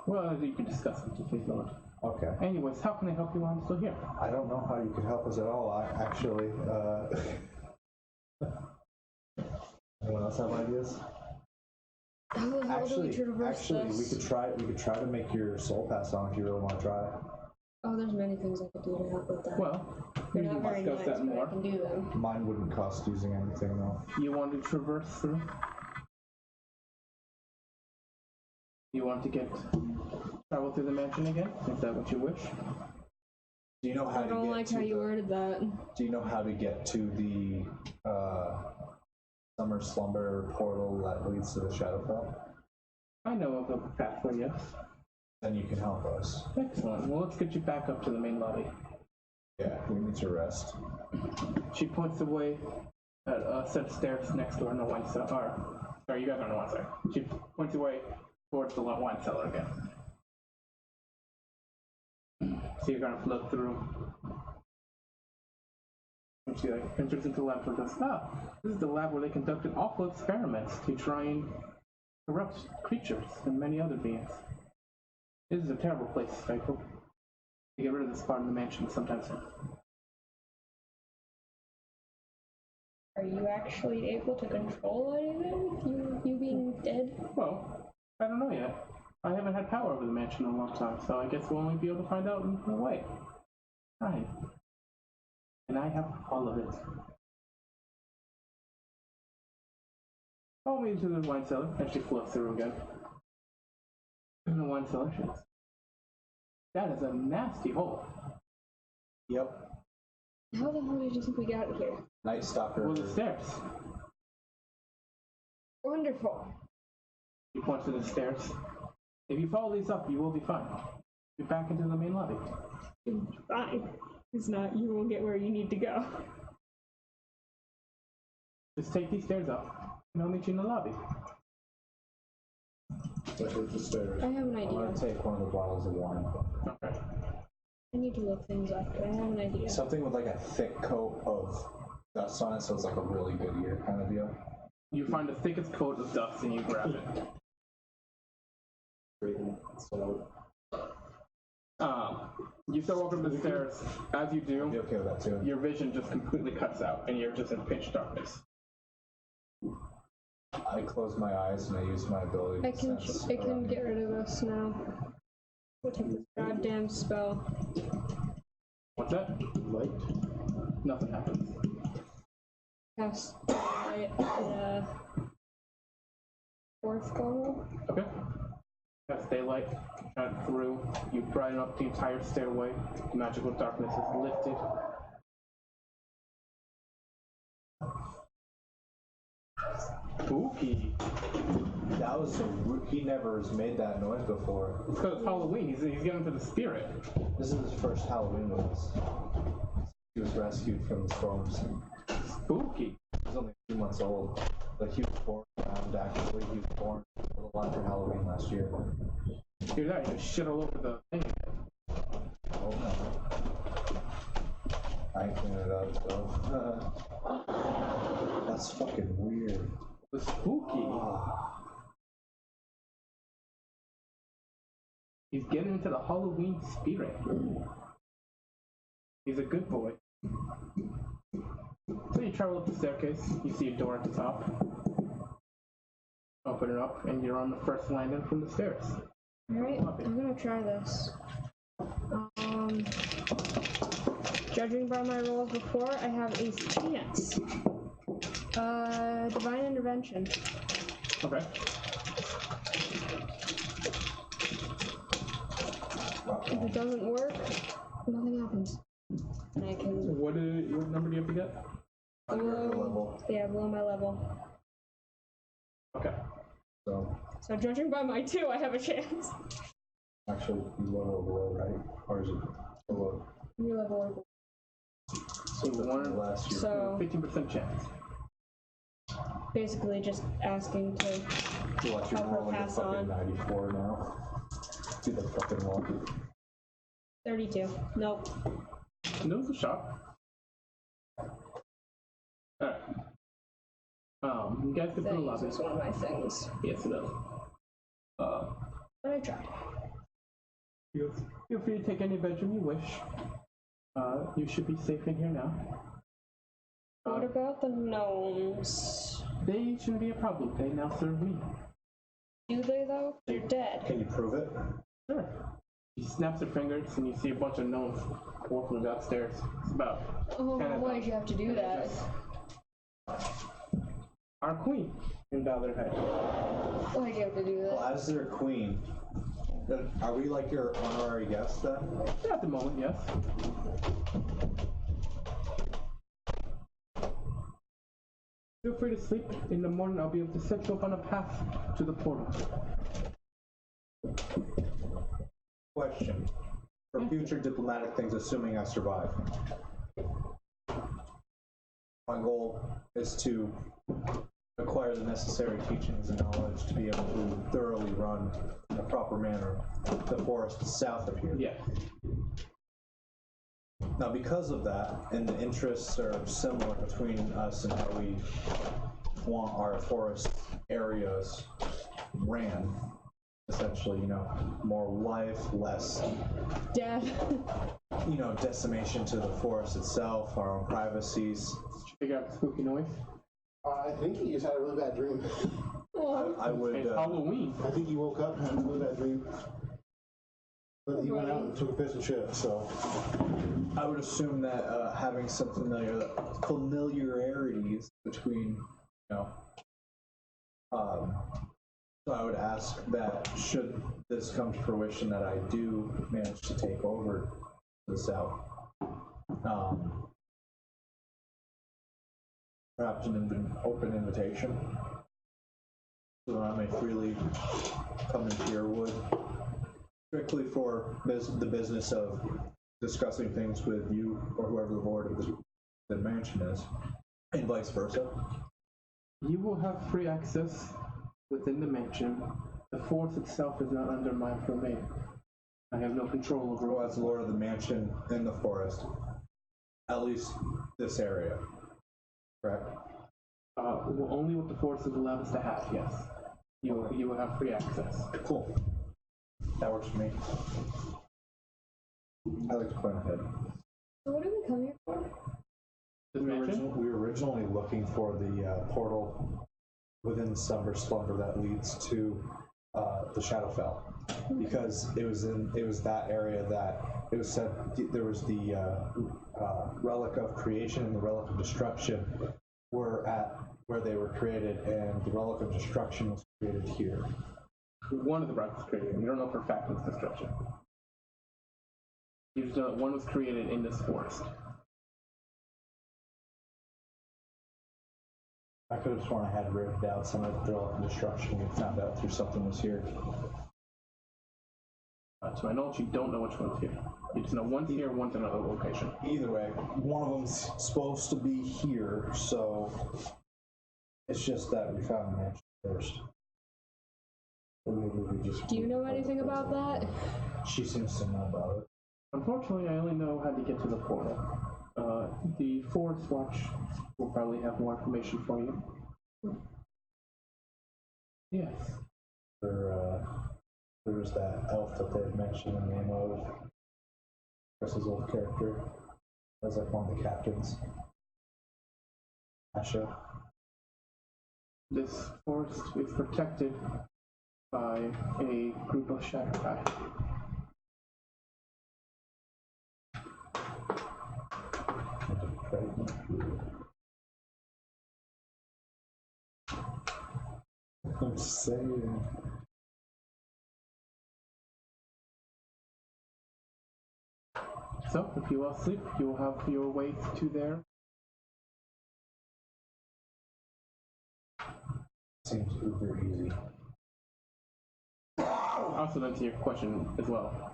Well, you can discuss it with the Fey Lord. Okay. Anyways, how can I help you while I'm still here? I don't know how you could help us at all. Anyone else have ideas? How the hell do we Actually, reverse we this? could try to make your soul pass on if you really want to try. Oh, there's many things I could do to help with that. Well, They're maybe not very discuss nice, that but I more. can do them. Mine wouldn't cost using anything though. You want to traverse through? You want to travel through the mansion again? Is that what you wish? Do you know how I to don't get like to how you the, worded that. Do you know how to get to the summer slumber portal that leads to the Shadowfell? I know of a pathway, yes. Then you can help us. Excellent. Well, let's get you back up to the main lobby. Yeah, we need to rest. She points away at a set of stairs next to her in the wine cellar. Sorry, you guys are in the wine cellar. She points away towards the wine cellar again. So you're gonna float through. And she enters into the lab and goes, this is the lab where they conducted awful experiments to try and corrupt creatures and many other beings. This is a terrible place. I hope to get rid of this part of the mansion sometime soon. Are you actually able to control anything? You being dead? Well, I don't know yet. I haven't had power over the mansion in a long time, so I guess we'll only be able to find out in a way. Right. And I have all of it. Follow me into the wine cellar, and she floats through again. In the wine cellar, she goes, that is a nasty hole. Yep. How the hell did you think we got here? Night Stalker. Well, the stairs. Wonderful. She points to the stairs. If you follow these up, you will be fine. You're back into the main lobby. Fine. It's not, you won't get where you need to go. Just take these stairs up, and I'll meet you in the lobby. Like with the stairs. I have an I'm idea. gonna take one of the bottles of wine. Okay. I need to look things up, but I have an idea. Something with like a thick coat of dust on it, so it's like a really good year kind of deal. You find the thickest coat of dust, and you grab it. So, You start walking up the stairs. As you I'd be do, okay with that too. your vision just completely cuts out, and you're just in pitch darkness. I close my eyes and I use my ability I to can sense I can around get me. rid of this now. We'll take this goddamn spell. What's that? Light? Nothing happens. Cast light the fourth level. Okay. As daylight shines through, you brighten up the entire stairway. The magical darkness is lifted. Spooky. That was he never has made that noise before. It's because it's Halloween. He's getting to the spirit. This is his first Halloween with us. He was rescued from the storms. Spooky. He's only 2 months old. Like he was born around actually. He was born a little after Halloween last year. Hear that? You just shit all over the thing. Oh no. I ain't cleaning it up though. That's fucking weird. The spooky. He's getting into the Halloween spirit. He's a good boy. So you travel up the staircase. You see a door at the top. Open it up, and you're on the first landing from the stairs. Alright, I'm gonna try this. Judging by my rolls before, I have a chance. Divine Intervention. Okay. If it doesn't work, nothing happens. And I can What number do you have to get? Under her below, level. yeah, below my level. Okay. So judging by my 2, I have a chance. Actually, you level below, right? Or is it below? Your level. So one Last year. So 15% chance. basically just asking to You watch your I'll roll like a pass fucking on. 94 now. Do the fucking roll. 32. Nope. Nose a shot. Alright. You guys can put a That lobby. uses one of my things. Yes, it does. But I tried. Feel free to take any bedroom you wish. You should be safe in here now. What about the gnomes? They shouldn't be a problem. They now serve me. Do they though? They're dead. Can you prove it? Sure. She snaps her fingers, and you see a bunch of gnomes walking downstairs. It's about Oh, 10 of why them. did you have to do And they that? just- Our queen, and bow their head. Why did you have to do Well, that? as their queen, then are we like your honorary guests then? At the moment, yes. Feel free to sleep. In the morning, I'll be able to set you up on a path to the portal. Question. For future diplomatic things, assuming I survive. My goal is to acquire the necessary teachings and knowledge to be able to thoroughly run in a proper manner the forest south of here. Yes. Now, because of that, and the interests are similar between us and how we want our forest areas ran, essentially, more life, less, Dad. decimation to the forest itself, our own privacies. Did you figure out the spooky noise? I think he just had a really bad dream. I would. It's Halloween. I think he woke up and had a really bad dream. But he went out and took a piss and shit, so. I would assume that having some familiarities between, so I would ask that should this come to fruition that I do manage to take over the south, perhaps an open invitation so that I may freely come into your wood, strictly for the business of discussing things with you or whoever the lord of the mansion is, and vice versa. You will have free access within the mansion. The forest itself is not under my domain. I have no control over Well, as lord of the mansion in the forest, at least this area, correct? Well, only what the forest has allowed us to have, yes. You will have free access. Cool. That works for me. I like to plan ahead. So what did we come here for? The mansion? We were originally looking for the portal within Slumber that leads to the Shadowfell, because it was that area that it was said there was the relic of creation and the relic of destruction were at where they were created, and the relic of destruction was created here. One of the relics was created. We don't know for a fact it was destruction. You just know that one was created in this forest. I could have sworn I had written down some of the relic of destruction we found out through something was here. To my knowledge, you don't know which one's here. You just know one's here, one's another location. Either way, one of them's supposed to be here, so it's just that we found the mansion first. Or maybe we just. Do you know anything about that? She seems to know about it. Unfortunately, I only know how to get to the portal. The Forest Watch will probably have more information for you. Yes. There was that elf that they had mentioned the name of. Chris's old character. As like one of the captains. Asha. This forest is protected by a group of Shadowfell. I'm saying. So, if you all sleep, you will have your way to there. Seems uber easy. Also, then to your question as well.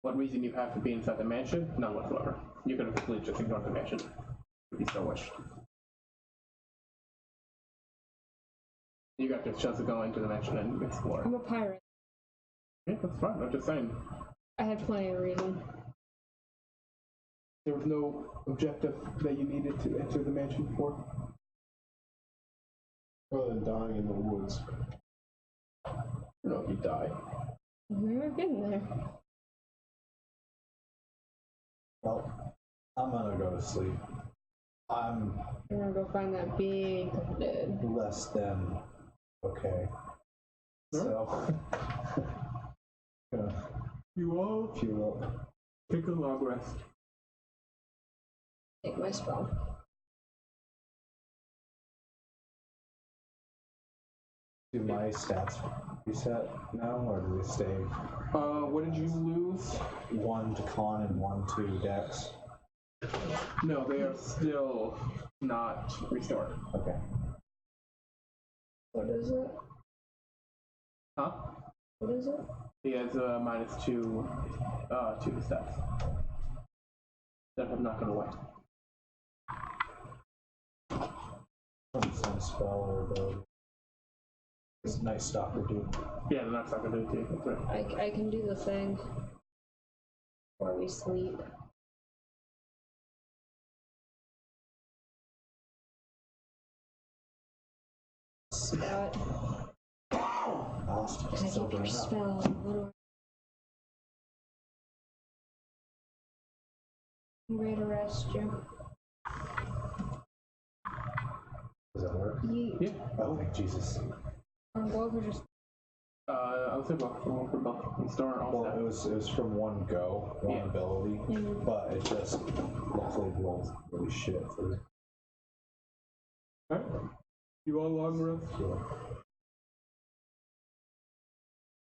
What reason you have to be inside the mansion? None whatsoever. You could have completely just ignored the mansion if you so wished. You got the chance to go into the mansion and explore. I'm a pirate. Yeah, that's fine. I'm just saying. I had plenty of reason. There was no objective that you needed to enter the mansion for. Other than dying in the woods. I don't know if you die. We were getting there. Well, I'm gonna go to sleep. I'm We're gonna go find that big dead. less than okay. Sure. So, gonna You all fuel up. take a long rest. Take my spell. Do my stats reset now, or do they stay What did you lose? 1 to con and 1 to dex? No, they are still not restored. Okay. What is it? Huh? What is it? He has minus 2 to the stats. That have not gone away. Some spell or ability. This Night Stalker dude. Yeah, the next I can do it too. That's right. I can do the thing. Before we sleep. Scott, Lost. can I Still keep your burning up. spell? What do I'm ready to rest you. Does that work? Yeah. Oh, thank Jesus. Go over just. I would say both. For both. Restore all Well, stats. it was from one go, one Yeah. ability, but it just luckily rolled really shit for Alright. You all long rest.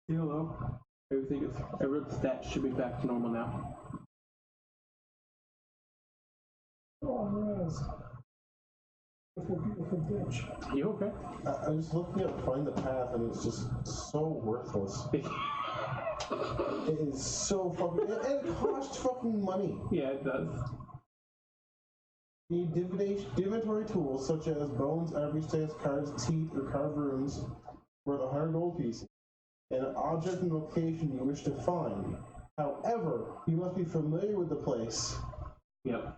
Heal up. Everything is. Every stat should be back to normal now. Oh, yes. Beautiful bitch. You okay? I'm just looking at Find the Path, and it's just so worthless. It is so fucking. And it costs fucking money. Yeah, it does. You need divinatory tools such as bones, ivory sticks, cards, teeth, or carved runes worth 100 gold pieces, and an object and location you wish to find. However, you must be familiar with the place Yep.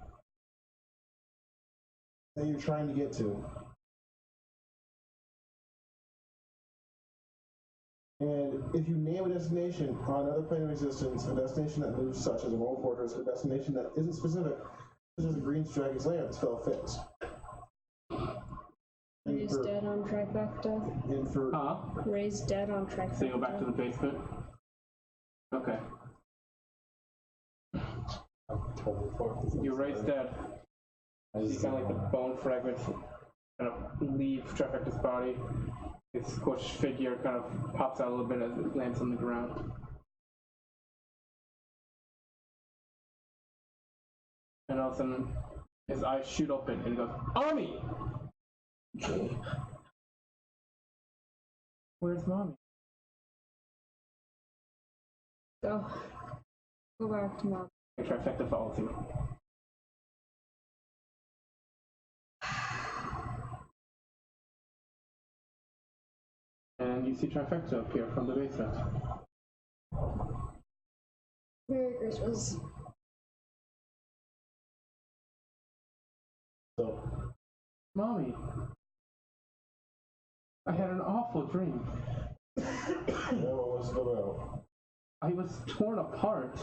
that you're trying to get to. And if you name a destination on another plane of existence, a destination that moves such as a world fortress, a destination that isn't specific, such as a green dragon's lair, the spell fits. And Raise for, dead on trifecta. and for Huh? Raise dead on trifecta. So you go back to the basement? Okay. I'm totally fucked with You raise dead. I You just see kind of like don't the wanna- bone fragments kind of leave Trifecta's body. His squished figure kind of pops out a little bit as it lands on the ground. And all of a sudden, his eyes shoot open and he goes, Army! Where's Mommy? Go. Go back to mom. And Trifecta follows him. And you see Trifecta appear from the basement. Merry Christmas. so Mommy, I had an awful dream. what was it about? I was torn apart.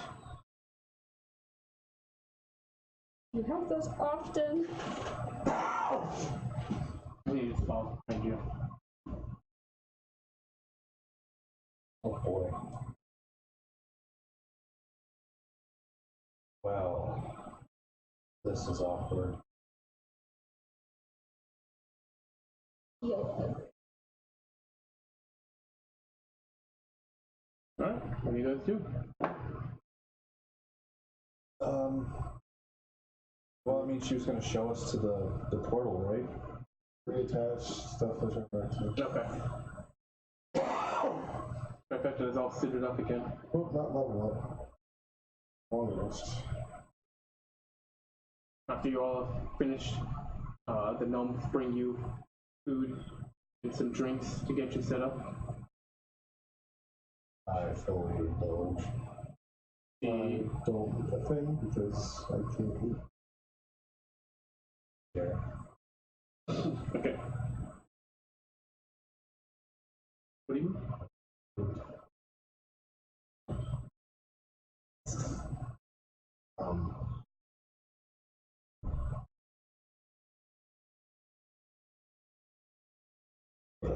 You have those often. And he just falls behind you. Oh boy. Well, this is awkward. Yeah. Alright, what do you guys do? Well, I mean, she was going to show us to the portal, right? Reattach stuff to Trifecta. Okay. Trifecta is all suited up again. Oh, not level up. Long rest. After you all have finished, the gnomes bring you food and some drinks to get you set up. I fully indulge. The, Don't eat a thing because I can't eat. Yeah. okay. What do you mean? Um, yeah.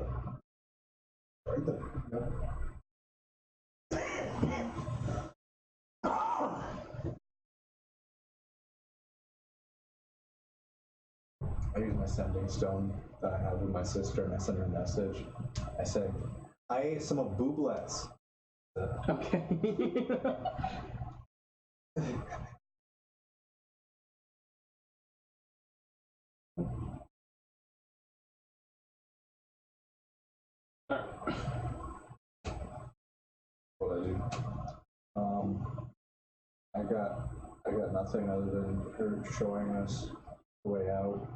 Right there. Yeah. I use my sending stone that I have with my sister, and I send her a message. I say, I ate some of booblets. Okay. Alright. What I do? I got nothing other than her showing us the way out.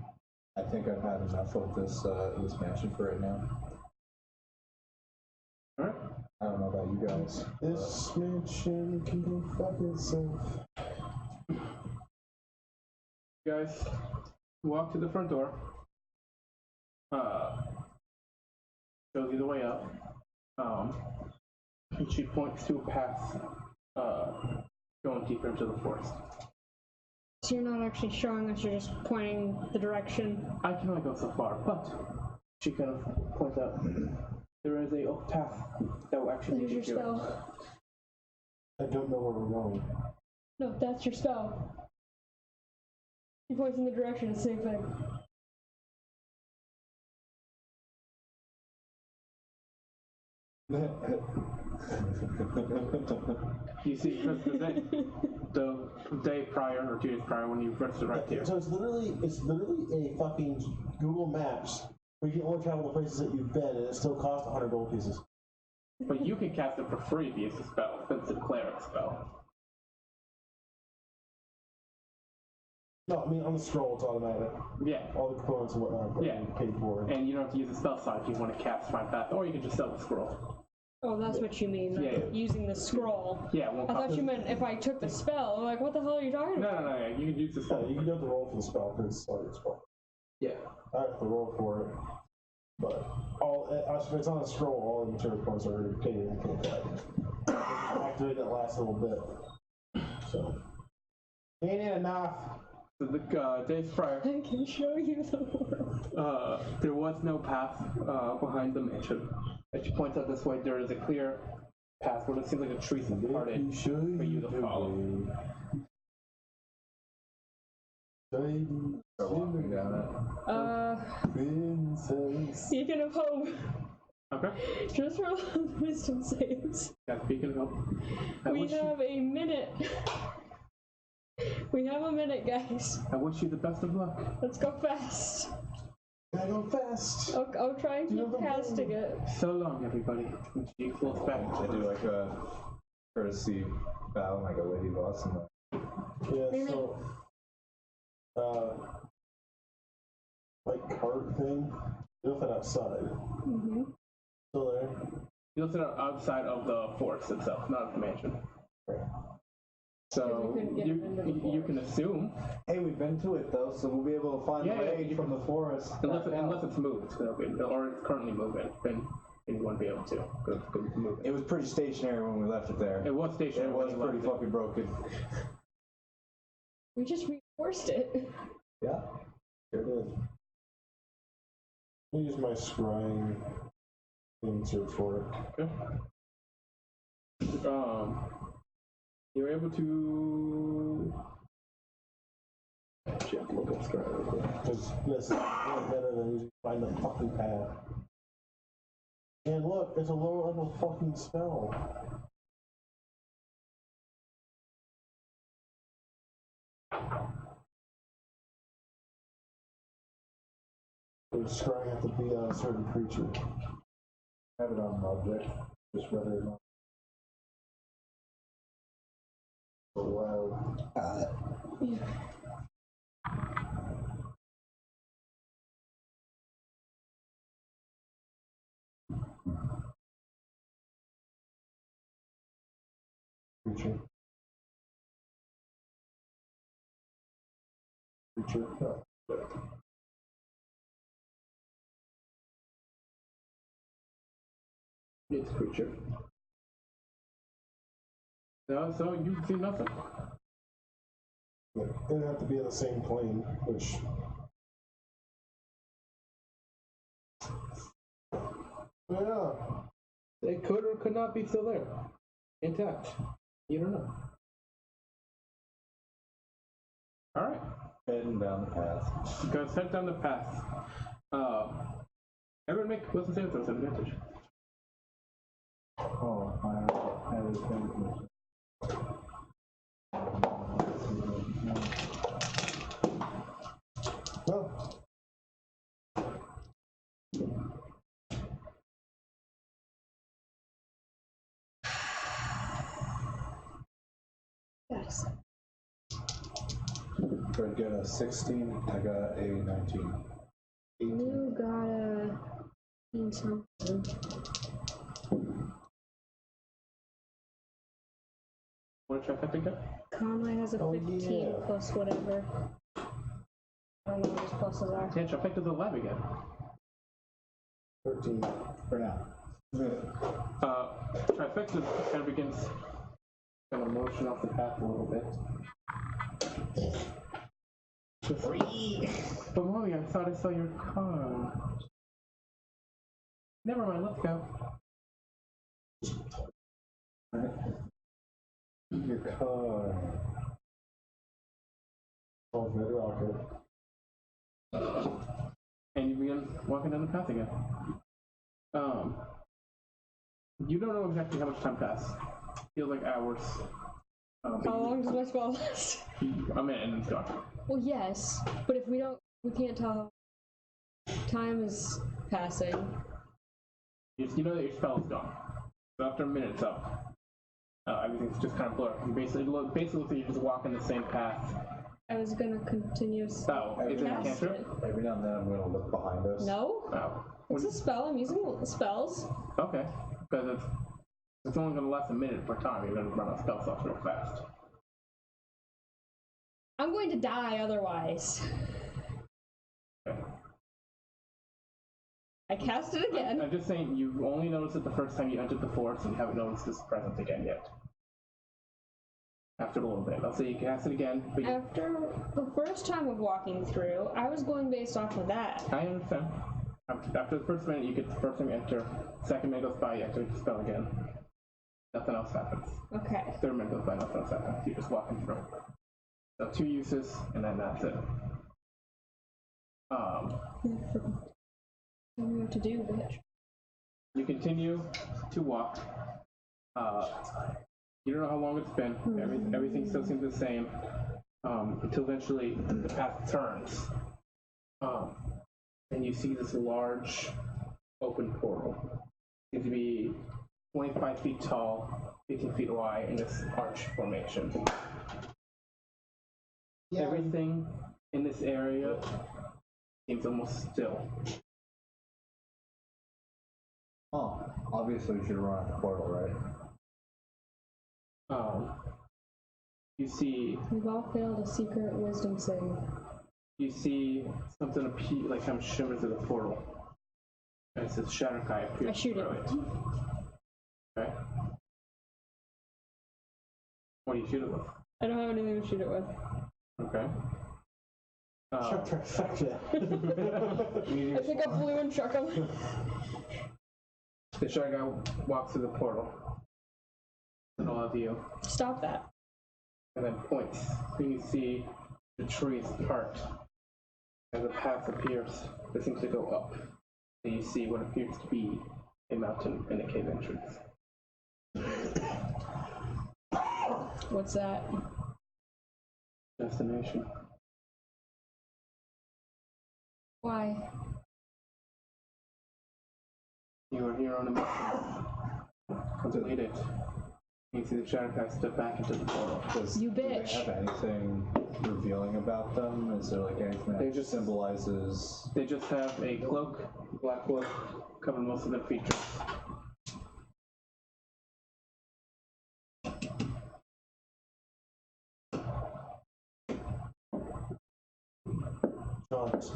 I think I've had enough of this this mansion for right now. Alright. I don't know about you guys. This mansion can go fuck itself. You guys walk to the front door. Shows you the way up. And she points to a path going deeper into the forest. So you're not actually showing us, you're just pointing the direction. I can only go so far, but she kind of points out there is a path that will actually There's your lead you to it. spell. I don't know where we're going. No, that's your spell. He points in the direction, the same thing. You see, because the day prior or 2 days prior when you rested right here. So it's literally a fucking Google Maps where you can only travel the places that you've been, and it still costs 100 gold pieces. But you can cast it for free if you use the spell, since it's a cleric spell. No, I mean on the scroll it's automatic. Yeah. All the components and whatnot Yeah. you paid for. And you don't have to use a spell slot if you want to cast Find Path, or you can just sell the scroll. Oh, that's what you mean, like Yeah. using the scroll. Yeah, it won't I cost thought you meant if I took the spell. I'm like, what the hell are you talking about? No, you can use the Yeah, spell. you can have to roll for the spell because it's like a spell. Yeah. I have to roll for it, but if it's on a scroll, all the material points are paid in. Activate that last little bit. So ain't it enough? So the days prior, I can show you the world. there was no path behind the mansion. As she points out this way, there is a clear path where it seems like the trees have parted for you to follow. Start walking down it. Princess. Beacon of Hope. Okay. Just roll wisdom saves. Yeah, speaking of, I We wish have a minute. We have a minute, guys. I wish you the best of luck. Let's go fast. Gotta go fast. I'll try and You keep have a casting it. So long, everybody. And she floats back. I do like a courtesy bow, like a Lady Vost, and Yeah, so like cart thing. You left that outside. Mm-hmm. Still there? You looked at it outside of the forest itself, not of the mansion. Right. So We couldn't get into the you forest. can assume, hey, we've been to it though, so we'll be able to find Yeah, the yeah, way you from the forest. unless back out. it's moved, or it's currently moving, then you won't be able to move it. It was pretty stationary when we left it there. It was stationary. It was when you pretty left fucking broken. We just reinforced it. Yeah, sure did. I'll use my scrying insert for it. Okay. You're able to. Shit, look at Sky real quick. Because this is way better than using find the fucking path. And look, it's a lower level fucking spell. Does scrying have to be on a certain creature? Have it on an object, just whether or not. Oh, wow. Yeah. Creature. Creature. No. It's creature. No, so you see nothing. Yeah, it'd have to be in the same plane, which. Yeah. It could or could not be still there, intact. You don't know. All right. Heading down the path. You guys head down the path. Everyone make what's the save throws advantage. Oh, I think. Well, Yes. I get a 16, I got a 19. 18. You got a 18 something. What did trifecta get? Conway has a 15 yeah. plus whatever. I don't know what his pluses are. Yeah, trifecta's alive again. 13 for now. Trifecta kind of begins kind of motion off the path a little bit. But mommy, I thought I saw your car. Never mind, let's go. Your car. Oh, red rocket. And you begin walking down the path again. You don't know exactly how much time passed. Feels like hours. How long does my spell last? A minute and it's gone. Well, yes, but if we can't tell how time is passing. You know that your spell is gone. So after a minute, it's up. Everything's just kind of blurred. You basically looks like you're just walking the same path. I was gonna continue. Oh, is it a cast cantrip? it. Every now and then I'm gonna look behind us. No, Oh. it's a spell. I'm using spells. Okay. Because it's only going to last a minute per time. You're going to run out of spell slots real fast. I'm going to die otherwise. Okay. I cast it again. I'm just saying, you only noticed it the first time you entered the forest, and you haven't noticed this presence again yet. After a little bit. I'll say you cast it again, but After the first time of walking through, I was going based off of that. I understand. After the first minute, you get the first time you enter. Second minute goes by, you activate the spell again. Nothing else happens. Okay. Third minute goes by, nothing else happens. You're just walking through. So 2 uses, and then that's it. Tell me what to do, bitch. You continue to walk. You don't know how long it's been. Everything still seems the same until eventually the path turns. And you see this large open portal. It seems to be 25 feet tall, 15 feet wide in this arch formation. Yeah. Everything in this area seems almost still. Oh, obviously we should run out the portal, right? You see We've all failed a secret wisdom save. you see something appear, like kind of shimmers through the portal. And it says Chaotic Knight appears. I shoot it. Okay. What do you shoot it with? I don't have anything to shoot it with. Okay. Trifecta. I pick up blue and chuck him. The Chaotic Guy walks through the portal. And all of you. Stop that. And then points. And you see the trees part. As a path appears, it seems to go up. And you see what appears to be a mountain and a cave entrance. What's that? Destination. Why? You are here on a mission. Complete it. You see the Chaotic Guy step back into the portal. You Do they bitch. have anything revealing about them? Is there like anything that They just- symbolizes? They just have a cloak, black cloak, covering most of their features.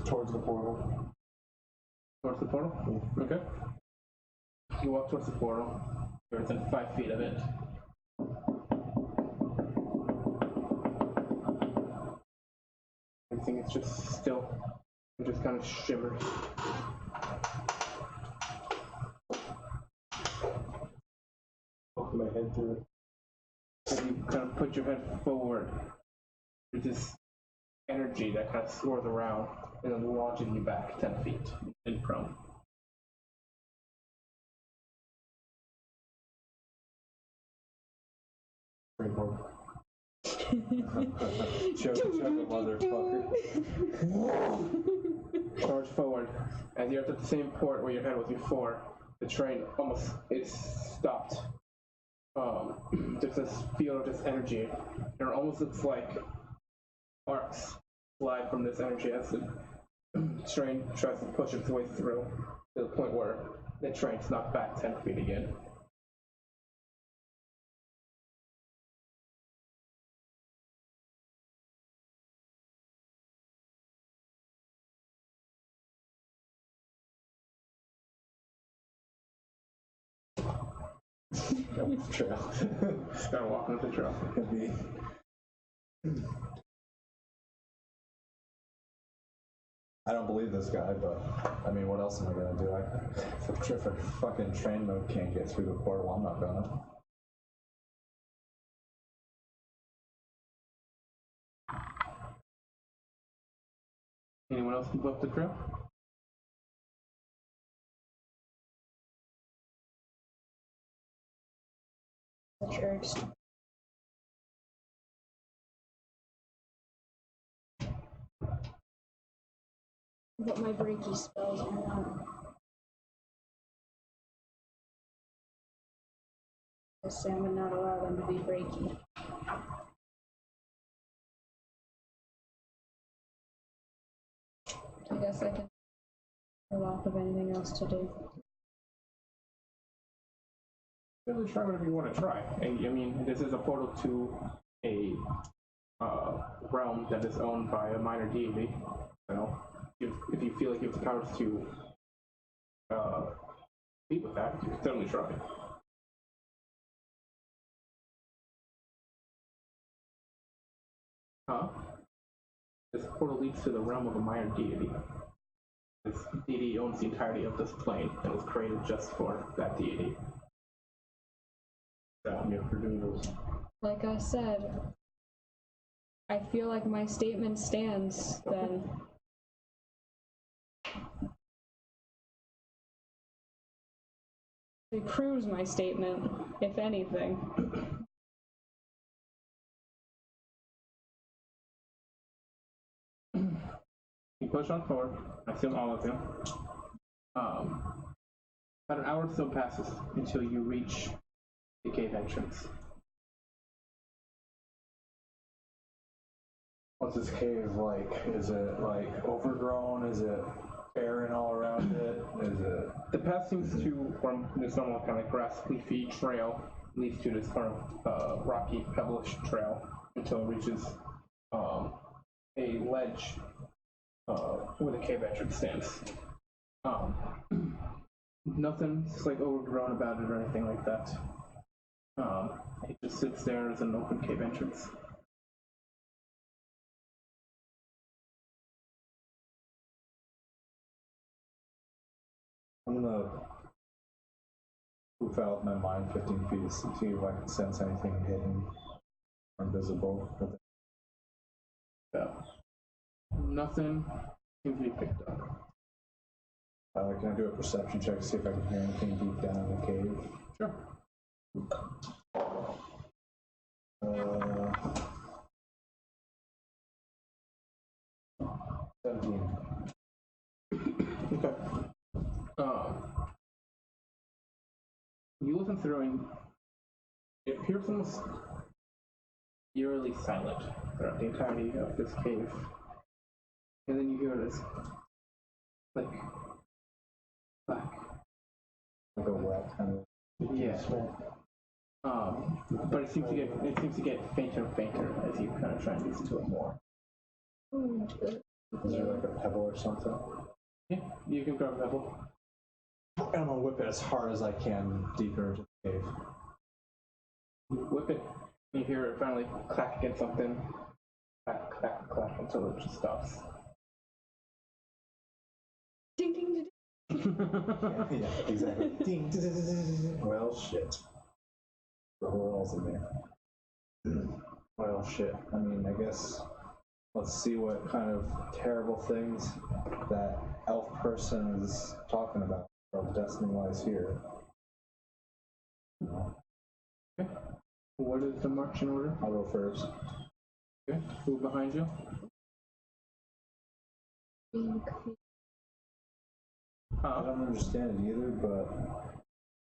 Towards the portal. Towards the portal? Okay. You walk towards the portal. You're within 5 feet of it. Everything is just still. It just kind of shimmers. Poke my head through it. And you kind of put your head forward. There's this energy that kind of swirls around and then launches you back 10 feet in prone. Springboard. Chug a motherfucker. Charge forward. As you're at the same port where your head was before, the train almost is stopped. There's this field of this energy, and it almost looks like arcs slide from this energy as the train tries to push its way through to the point where the train's knocked back 10 feet again. Trail. Start walking up the trail. Could be. I don't believe this guy, but I mean, what else am I gonna do? If a fucking train mode can't get through the portal, I'm not gonna. Anyone else move up the trail? The church. But my breaky spells are not. Sam would not allow them to be breaky. I guess I can pull off of anything else to do. Really try whatever you want to try. And, I mean, this is a portal to a realm that is owned by a minor deity. So, if you feel like you have the powers to beat with that, you can certainly try. Huh? This portal leads to the realm of a minor deity. This deity owns the entirety of this plane and was created just for that deity. So, you're doing those. Like I said, I feel like my statement stands then. It proves my statement, if anything. You push on forward. I assume all of you. About an hour or so passes until you reach the cave entrance. What's this cave like? Is it like overgrown? Is it barren all around it? Is it? The path seems to form this normal kind of grass leafy trail leads to this kind of rocky pebblish trail until it reaches a ledge where the cave entrance stands. Nothing's like overgrown about it or anything like that. It just sits there as an open cave entrance. I'm gonna poof out my mind 15 feet to see if I can sense anything hidden or invisible. Yeah. Nothing seems to be picked up. Can I do a perception check to see if I can hear anything deep down in the cave? Sure. 17. Okay. You listen through and it appears almost eerily silent throughout the entirety of this cave. And then you hear this click, clack. Like a wet kind of. Yeah. But it seems to get fainter and fainter as you kind of try and listen to it more. Is there like a pebble or something? Yeah, you can grab a pebble. I'm gonna whip it as hard as I can deeper into the cave. You whip it, and you hear it finally clack against something. Clack, clack, clack until it just stops. Ding ding ding. Yeah, exactly. Ding, ding, ding, ding. Well, shit. The whole walls in there. Well, shit. I mean, I guess Let's see what kind of terrible things that elf person is talking about. Our destiny lies here. Okay. What is the marching order? I'll go first. Okay. Who behind you? I don't understand it either, but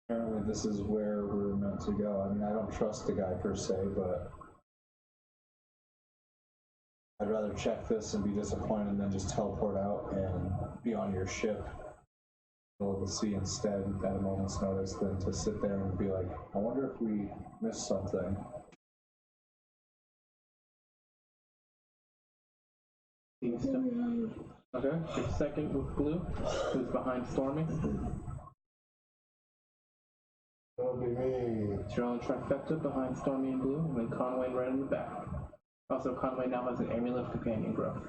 apparently this is where we're meant to go. I mean, I don't trust the guy per se, but I'd rather check this and be disappointed than just teleport out and be on your ship middle of the sea instead at a moment's notice than to sit there and be like, I wonder if we missed something. Okay, your second with blue, who's behind Stormy. That'll be me. It's your own trifecta behind Stormy and blue, and then Conway right in the back. Also, Conway now has an amulet of companion growth.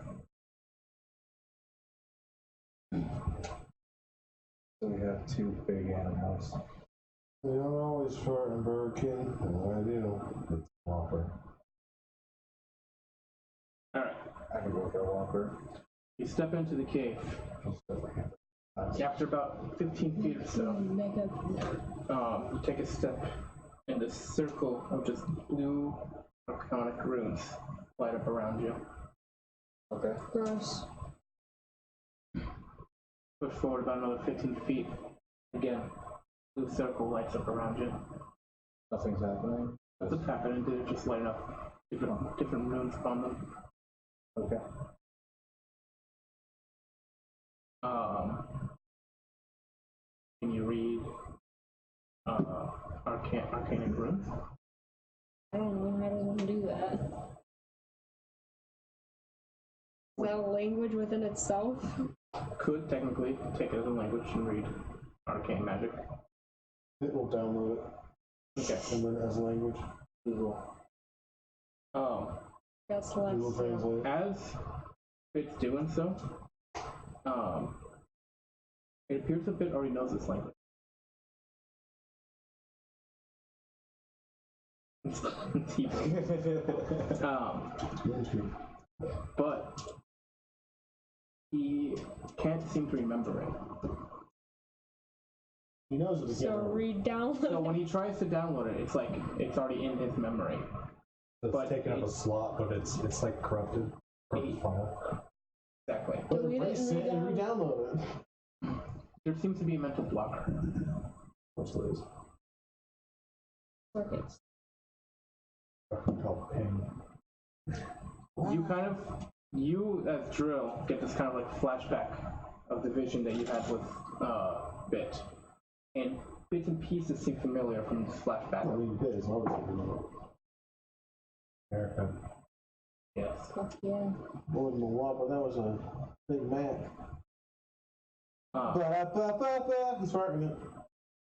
So we have two big animals. They don't always fart in Burger King. I do. It's Whopper. Alright, I can go for a Whopper. you step into the cave. After about 15 feet or so, you take a step, and a circle of just blue arcanic runes light up around you. Okay. Gross. Push forward about another 15 feet. Again, blue circle lights up around you. Nothing's happening. That's what's happening. They're just lighting up different runes upon them. Okay. Can you read arcane runes? I don't know how does one do that. Is that a language within itself? Could technically take it as a language and read arcane magic. It will download it Okay. and then as language. Google. That's Google less. Translate. As it's doing so, it appears that Bit already knows this language. But he can't seem to remember it. He knows what he So can't. re-download. So when he tries to download it, it's like it's already in his memory. It's But taking up a it's- slot, but it's like corrupted file. Exactly. Delete it Erase and it and re-download. re-download it. There seems to be a mental blocker. What's this? Crickets. Called ping. You as Drill get this kind of like flashback of the vision that you had with Bit, and bits and pieces seem familiar from this I flashback. mean, it is obviously. America. Yes. Fuck yeah. More than a Whopper, that was a Big Mac. Ba-da-ba-ba-ba. He's farting it.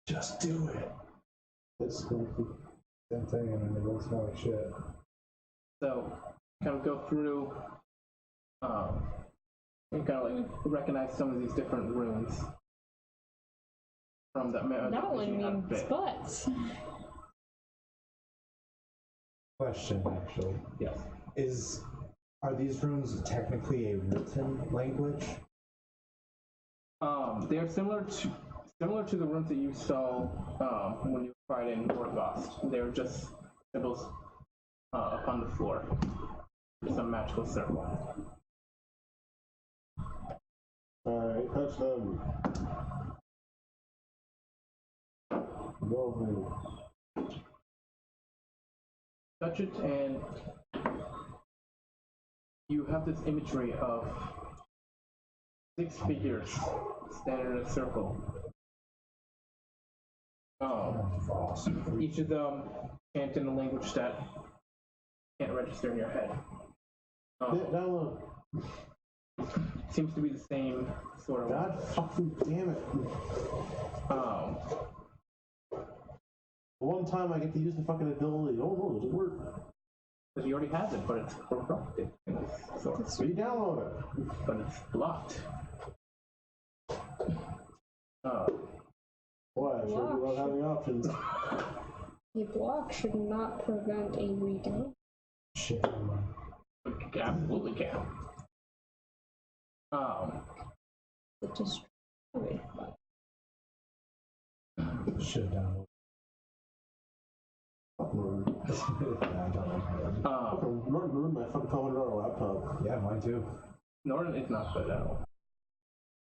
Just do it. It's goofy. Same thing, and then it looks more like shit. So, kind of go through and kind of like recognize some of these different runes from that. That one means Bit. butts. Question, actually. Yes. Are these runes technically a written language? They are similar to the runes that you saw when you were fighting Lord Vost. They're just symbols upon the floor. Some magical circle. Alright, touch them. Go Touch it, and you have this imagery of 6 figures standing in a circle. Each of them chant in a language that can't register in your head. Download. Seems to be the same sort of. God fucking damn it. One time I get to use the fucking ability. Oh no, does it work? Because you already have it, but it's corrupted. So Re-download it. but it's blocked. Why? I showed you about having options. A block should not prevent a redown. Shit, never mind. Absolutely can. It just okay. Should download. Yeah, I don't like that. Norton ruined my fucking $1,200 laptop. Yeah, mine too. Norton is not good at all.